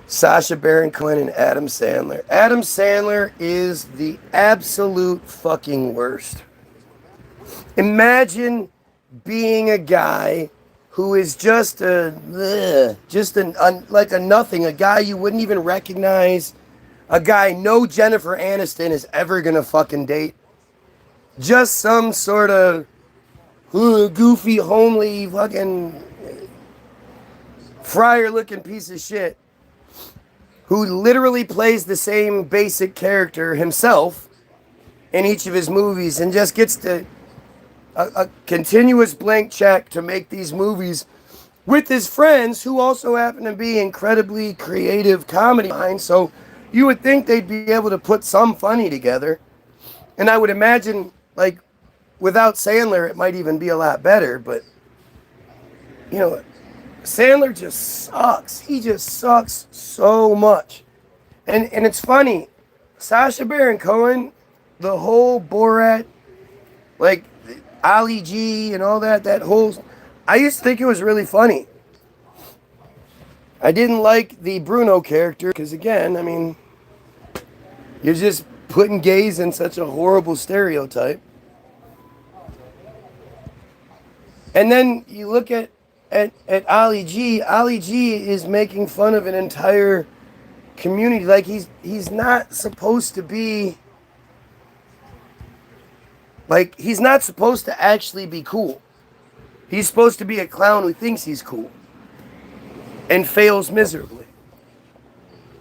Sacha Baron Cohen and Adam Sandler. Adam Sandler is the absolute fucking worst. Imagine being a guy who is just like a nothing, a guy you wouldn't even recognize, a guy no Jennifer Aniston is ever gonna fucking date. Just some sort of goofy, homely, fucking friar-looking piece of shit who literally plays the same basic character himself in each of his movies and just gets to a continuous blank check to make these movies with his friends who also happen to be incredibly creative comedy minds. So you would think they'd be able to put some funny together. And I would imagine, like, without Sandler, it might even be a lot better. But, you know, Sandler just sucks. He just sucks so much. And it's funny. Sacha Baron Cohen, the whole Borat, like, Ali G and all that whole... I used to think it was really funny. I didn't like the Bruno character because, again, I mean, you're just putting gays in such a horrible stereotype. And then you look at Ali G. Ali G is making fun of an entire community. Like, he's not supposed to be... Like, he's not supposed to actually be cool. He's supposed to be a clown who thinks he's cool and fails miserably.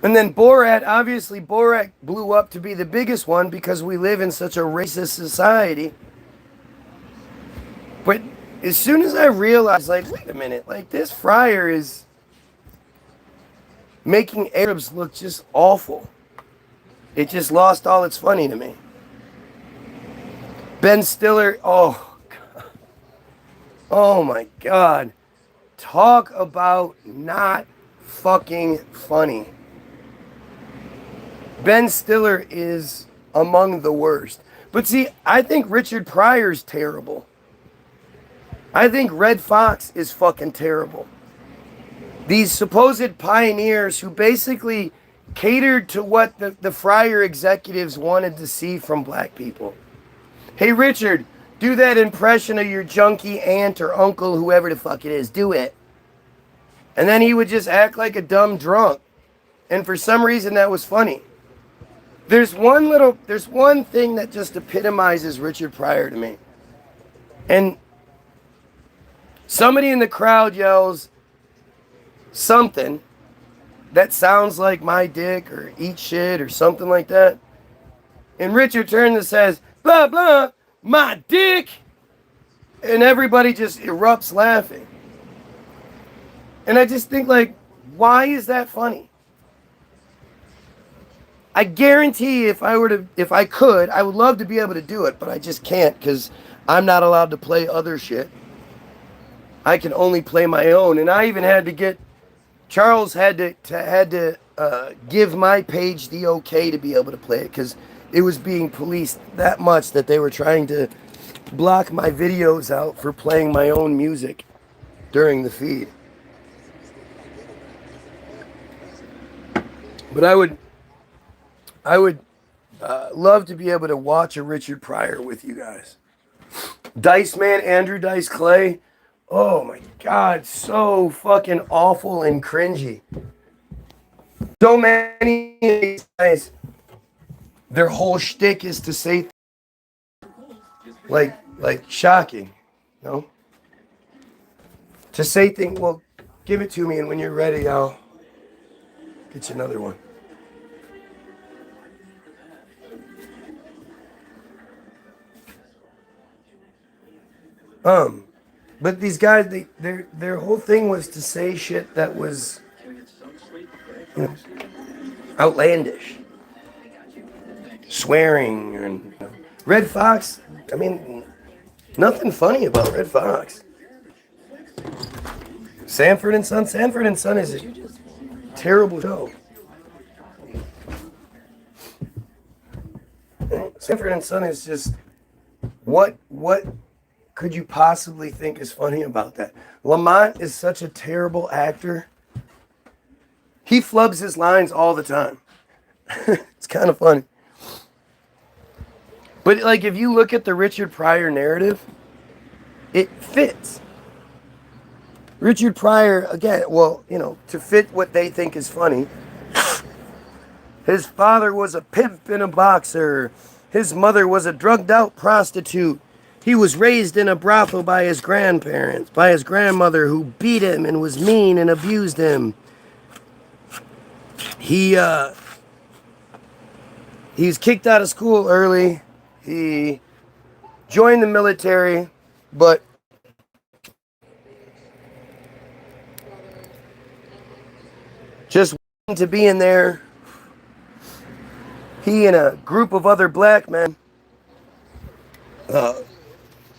And then Borat, obviously Borat blew up to be the biggest one because we live in such a racist society. But as soon as I realized, like, wait a minute, like, this friar is making Arabs look just awful. It just lost all its funny to me. Ben Stiller, oh my God. Talk about not fucking funny. Ben Stiller is among the worst. But see, I think Richard Pryor's terrible. I think Red Fox is fucking terrible. These supposed pioneers who basically catered to what the Fryer executives wanted to see from black people. Hey, Richard, do that impression of your junkie aunt or uncle, whoever the fuck it is. Do it. And then he would just act like a dumb drunk. And for some reason, that was funny. There's one thing that just epitomizes Richard Pryor to me. And somebody in the crowd yells something that sounds like my dick or eat shit or something like that. And Richard turns and says, blah, blah, my dick. And everybody just erupts laughing. And I just think, like, why is that funny? I guarantee if I could, I would love to be able to do it, but I just can't because I'm not allowed to play other shit. I can only play my own. And I even had to get, Charles had to give my page the okay to be able to play it because it was being policed that much that they were trying to block my videos out for playing my own music during the feed. But I would love to be able to watch a Richard Pryor with you guys. Dice Man, Andrew Dice Clay. Oh my God, so fucking awful and cringy. So many of these guys, their whole shtick is to say like shocking, you know? To say things, well, give it to me and when you're ready, I'll get you another one. But these guys, their whole thing was to say shit that was, you know, outlandish, swearing, and Red Fox. I mean, nothing funny about Red Fox. Sanford and Son. Sanford and Son is a terrible show. Sanford and Son is just what could you possibly think is funny about that? Lamont is such a terrible actor. He flubs his lines all the time. It's kind of funny. But like if you look at the Richard Pryor narrative, it fits. Richard Pryor, again, well, you know, to fit what they think is funny. His father was a pimp and a boxer. His mother was a drugged out prostitute. He was raised in a brothel by his grandparents, by his grandmother who beat him and was mean and abused him. He was kicked out of school early. He joined the military, but just wanting to be in there. He and a group of other black men,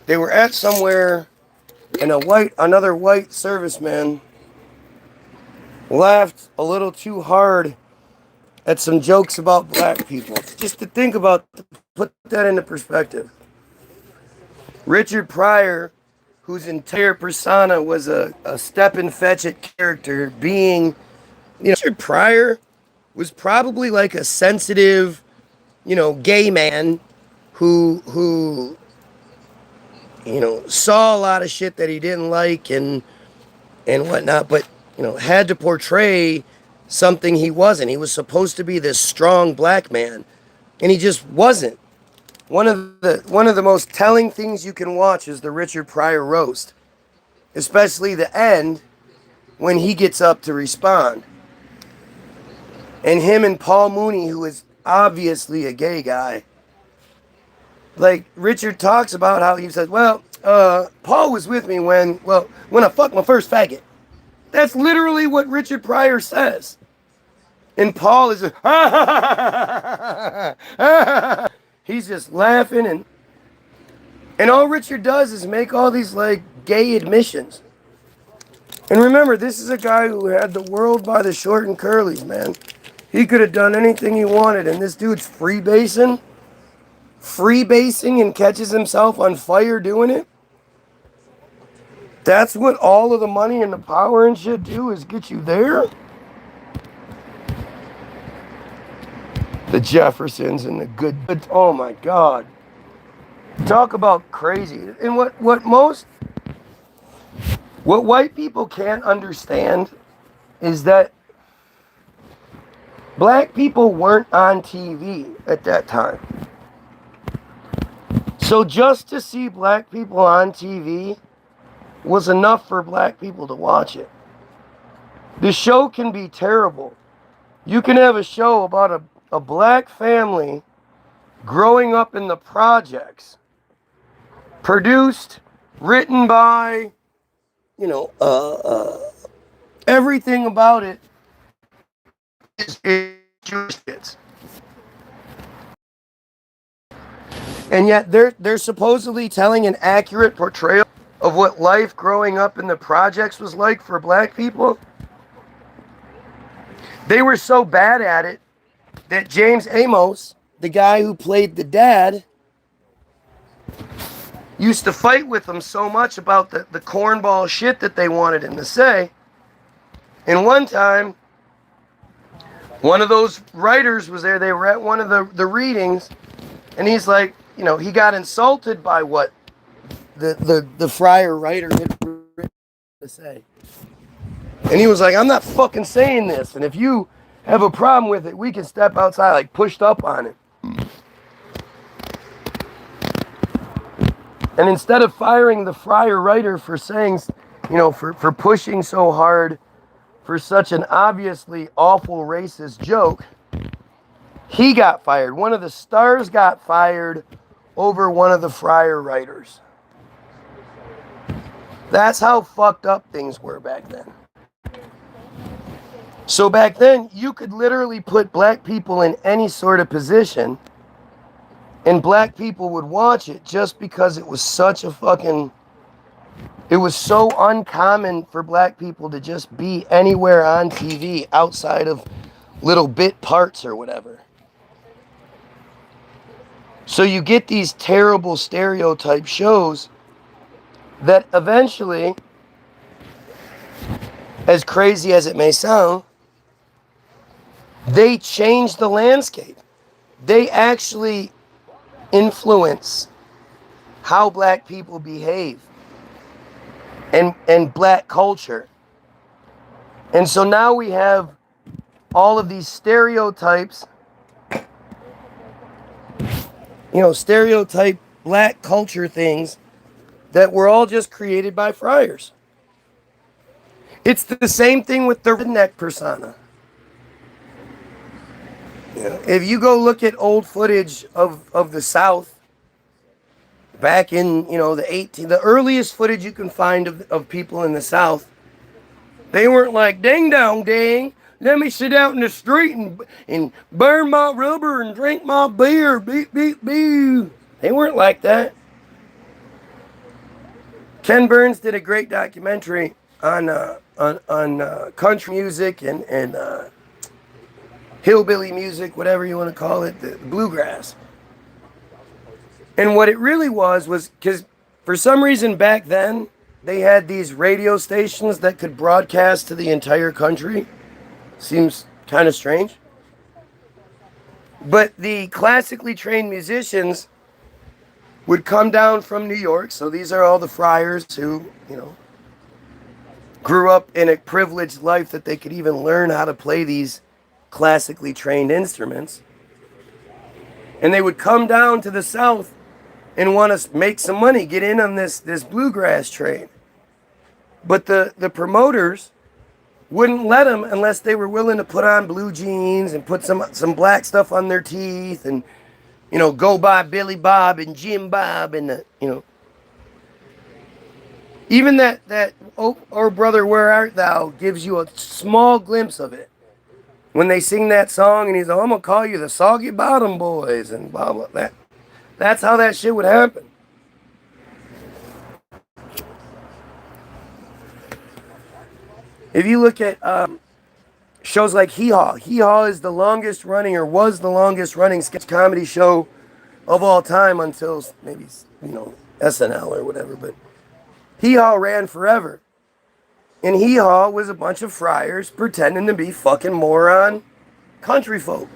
they were at somewhere, and another white serviceman laughed a little too hard at some jokes about black people. Just to think about, to put that into perspective. Richard Pryor, whose entire persona was a step and fetch it character, being, you know, Richard Pryor was probably like a sensitive, you know, gay man who you know, saw a lot of shit that he didn't like and whatnot, but, you know, had to portray something he wasn't. He was supposed to be this strong black man, and he just wasn't. One of the most telling things you can watch is the Richard Pryor roast, especially the end when he gets up to respond. And him and Paul Mooney, who is obviously a gay guy, like Richard talks about how he says, well, Paul was with me when I fucked my first faggot. That's literally what Richard Pryor says. And Paul is just, he's just laughing, and all Richard does is make all these like gay admissions. And remember, this is a guy who had the world by the short and curlies, man. He could have done anything he wanted, and this dude's freebasing and catches himself on fire doing it. That's what all of the money and the power and shit do, is get you there. The Jeffersons and the good, oh my God. Talk about crazy. And what white people can't understand is that black people weren't on TV at that time. So just to see black people on TV was enough for black people to watch it. The show can be terrible. You can have a show about a black family growing up in the projects, produced, written by, you know, everything about it is Jewish kids. And yet they're supposedly telling an accurate portrayal of what life growing up in the projects was like for black people. They were so bad at it that James Amos, the guy who played the dad, used to fight with them so much about the cornball shit that they wanted him to say. And one time, one of those writers was there. They were at one of the readings, and he's like, you know, he got insulted by what the friar writer had written to say. And he was like, I'm not fucking saying this. And if you have a problem with it, we can step outside, like pushed up on it. And instead of firing the friar writer for saying, you know, for pushing so hard for such an obviously awful racist joke, he got fired. One of the stars got fired over one of the friar writers. That's how fucked up things were back then. So back then, you could literally put black people in any sort of position, and black people would watch it just because it was such a fucking... It was so uncommon for black people to just be anywhere on TV outside of little bit parts or whatever. So you get these terrible stereotype shows that eventually, as crazy as it may sound, they change the landscape. They actually influence how black people behave and black culture. And so now we have all of these stereotypes, stereotype black culture things that were all just created by friars. It's the same thing with the redneck persona. If you go look at old footage of the South back in, the earliest footage you can find of people in the South, they weren't like, ding dong ding, let me sit out in the street and burn my rubber and drink my beer, beep beep beep. They weren't like that. Ken Burns did a great documentary on country music and hillbilly music, whatever you want to call it, the bluegrass. And what it really was because for some reason back then, they had these radio stations that could broadcast to the entire country. Seems kind of strange. But the classically trained musicians would come down from New York. So these are all the friars who, grew up in a privileged life that they could even learn how to play these classically trained instruments. And they would come down to the South and want to make some money, get in on this bluegrass train. But the promoters wouldn't let them unless they were willing to put on blue jeans and put some black stuff on their teeth and, go by Billy Bob and Jim Bob and, Even that "Oh Brother, Where Art Thou" gives you a small glimpse of it. When they sing that song and he's like, I'm going to call you the Soggy Bottom Boys and blah, blah, that's how that shit would happen. If you look at shows like Hee Haw. Hee Haw is the longest running, or was the longest running sketch comedy show of all time until maybe, SNL or whatever. But Hee Haw ran forever. And Hee Haw was a bunch of friars pretending to be fucking moron country folk.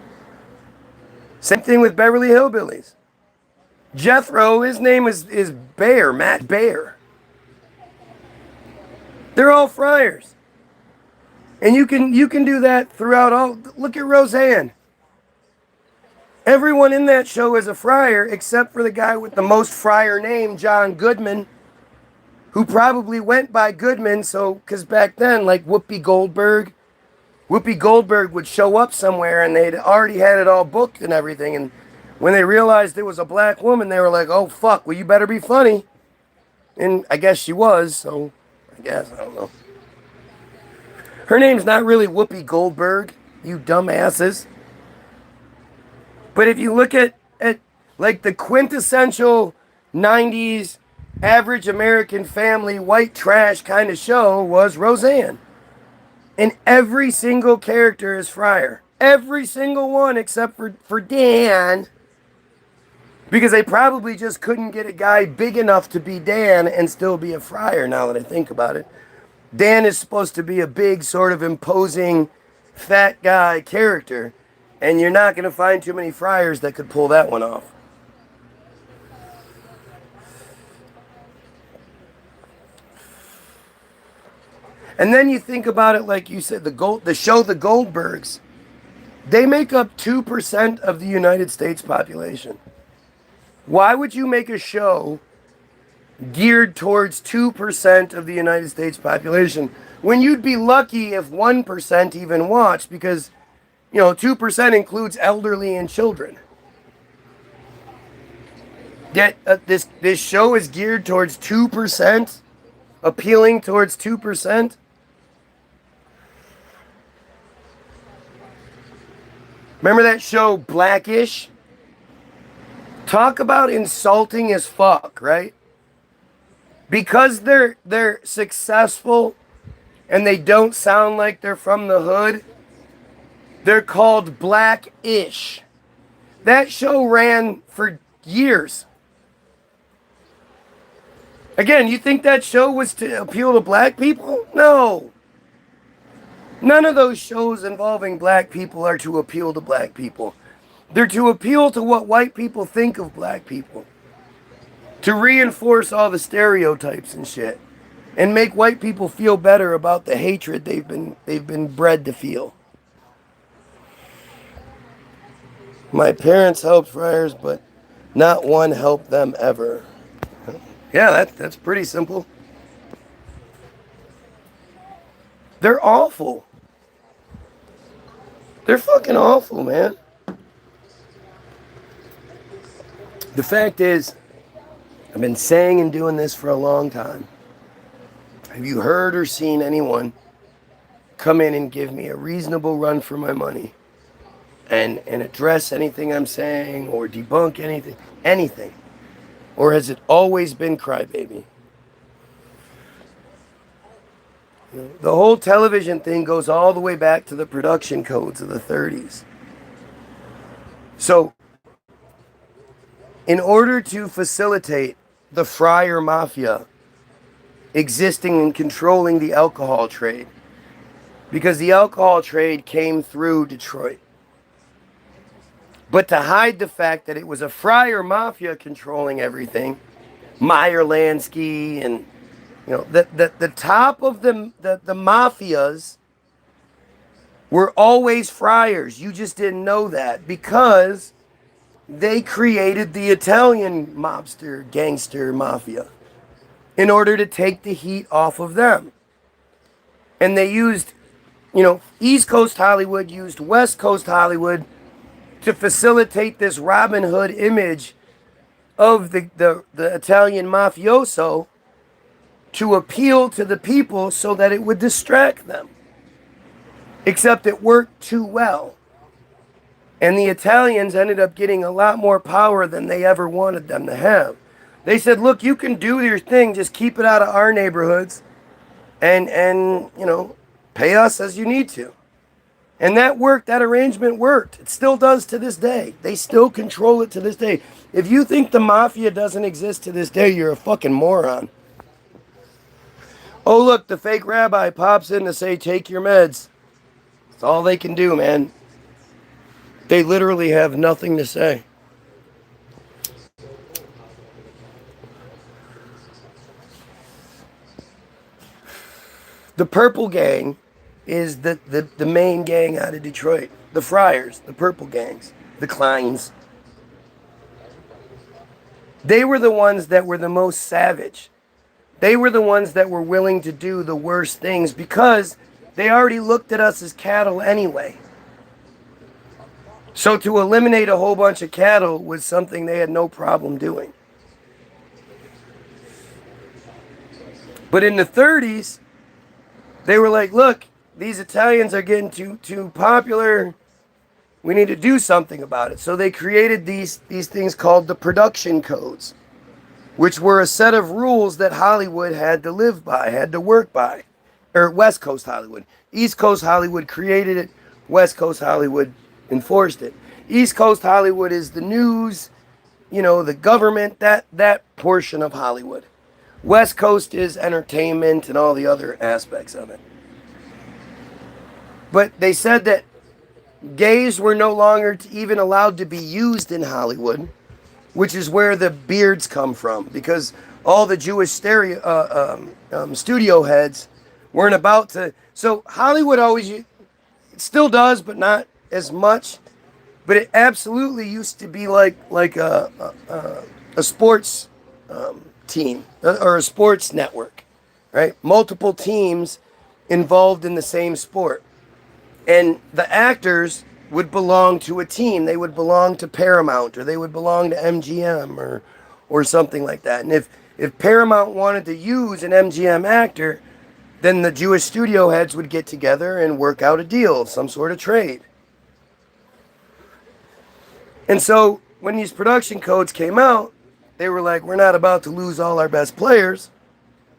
Same thing with Beverly Hillbillies. Jethro, his name is Bear, Matt Bear. They're all friars. And you can do that throughout all. Look at Roseanne. Everyone in that show is a friar except for the guy with the most friar name, John Goodman, who probably went by Goodman. So, because back then, like Whoopi Goldberg would show up somewhere and they'd already had it all booked and everything. And when they realized it was a black woman, they were like, oh, fuck, well, you better be funny. And I guess she was, so I don't know. Her name's not really Whoopi Goldberg, you dumbasses. But if you look at like the quintessential 90s average American family white trash kind of show was Roseanne. And every single character is friar. Every single one except for Dan. Because they probably just couldn't get a guy big enough to be Dan and still be a friar, now that I think about it. Dan is supposed to be a big, sort of imposing, fat guy character. And you're not going to find too many friars that could pull that one off. And then you think about it like you said, the show The Goldbergs. They make up 2% of the United States population. Why would you make a show geared towards 2% of the United States population when you'd be lucky if 1% even watched? Because, 2% includes elderly and children. Yet this show is geared towards 2% appealing towards 2%. Remember that show Blackish? Talk about insulting as fuck, right? Because they're successful and they don't sound like they're from the hood, they're called Blackish. That show ran for years. Again, you think that show was to appeal to black people? No. None of those shows involving black people are to appeal to black people. They're to appeal to what white people think of black people. To reinforce all the stereotypes and shit. And make white people feel better about the hatred they've been bred to feel. My parents helped friars, but not one helped them ever. Yeah, that's pretty simple. They're awful. They're fucking awful, man. The fact is, I've been saying and doing this for a long time. Have you heard or seen anyone come in and give me a reasonable run for my money and address anything I'm saying or debunk anything? Anything. Or has it always been crybaby? You know, the whole television thing goes all the way back to the production codes of the 30s. So, in order to facilitate the friar mafia existing and controlling the alcohol trade, because the alcohol trade came through Detroit, but to hide the fact that it was a friar mafia controlling everything, Meyer Lansky and the top of the mafias were always friars. You just didn't know that because they created the Italian mobster, gangster mafia in order to take the heat off of them. And they used, East Coast Hollywood used West Coast Hollywood to facilitate this Robin Hood image of the Italian mafioso to appeal to the people so that it would distract them. Except it worked too well. And the Italians ended up getting a lot more power than they ever wanted them to have. They said, look, you can do your thing, just keep it out of our neighborhoods and pay us as you need to. And that worked, that arrangement worked. It still does to this day. They still control it to this day. If you think the mafia doesn't exist to this day, you're a fucking moron. Oh, look, the fake rabbi pops in to say, take your meds. That's all they can do, man. They literally have nothing to say. The Purple Gang is the main gang out of Detroit. The Friars, the Purple Gangs, the Kleins. They were the ones that were the most savage. They were the ones that were willing to do the worst things because they already looked at us as cattle anyway. So to eliminate a whole bunch of cattle was something they had no problem doing. But in the 30s, they were like, look, these Italians are getting too popular. We need to do something about it. So they created these things called the production codes, which were a set of rules that Hollywood had to live by, had to work by. Or West Coast Hollywood. East Coast Hollywood created it. West Coast Hollywood enforced it. East Coast Hollywood is the news, the government, that portion of Hollywood. West Coast is entertainment and all the other aspects of it. But they said that gays were no longer even allowed to be used in Hollywood, which is where the beards come from, because all the Jewish studio heads weren't about to. So Hollywood always, it still does, but not as much. But it absolutely used to be like a sports team or a sports network, right? Multiple teams involved in the same sport. And the actors would belong to a team. They would belong to Paramount, or they would belong to MGM or something like that. And If Paramount wanted to use an MGM actor, then the Jewish studio heads would get together and work out a deal, some sort of trade. And so when these production codes came out, they were like, we're not about to lose all our best players.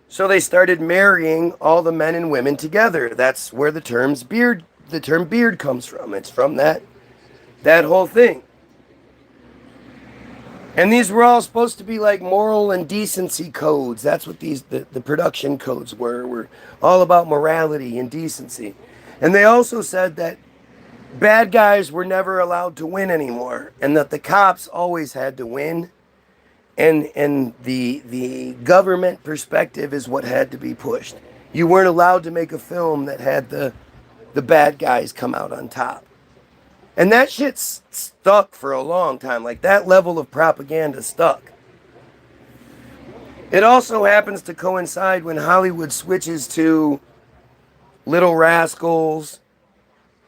So they started marrying all the men and women together. That's where the term beard comes from. It's from that whole thing. And these were all supposed to be like moral and decency codes. That's what the production codes were all about morality and decency. And they also said that bad guys were never allowed to win anymore, and that the cops always had to win. And the government perspective is what had to be pushed. You weren't allowed to make a film that had the bad guys come out on top. And that shit stuck for a long time. Like, that level of propaganda stuck. It also happens to coincide when Hollywood switches to Little Rascals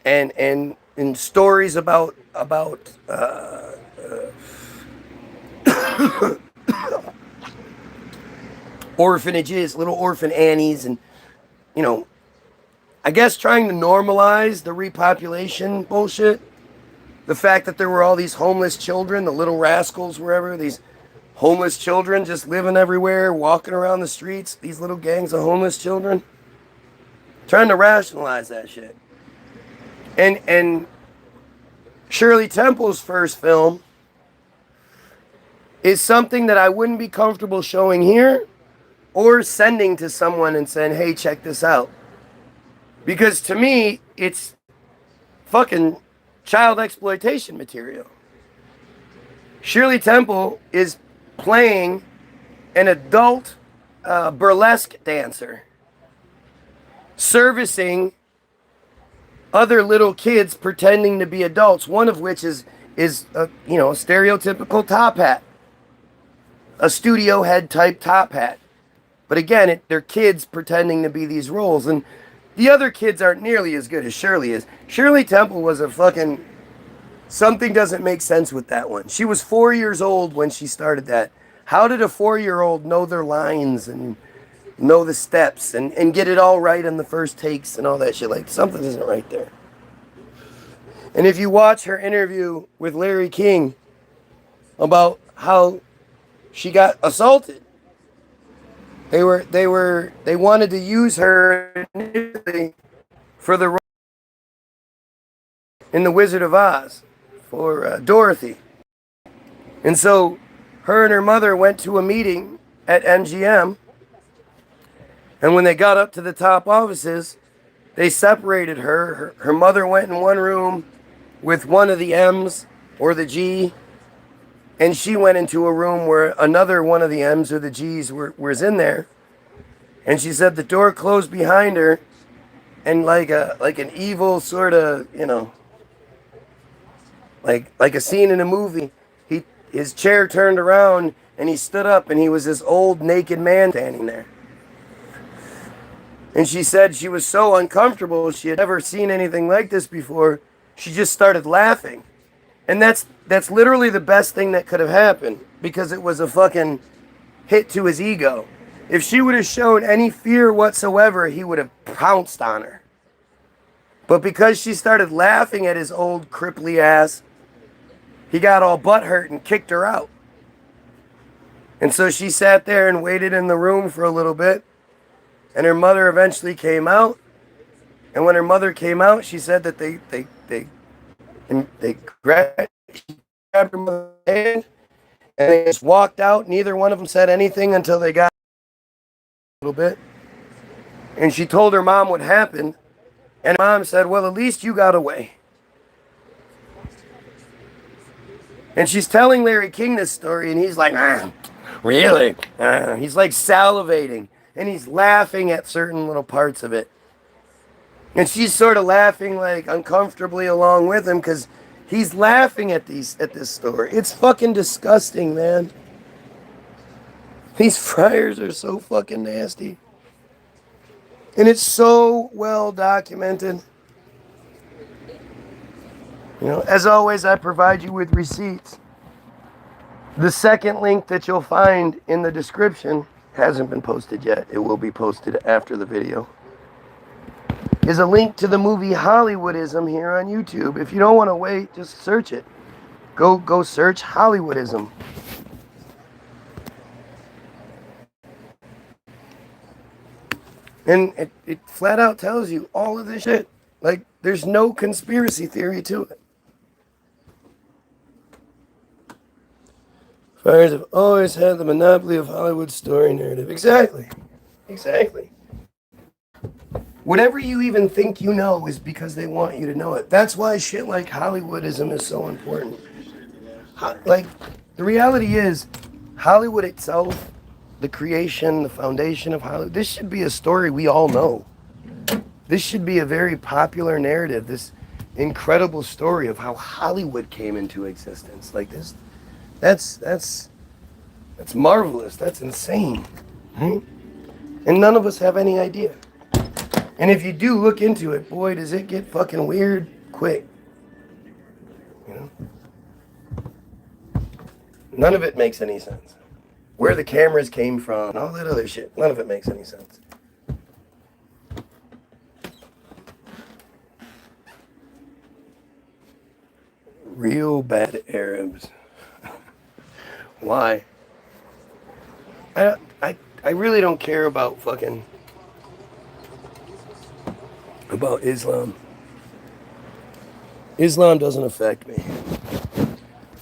and stories about orphanages, little orphan Annies, and, you know, I guess trying to normalize the repopulation bullshit. The fact that there were all these homeless children, the Little Rascals, wherever, these homeless children just living everywhere, walking around the streets, these little gangs of homeless children. Trying to rationalize that shit. And Shirley Temple's first film is something that I wouldn't be comfortable showing here or sending to someone and saying, hey, check this out. Because to me, it's fucking child exploitation material. Shirley Temple is playing an adult burlesque dancer, servicing other little kids pretending to be adults, one of which is a stereotypical top hat, a studio head type top hat. But again, they're kids pretending to be these roles, and the other kids aren't nearly as good as Shirley is. Shirley Temple was a fucking... Something doesn't make sense with that one. She was 4 years old when she started that. How did a 4-year-old know their lines and know the steps and get it all right on the first takes and all that shit? Like, something isn't right there. And if you watch her interview with Larry King about how she got assaulted, they wanted to use her initially for the role in The Wizard of Oz for Dorothy. And so her and her mother went to a meeting at MGM, and when they got up to the top offices, they separated her. Her mother went in one room with one of the M's or the G, and she went into a room where another one of the M's or the G's was in there. And she said the door closed behind her, and like an evil sort of, like a scene in a movie, his chair turned around and he stood up and he was this old naked man standing there. And she said she was so uncomfortable, she had never seen anything like this before. She just started laughing. And that's literally the best thing that could have happened, because it was a fucking hit to his ego. If she would have shown any fear whatsoever, he would have pounced on her. But because she started laughing at his old cripply ass, he got all butthurt and kicked her out. And so she sat there and waited in the room for a little bit. And her mother eventually came out. And when her mother came out, she said that they grabbed her mother's hand and they just walked out. Neither one of them said anything until they got a little bit. And she told her mom what happened. And mom said, well, at least you got away. And she's telling Larry King this story, and he's like, really? He's like salivating. And he's laughing at certain little parts of it. And she's sort of laughing like uncomfortably along with him, because he's laughing at this story. It's fucking disgusting, man. These friars are so fucking nasty. And it's so well documented. As always, I provide you with receipts. The second link that you'll find in the description hasn't been posted yet. It will be posted after the video. Is a link to the movie Hollywoodism here on YouTube. If you don't want to wait, just search it. Go search Hollywoodism. And it flat out tells you all of this shit. Like, there's no conspiracy theory to it. Fires have always had the monopoly of Hollywood story narrative. Exactly. Exactly. Whatever you even think you know is because they want you to know it. That's why shit like Hollywoodism is so important. Like, the reality is, Hollywood itself, the creation, the foundation of Hollywood, this should be a story we all know. This should be a very popular narrative, this incredible story of how Hollywood came into existence. Like this, that's marvelous. That's insane. Right? And none of us have any idea. And if you do look into it, boy, does it get fucking weird quick. You know? None of it makes any sense. Where the cameras came from, all that other shit, none of it makes any sense. Real bad Arabs. Why? I really don't care about fucking about Islam. Islam doesn't affect me.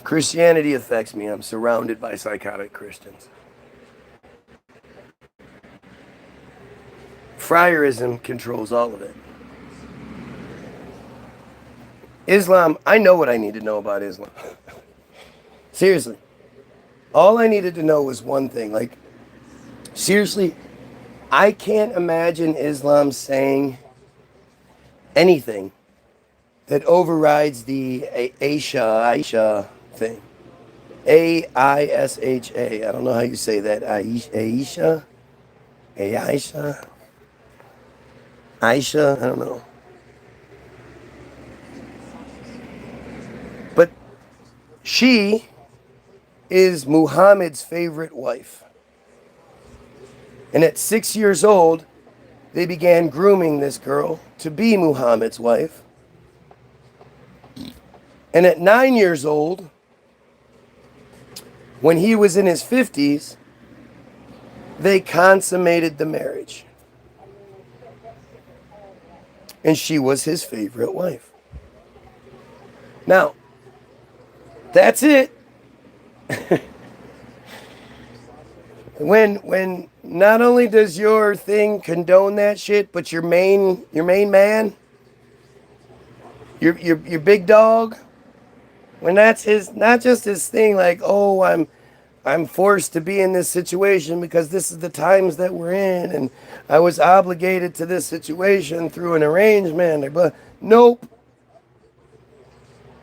Christianity affects me. I'm surrounded by psychotic Christians. Friarism controls all of it. Islam, I know what I need to know about Islam. Seriously. All I needed to know was one thing. Like, seriously, I can't imagine Islam saying anything that overrides the Aisha thing. Aisha. I don't know how you say that. Aisha? Aisha? I don't know. But she is Muhammad's favorite wife. And at 6 years old, they began grooming this girl to be Muhammad's wife. And at 9 years old, when he was in his 50s, they consummated the marriage. And she was his favorite wife. Now, that's it. When not only does your thing condone that shit, but your main man, your big dog, when that's his, not just his thing, like, oh, I'm forced to be in this situation because this is the times that we're in, and I was obligated to this situation through an arrangement. But nope.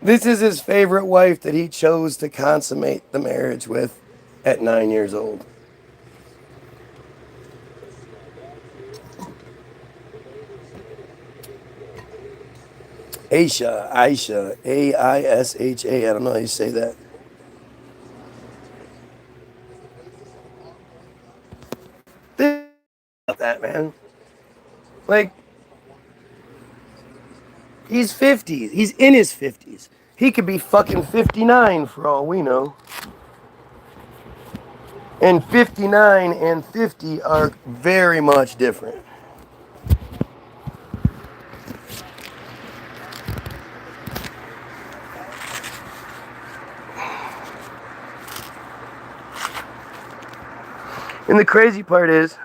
This is his favorite wife that he chose to consummate the marriage with at 9 years old. Aisha, Aisha, I don't know how you say that. Think about that, man. Like, he's 50. He's in his 50s. He could be fucking 59 for all we know. And 59 and 50 are very much different. And the crazy part is,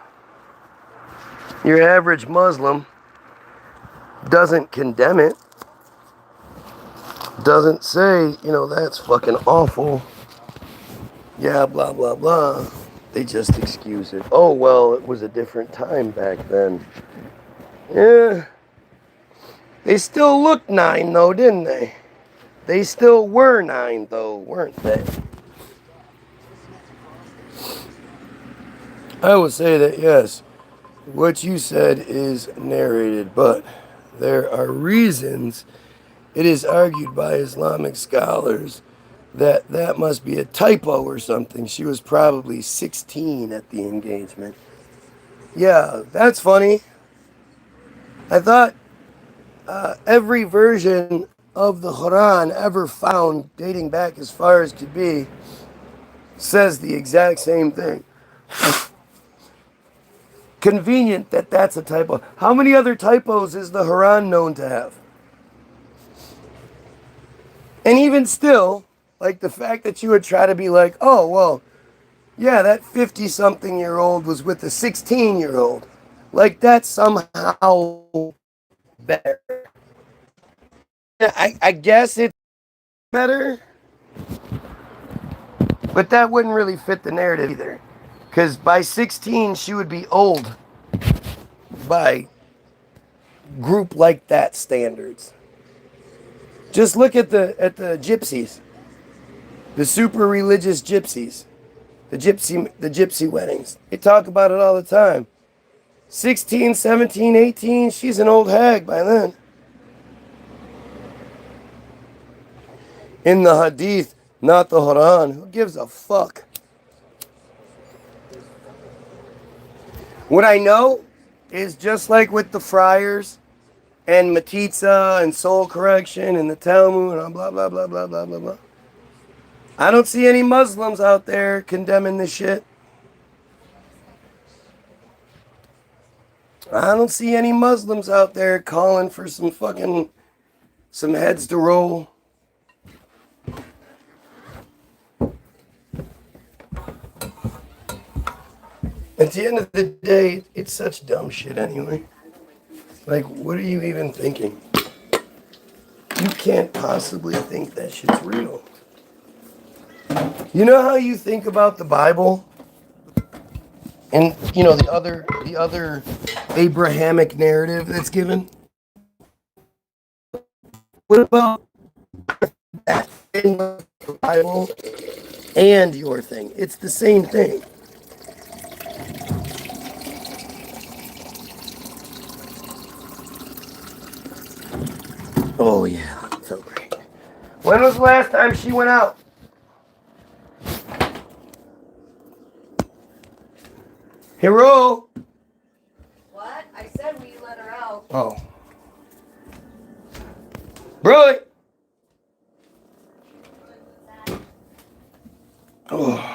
your average Muslim doesn't condemn it. Doesn't say, you know, that's fucking awful. Yeah, blah, blah, blah. They just excuse it. Oh, well, it was a different time back then. Yeah. They still looked 9, though, didn't they? They still were 9, though, weren't they? I will say that, yes, what you said is narrated, but there are reasons it is argued by Islamic scholars That must be a typo or something. She was probably 16 at the engagement. Yeah, that's funny. I thought every version of the Quran ever found, dating back as far as could be, says the exact same thing. Convenient that that's a typo. How many other typos is the Quran known to have? And even still, like the fact that you would try to be like, oh, well, yeah, that 50-something-year-old was with a 16-year-old. Like, that's somehow better. Yeah, I guess it's better, but that wouldn't really fit the narrative either. Because by 16, she would be old by group like that standards. Just look at the gypsies, the super religious gypsies, the gypsy weddings. They talk about it all the time. 16, 17, 18, she's an old hag by then. In the Hadith, not the Quran. Who gives a fuck? What I know is just like with the friars and metzitzia and soul correction and the Talmud and blah, blah, blah, blah, blah, blah, blah. I don't see any Muslims out there condemning this shit. I don't see any Muslims out there calling for some heads to roll. At the end of the day, it's such dumb shit anyway. Like, what are you even thinking? You can't possibly think that shit's real. You know how you think about the Bible? And, you know, the other Abrahamic narrative that's given? What about that thing of the Bible and your thing? It's the same thing. Oh, yeah. So great. When was the last time she went out? Hero? What? I said we let her out. Oh. Bro. Oh.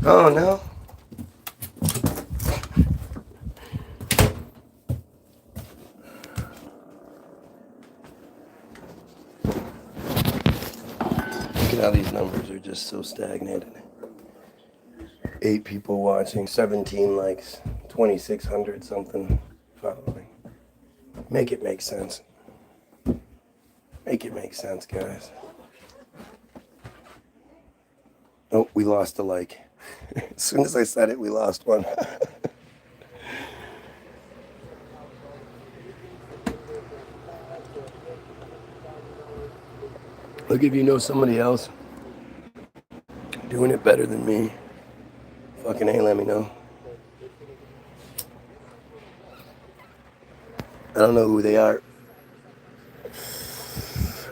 Oh, no. Look at how these numbers are just so stagnated. 8 people watching, 17 likes, 2,600 something following. Make it make sense. Make it make sense, guys. Oh, we lost a like. As soon as I said it, we lost one. Look, if you know somebody else doing it better than me, fucking hey, let me know. I don't know who they are.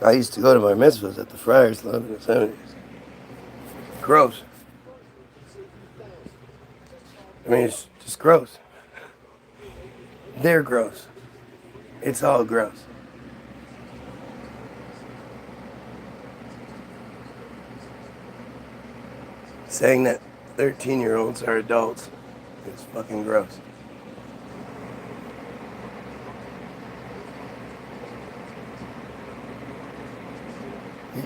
I used to go to my mitzvahs at the Friars Club in the 70s. Gross. I mean, it's just gross. They're gross. It's all gross. Saying that 13-year-olds are adults is fucking gross.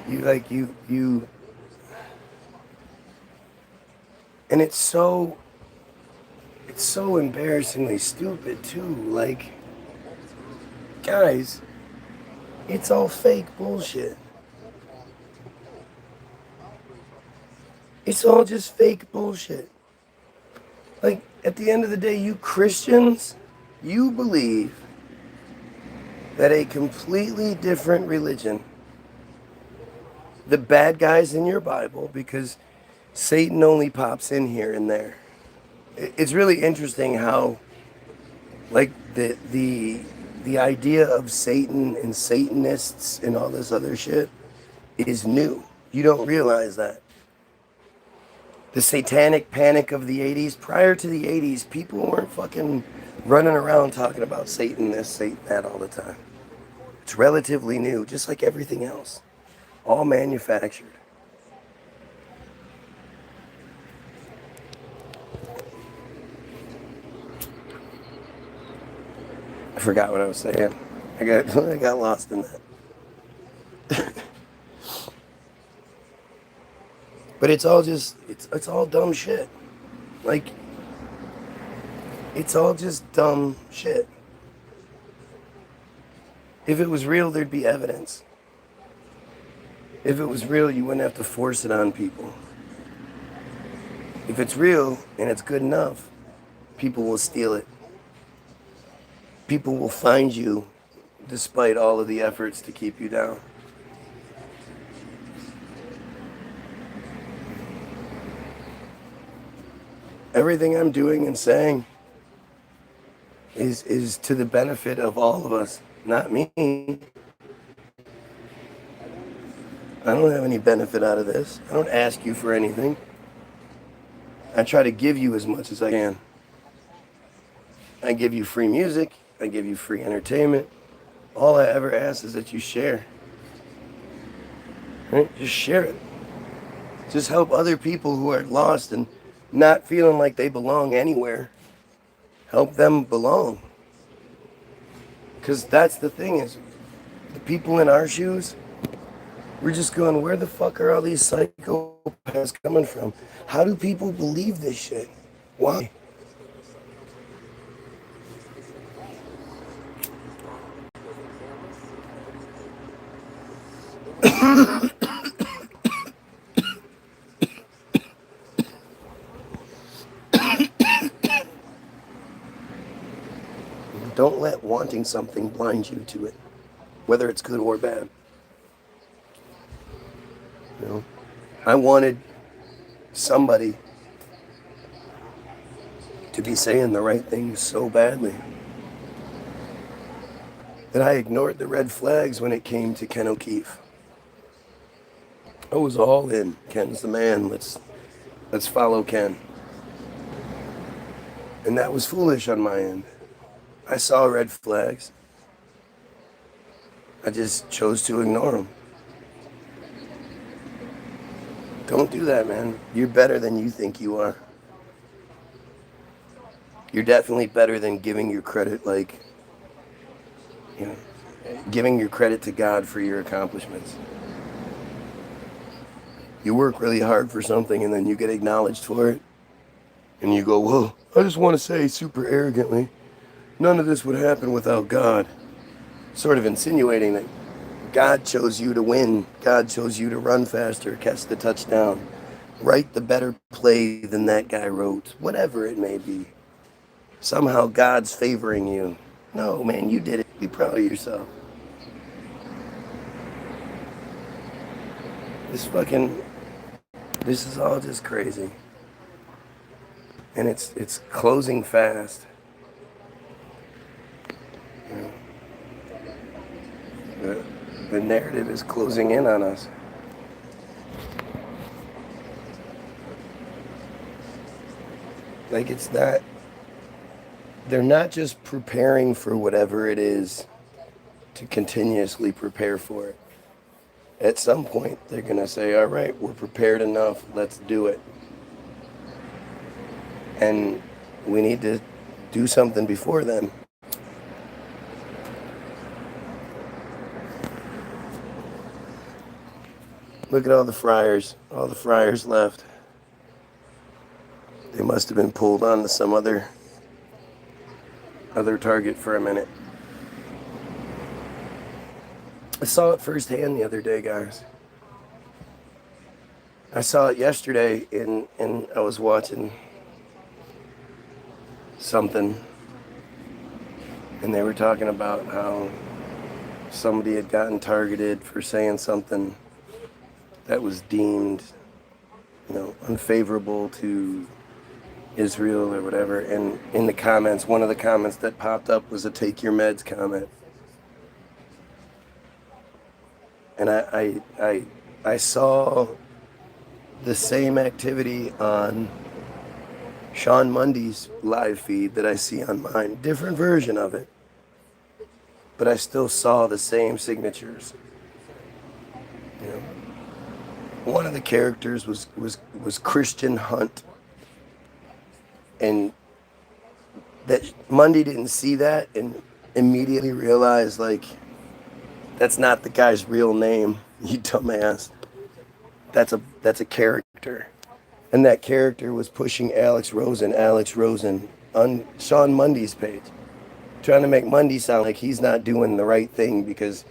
You and it's so embarrassingly stupid too. Like, guys, it's all fake bullshit. It's all just fake bullshit. Like, at the end of the day, you Christians, you believe that a completely different religion, the bad guys in your Bible, because Satan only pops in here and there. It's really interesting how Like the idea of Satan and Satanists and all this other shit is new. You don't realize that. The satanic panic of the 80s, prior to the 80s, people weren't fucking running around talking about Satan this, Satan that all the time. It's relatively new, just like everything else. All manufactured. I forgot what I was saying. I got lost in that. But it's all just, it's all dumb shit. Like, it's all just dumb shit. If it was real, there'd be evidence. If it was real, you wouldn't have to force it on people. If it's real and it's good enough, people will steal it. People will find you despite all of the efforts to keep you down. Everything I'm doing and saying is to the benefit of all of us, not me. I don't have any benefit out of this. I don't ask you for anything. I try to give you as much as I can. I give you free music. I give you free entertainment. All I ever ask is that you share. Right? Just share it. Just help other people who are lost and not feeling like they belong anywhere. Help them belong. Because that's the thing is, the people in our shoes, we're just going, where the fuck are all these psychopaths coming from? How do people believe this shit? Why? Don't let wanting something blind you to it, whether it's good or bad. You know, I wanted somebody to be saying the right things so badly that I ignored the red flags when it came to Ken O'Keefe. I was all in. Ken's the man. Let's follow Ken. And that was foolish on my end. I saw red flags. I just chose to ignore them. Don't do that, man. You're better than you think you are. You're definitely better than giving your credit, like, you know, giving your credit to God for your accomplishments. You work really hard for something and then you get acknowledged for it. And you go, well, I just want to say super arrogantly, none of this would happen without God. Sort of insinuating that God chose you to win. God chose you to run faster, catch the touchdown, write the better play than that guy wrote, whatever it may be. Somehow God's favoring you. No, man, you did it. Be proud of yourself. This is all just crazy. And it's closing fast. You know, the narrative is closing in on us. Like it's not, they're not just preparing for whatever it is to continuously prepare for it. At some point, they're going to say, all right, we're prepared enough, let's do it. And we need to do something before then. Look at all the friars left. They must have been pulled on to some other target for a minute. I saw it firsthand the other day, guys. I saw it yesterday and I was watching something and they were talking about how somebody had gotten targeted for saying something that was deemed, unfavorable to Israel or whatever, and in the comments, one of the comments that popped up was a "take your meds" comment, and I saw the same activity on Sean Mundy's live feed that I see on mine, different version of it, but I still saw the same signatures. You know, one of the characters was Christian Hunt, and that Mundy didn't see that and immediately realized, like, that's not the guy's real name, you dumbass. That's a character. And that character was pushing Alex Rosen on Sean Mundy's page, trying to make Mundy sound like he's not doing the right thing because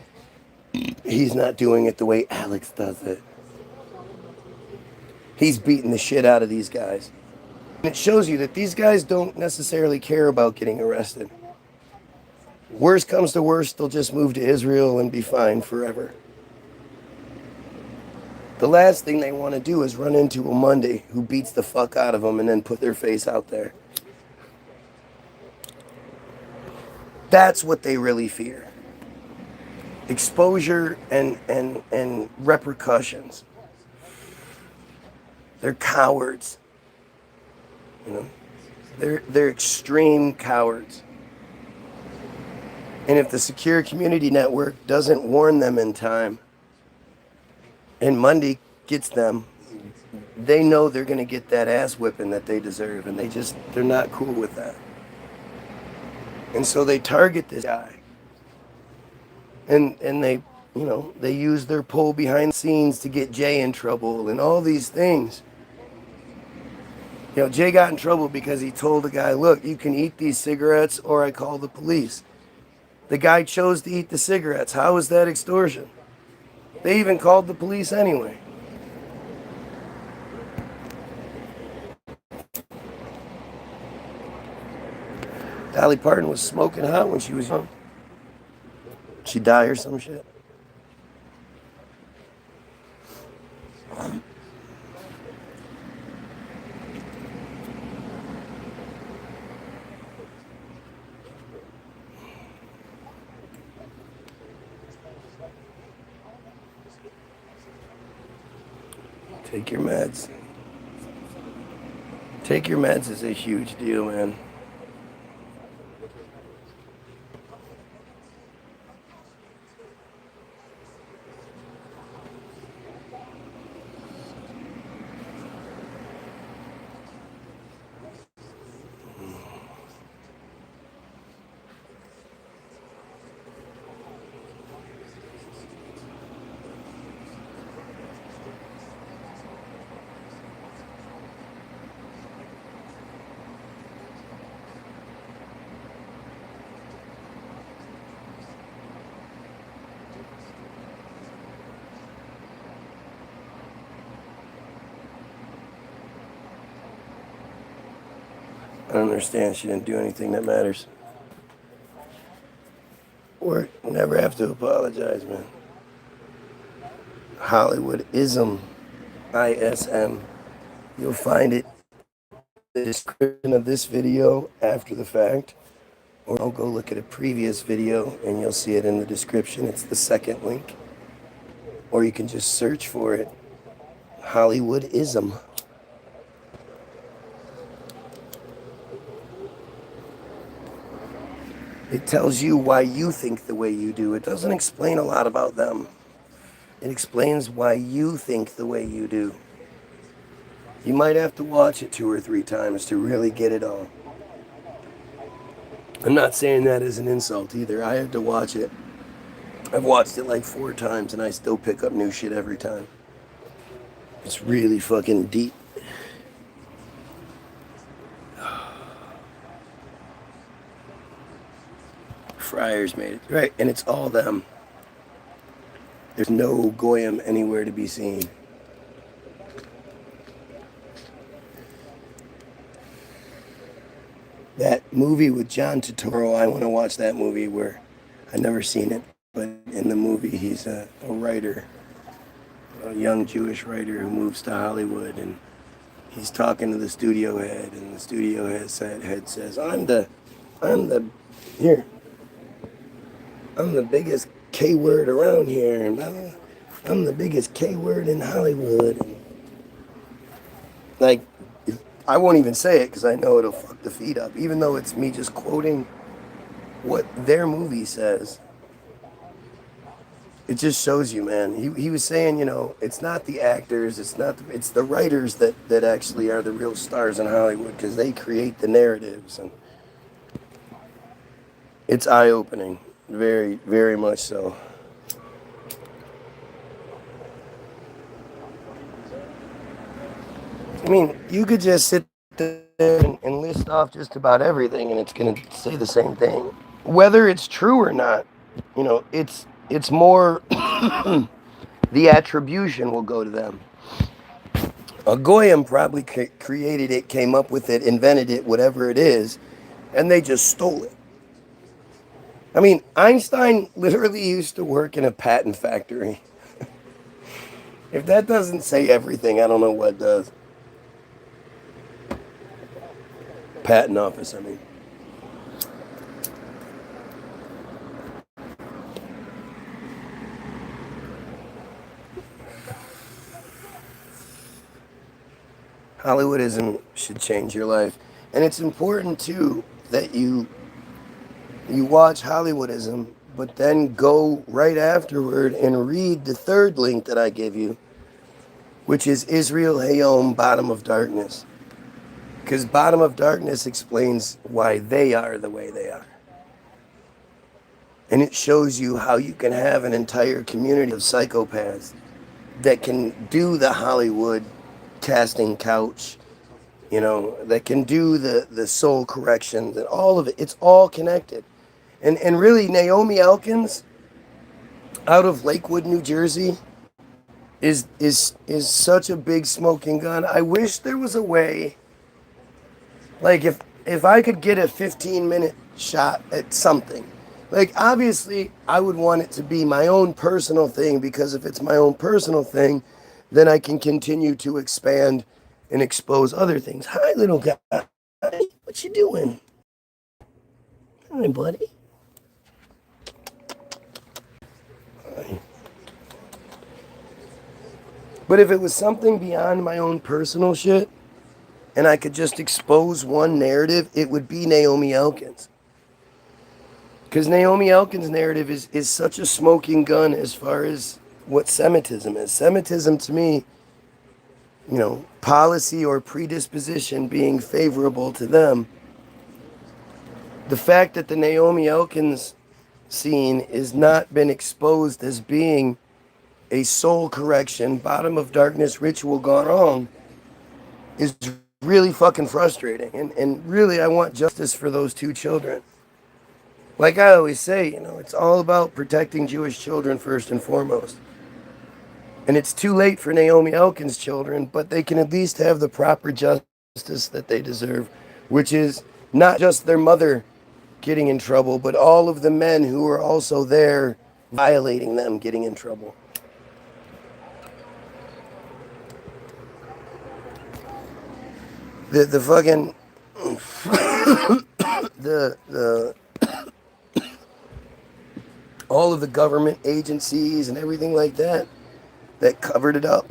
he's not doing it the way Alex does it. He's beating the shit out of these guys. And it shows you that these guys don't necessarily care about getting arrested. Worst comes to worst, they'll just move to Israel and be fine forever. The last thing they want to do is run into a Monday who beats the fuck out of them and then put their face out there. That's what they really fear. Exposure and repercussions. They're cowards. You know? They're extreme cowards. And if the Secure Community Network doesn't warn them in time, and Mundy gets them, they know they're going to get that ass whipping that they deserve, and they're not cool with that. And so they target this guy. And they, you know, they use their pull behind the scenes to get Jay in trouble and all these things. You know, Jay got in trouble because he told the guy, look, you can eat these cigarettes or I call the police. The guy chose to eat the cigarettes. How is that extortion? They even called the police anyway. Dolly Parton was smoking hot when she was young. She died or some shit. Take your meds. Take your meds is a huge deal, man. I don't understand. She didn't do anything that matters. Or never have to apologize, man. Hollywoodism, ISM. You'll find it in the description of this video after the fact. Or I'll go look at a previous video and you'll see it in the description. It's the second link. Or you can just search for it. Hollywoodism. It tells you why you think the way you do. It doesn't explain a lot about them. It explains why you think the way you do. You might have to watch it 2 or 3 times to really get it all. I'm not saying that as an insult either. I had to watch it. I've watched it like 4 times and I still pick up new shit every time. It's really fucking deep. Friars made it. Right, and it's all them. There's no Goyim anywhere to be seen. That movie with John Turturro, I want to watch that movie where I've never seen it, but in the movie he's a writer, a young Jewish writer who moves to Hollywood, and he's talking to the studio head, and the studio head says, I'm the, here, I'm the biggest K word around here, and I'm the biggest K word in Hollywood. And like, I won't even say it because I know it'll fuck the feed up, even though it's me just quoting what their movie says. It just shows you, man. He was saying, you know, it's not the actors, it's the writers that actually are the real stars in Hollywood because they create the narratives, and it's eye-opening, very, very much so. I mean, you could just sit there and list off just about everything, and it's going to say the same thing, whether it's true or not. You know, it's more the attribution will go to them. A Goyim probably created it, came up with it, invented it, whatever it is, and they just stole it. I mean, Einstein literally used to work in a patent factory. If that doesn't say everything, I don't know what does. Patent office, I mean. Hollywoodism should change your life. And it's important, too, that you watch Hollywoodism, but then go right afterward and read the third link that I give you, which is Israel Hayom, Bottom of Darkness. Because Bottom of Darkness explains why they are the way they are. And it shows you how you can have an entire community of psychopaths that can do the Hollywood casting couch, you know, that can do the soul corrections and all of it. It's all connected. And really, Naomi Elkins out of Lakewood, New Jersey, is such a big smoking gun. I wish there was a way, like if I could get a 15-minute shot at something. Like, obviously, I would want it to be my own personal thing, because if it's my own personal thing, then I can continue to expand and expose other things. Hi, little guy. What you doing? Hi, buddy. Hi. But if it was something beyond my own personal shit, and I could just expose one narrative, it would be Naomi Elkins. Because Naomi Elkins' narrative is such a smoking gun as far as what Semitism is. Semitism, to me, you know, policy or predisposition being favorable to them. The fact that the Naomi Elkins scene has not been exposed as being a soul correction, bottom of darkness ritual gone wrong is really fucking frustrating. And really, I want justice for those two children. Like I always say, you know, it's all about protecting Jewish children first and foremost. And it's too late for Naomi Elkins' children, but they can at least have the proper justice that they deserve, which is not just their mother getting in trouble, but all of the men who are also there violating them getting in trouble. The fucking the all of the government agencies and everything like that covered it up,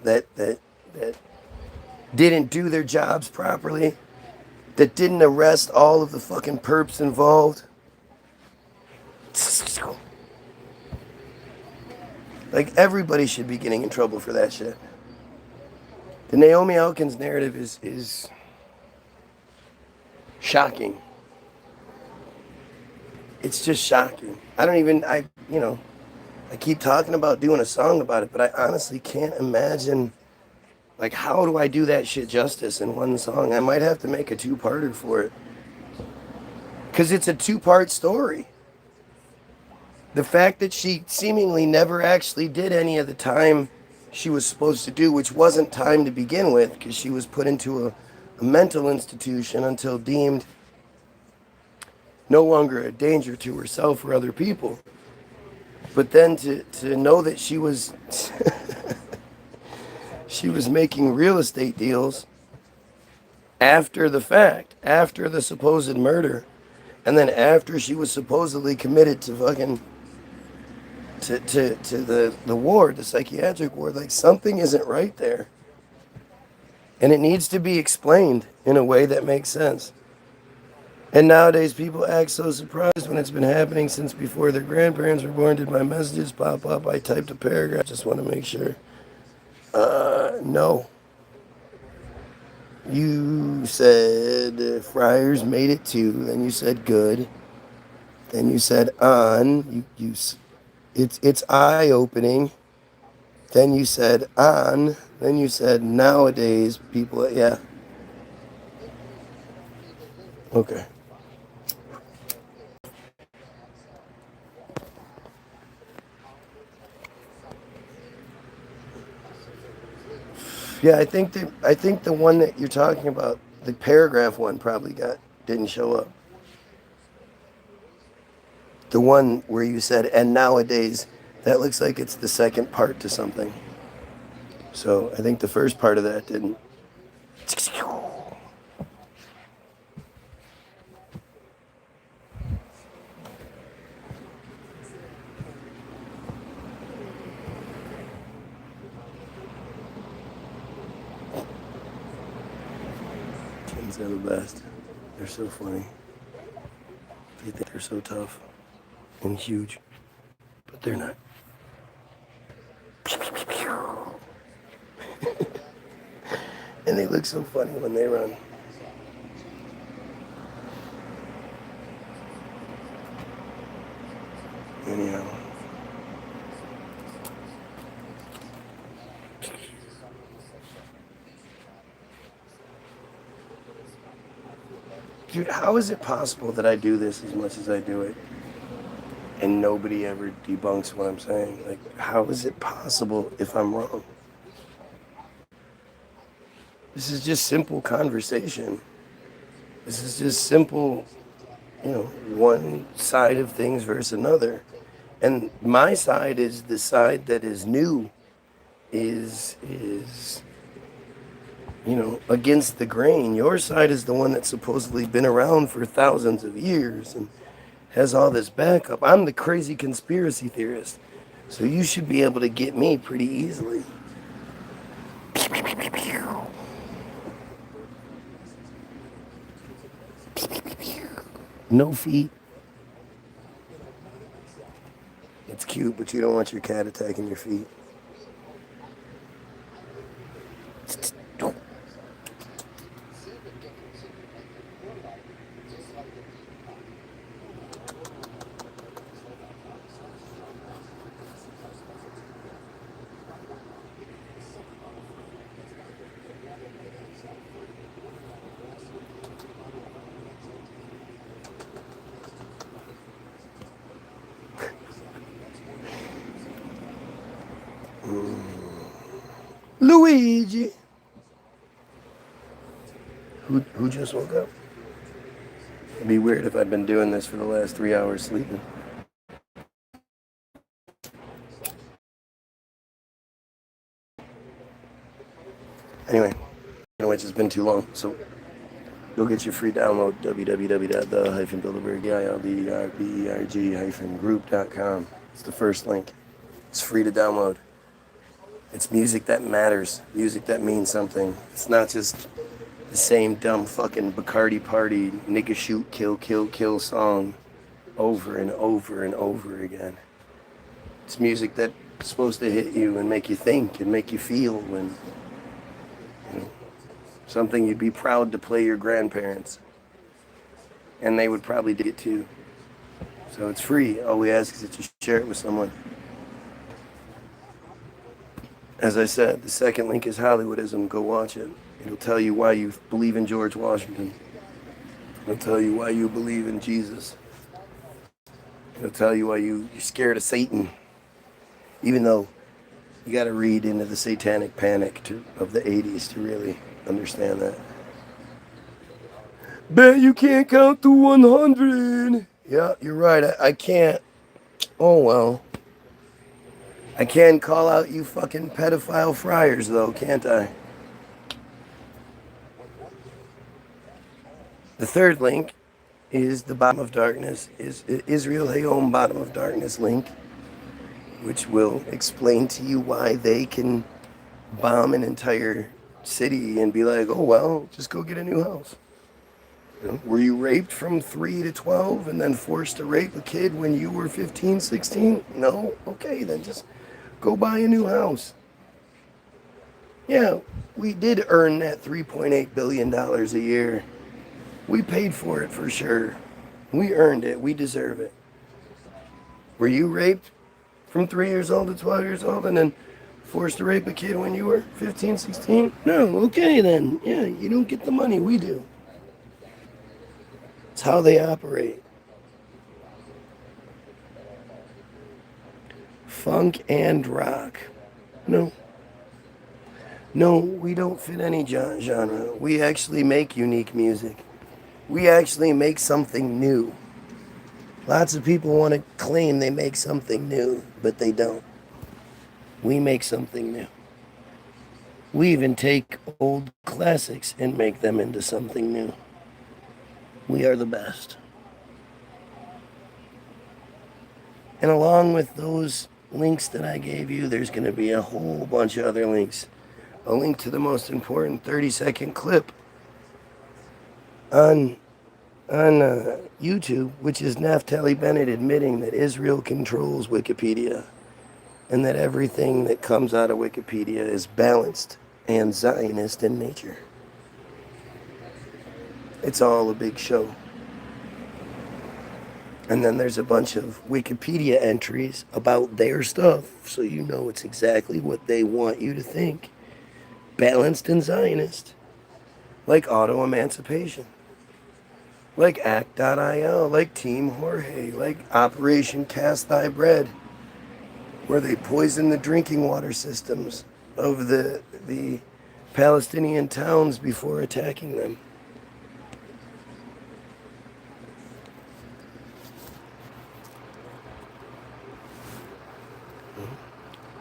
that didn't do their jobs properly, that didn't arrest all of the fucking perps involved. Like, everybody should be getting in trouble for that shit. The Naomi Elkins narrative is shocking. It's just shocking. I keep talking about doing a song about it, but I honestly can't imagine, like, how do I do that shit justice in one song? I might have to make a two-parter for it. Because it's a two-part story. The fact that she seemingly never actually did any of the time she was supposed to do, which wasn't time to begin with, because she was put into a mental institution until deemed no longer a danger to herself or other people. But then to know that she was She was making real estate deals after the fact, after the supposed murder, and then after she was supposedly committed to fucking to the ward, the psychiatric ward. Like, something isn't right there. And it needs to be explained in a way that makes sense. And nowadays people act so surprised when it's been happening since before their grandparents were born. Did my messages pop up? I typed a paragraph. Just want to make sure. No. You said Friars made it too. Then you said good. Then you said on. It's eye-opening. Then you said on. Then you said nowadays people. Yeah. Okay. Yeah, I think the one that you're talking about, the paragraph one, probably didn't show up. The one where you said and nowadays, that looks like it's the second part to something. So I think the first part of that didn't. Kids are the best. They're so funny. They think they're so tough and huge, but they're not. And they look so funny when they run. Anyhow. Dude, how is it possible that I do this as much as I do it and nobody ever debunks what I'm saying? Like, how is it possible if I'm wrong? This is just simple conversation. This is just simple, one side of things versus another. And my side is the side that is new, is against the grain. Your side is the one that's supposedly been around for thousands of years and has all this backup. I'm the crazy conspiracy theorist. So you should be able to get me pretty easily. No feet. It's cute, but you don't want your cat attacking your feet. Luigi. Who just woke up? It'd be weird if I'd been doing this for the last 3 hours sleeping. Anyway, which has been too long, so go get your free download, www.the-builderberg-group.com. It's the first link. It's free to download. It's music that matters, music that means something. It's not just the same dumb fucking Bacardi party, nigga shoot, kill, kill, kill song over and over and over again. It's music that's supposed to hit you and make you think and make you feel, and something you'd be proud to play your grandparents. And they would probably do it too. So it's free. All we ask is that you share it with someone. As I said, the second link is Hollywoodism. Go watch it. It'll tell you why you believe in George Washington. It'll tell you why you believe in Jesus. It'll tell you why you're scared of Satan. Even though you got to read into the satanic panic of the 80s to really understand that. Bet you can't count to 100. Yeah, you're right. I can't. Oh, well. I can call out you fucking pedophile friars, though, can't I? The third link is the bottom of darkness, is Israel Hayom bottom of darkness link, which will explain to you why they can bomb an entire city and be like, oh, well, just go get a new house. You know, were you raped from 3 to 12 and then forced to rape a kid when you were 15, 16? No? Okay, then just go buy a new house. Yeah, we did earn that $3.8 billion a year. We paid for it for sure. We earned it. We deserve it. Were you raped from 3 years old to 12 years old and then forced to rape a kid when you were 15, 16? No, okay then. Yeah, you don't get the money. We do. It's how they operate. Funk and rock. No. No, we don't fit any genre. We actually make unique music. We actually make something new. Lots of people want to claim they make something new, but they don't. We make something new. We even take old classics and make them into something new. We are the best. And along with those links that I gave you, there's going to be a whole bunch of other links. A link to the most important 30-second clip on YouTube, which is Naftali Bennett admitting that Israel controls Wikipedia and that everything that comes out of Wikipedia is balanced and Zionist in nature. It's all a big show. And then there's a bunch of Wikipedia entries about their stuff, so you know it's exactly what they want you to think. Balanced and Zionist. Like auto-emancipation. Like Act.io, like Team Jorge, like Operation Cast Thy Bread, where they poison the drinking water systems of the Palestinian towns before attacking them.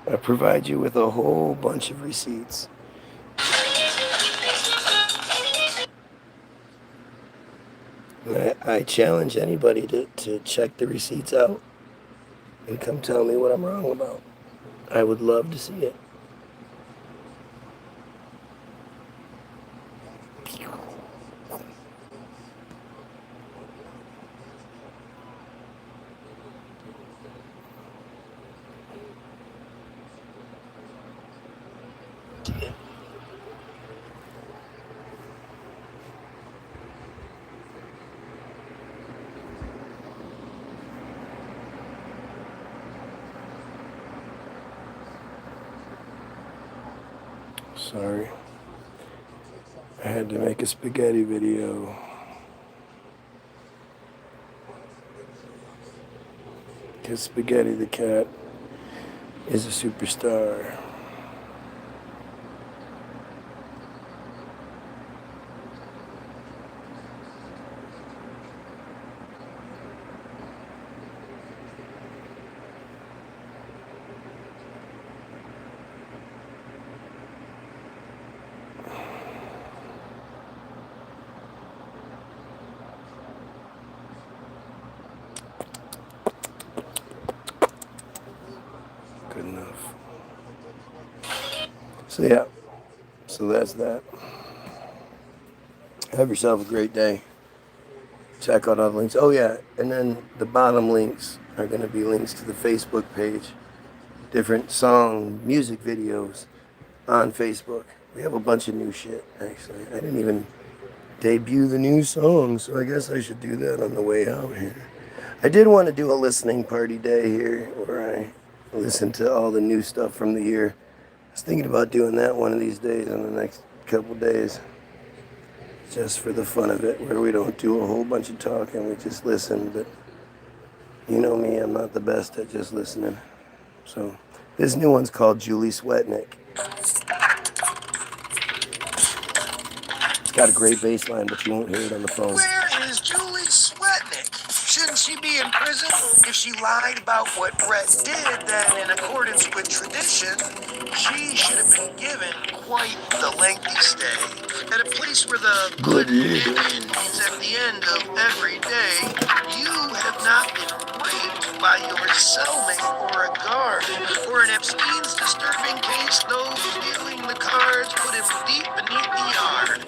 I provide you with a whole bunch of receipts. I challenge anybody to check the receipts out and come tell me what I'm wrong about. I would love to see it. Sorry. I had to make a spaghetti video. Because Spaghetti the cat is a superstar. Good enough. So yeah, so that's that. Have yourself a great day. Check out all the links. Oh yeah, and then the bottom links are going to be links to the Facebook page. Different song, music videos on Facebook. We have a bunch of new shit, actually. I didn't even debut the new song, so I guess I should do that on the way out here. I did want to do a listening party day here where I listen to all the new stuff from the year. I was thinking about doing that one of these days in the next couple days. Just for the fun of it, where we don't do a whole bunch of talking, we just listen. But you know me, I'm not the best at just listening. So this new one's called Julie Swetnick. It's got a great bass line, but you won't hear it on the phone. Where is Julie Swetnick? Shouldn't she be in prison? If she lied about what Brett did, then in accordance with tradition, she should have been given quite the lengthy stay. At a place where the good living is at the end of every day, you have not been raped by your cellmate or a guard, or in Epstein's disturbing case, those dealing the cards put him deep beneath the yard,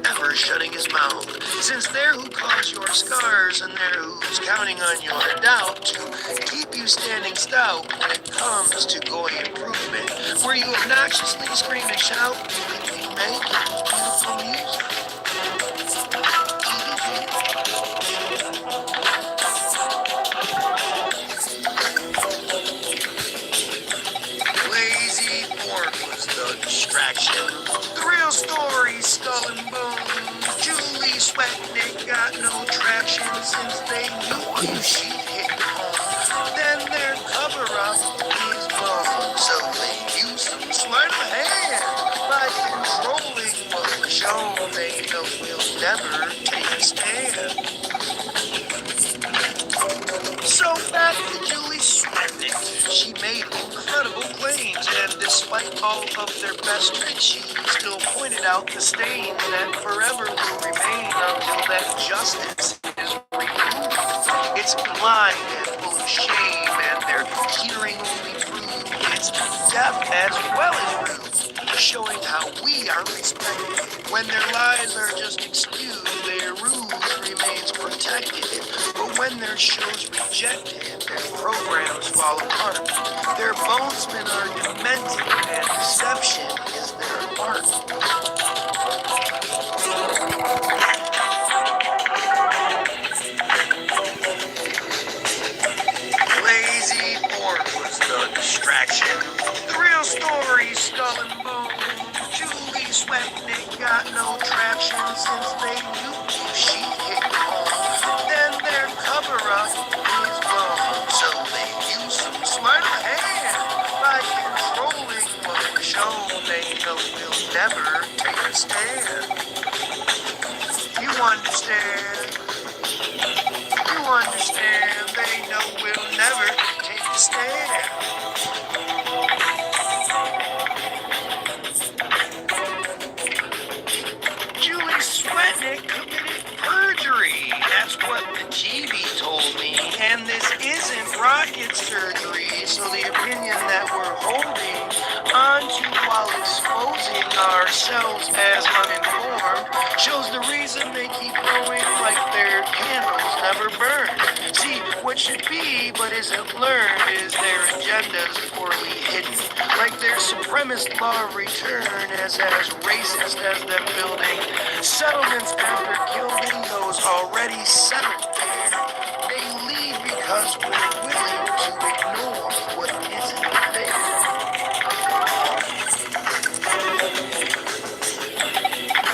forever shutting his mouth, since they're who cause your scars and they're who's counting on your doubt to keep you standing stout when it comes to Goyim improvement, where you obnoxiously scream and shout, we make beautiful music. Lazy Born was the distraction. The real story, skull and bones. Julie Swetnick got no traction since they knew who she hit home. Then their cover-up is blown, so they use some sleight of hand by controlling what was shown. They know we'll never take a stand. So back to Julie Swetnick. She made incredible claims, and despite all of their best tricks, she still pointed out the stain that forever will remain until that justice is removed. It's blind and full of shame, and their hearing only proves it's deaf as well as rude, showing how we are respected. When their lies are just excused, their ruse remains protected. But when their show's rejected, their programs fall apart. Their bonesmen are demented, and deception is their art. Lazy Born was the distraction. The real story, skull and bone. Julie Swetnick got no traction since they knew who she hit home. Then their cover-up is blown, so they use some sleight of hand by controlling what was shown. They know we'll never take a stand. You understand? You understand? They know we'll never take a stand. Julie Swetnick committed perjury. That's what the GB told me. And this isn't rocket surgery. So the opinion that we're holding onto while exposing ourselves as uninformed shows the reason they keep going like their candles never burn. See, what should be but isn't learned is their agendas poorly hidden. Like their supremacist law of return as racist as them building settlements after killing those already settled there. They leave because we're willing to ignore what isn't there.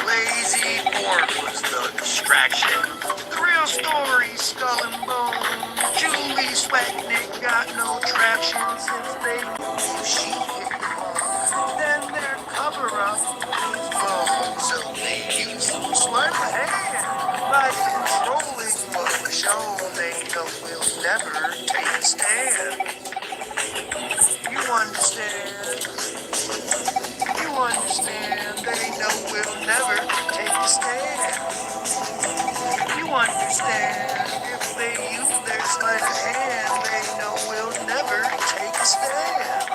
Lazy Born was the distraction. The real story, skull and bone. Julie Swetnick got no traction since they knew she hit home. Then their cover-up is blown, so they use some sleight of hand by controlling what was shown. They know we'll never take a stand. You understand? You understand? They know we'll never take a stand. You understand? If they use their sleight of hand, they know we'll never take a stand.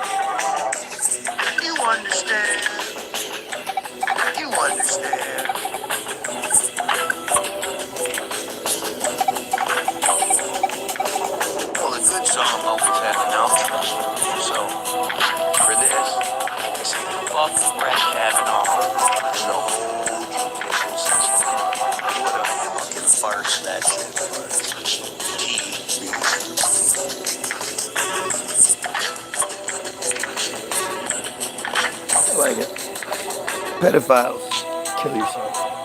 You understand? You understand? Well, a good song always has an outro. So, for this, I say fuck Brett Kavanaugh and the whole judicial system. What a fucking farce that shit was. I like it. Pedophiles, kill yourself.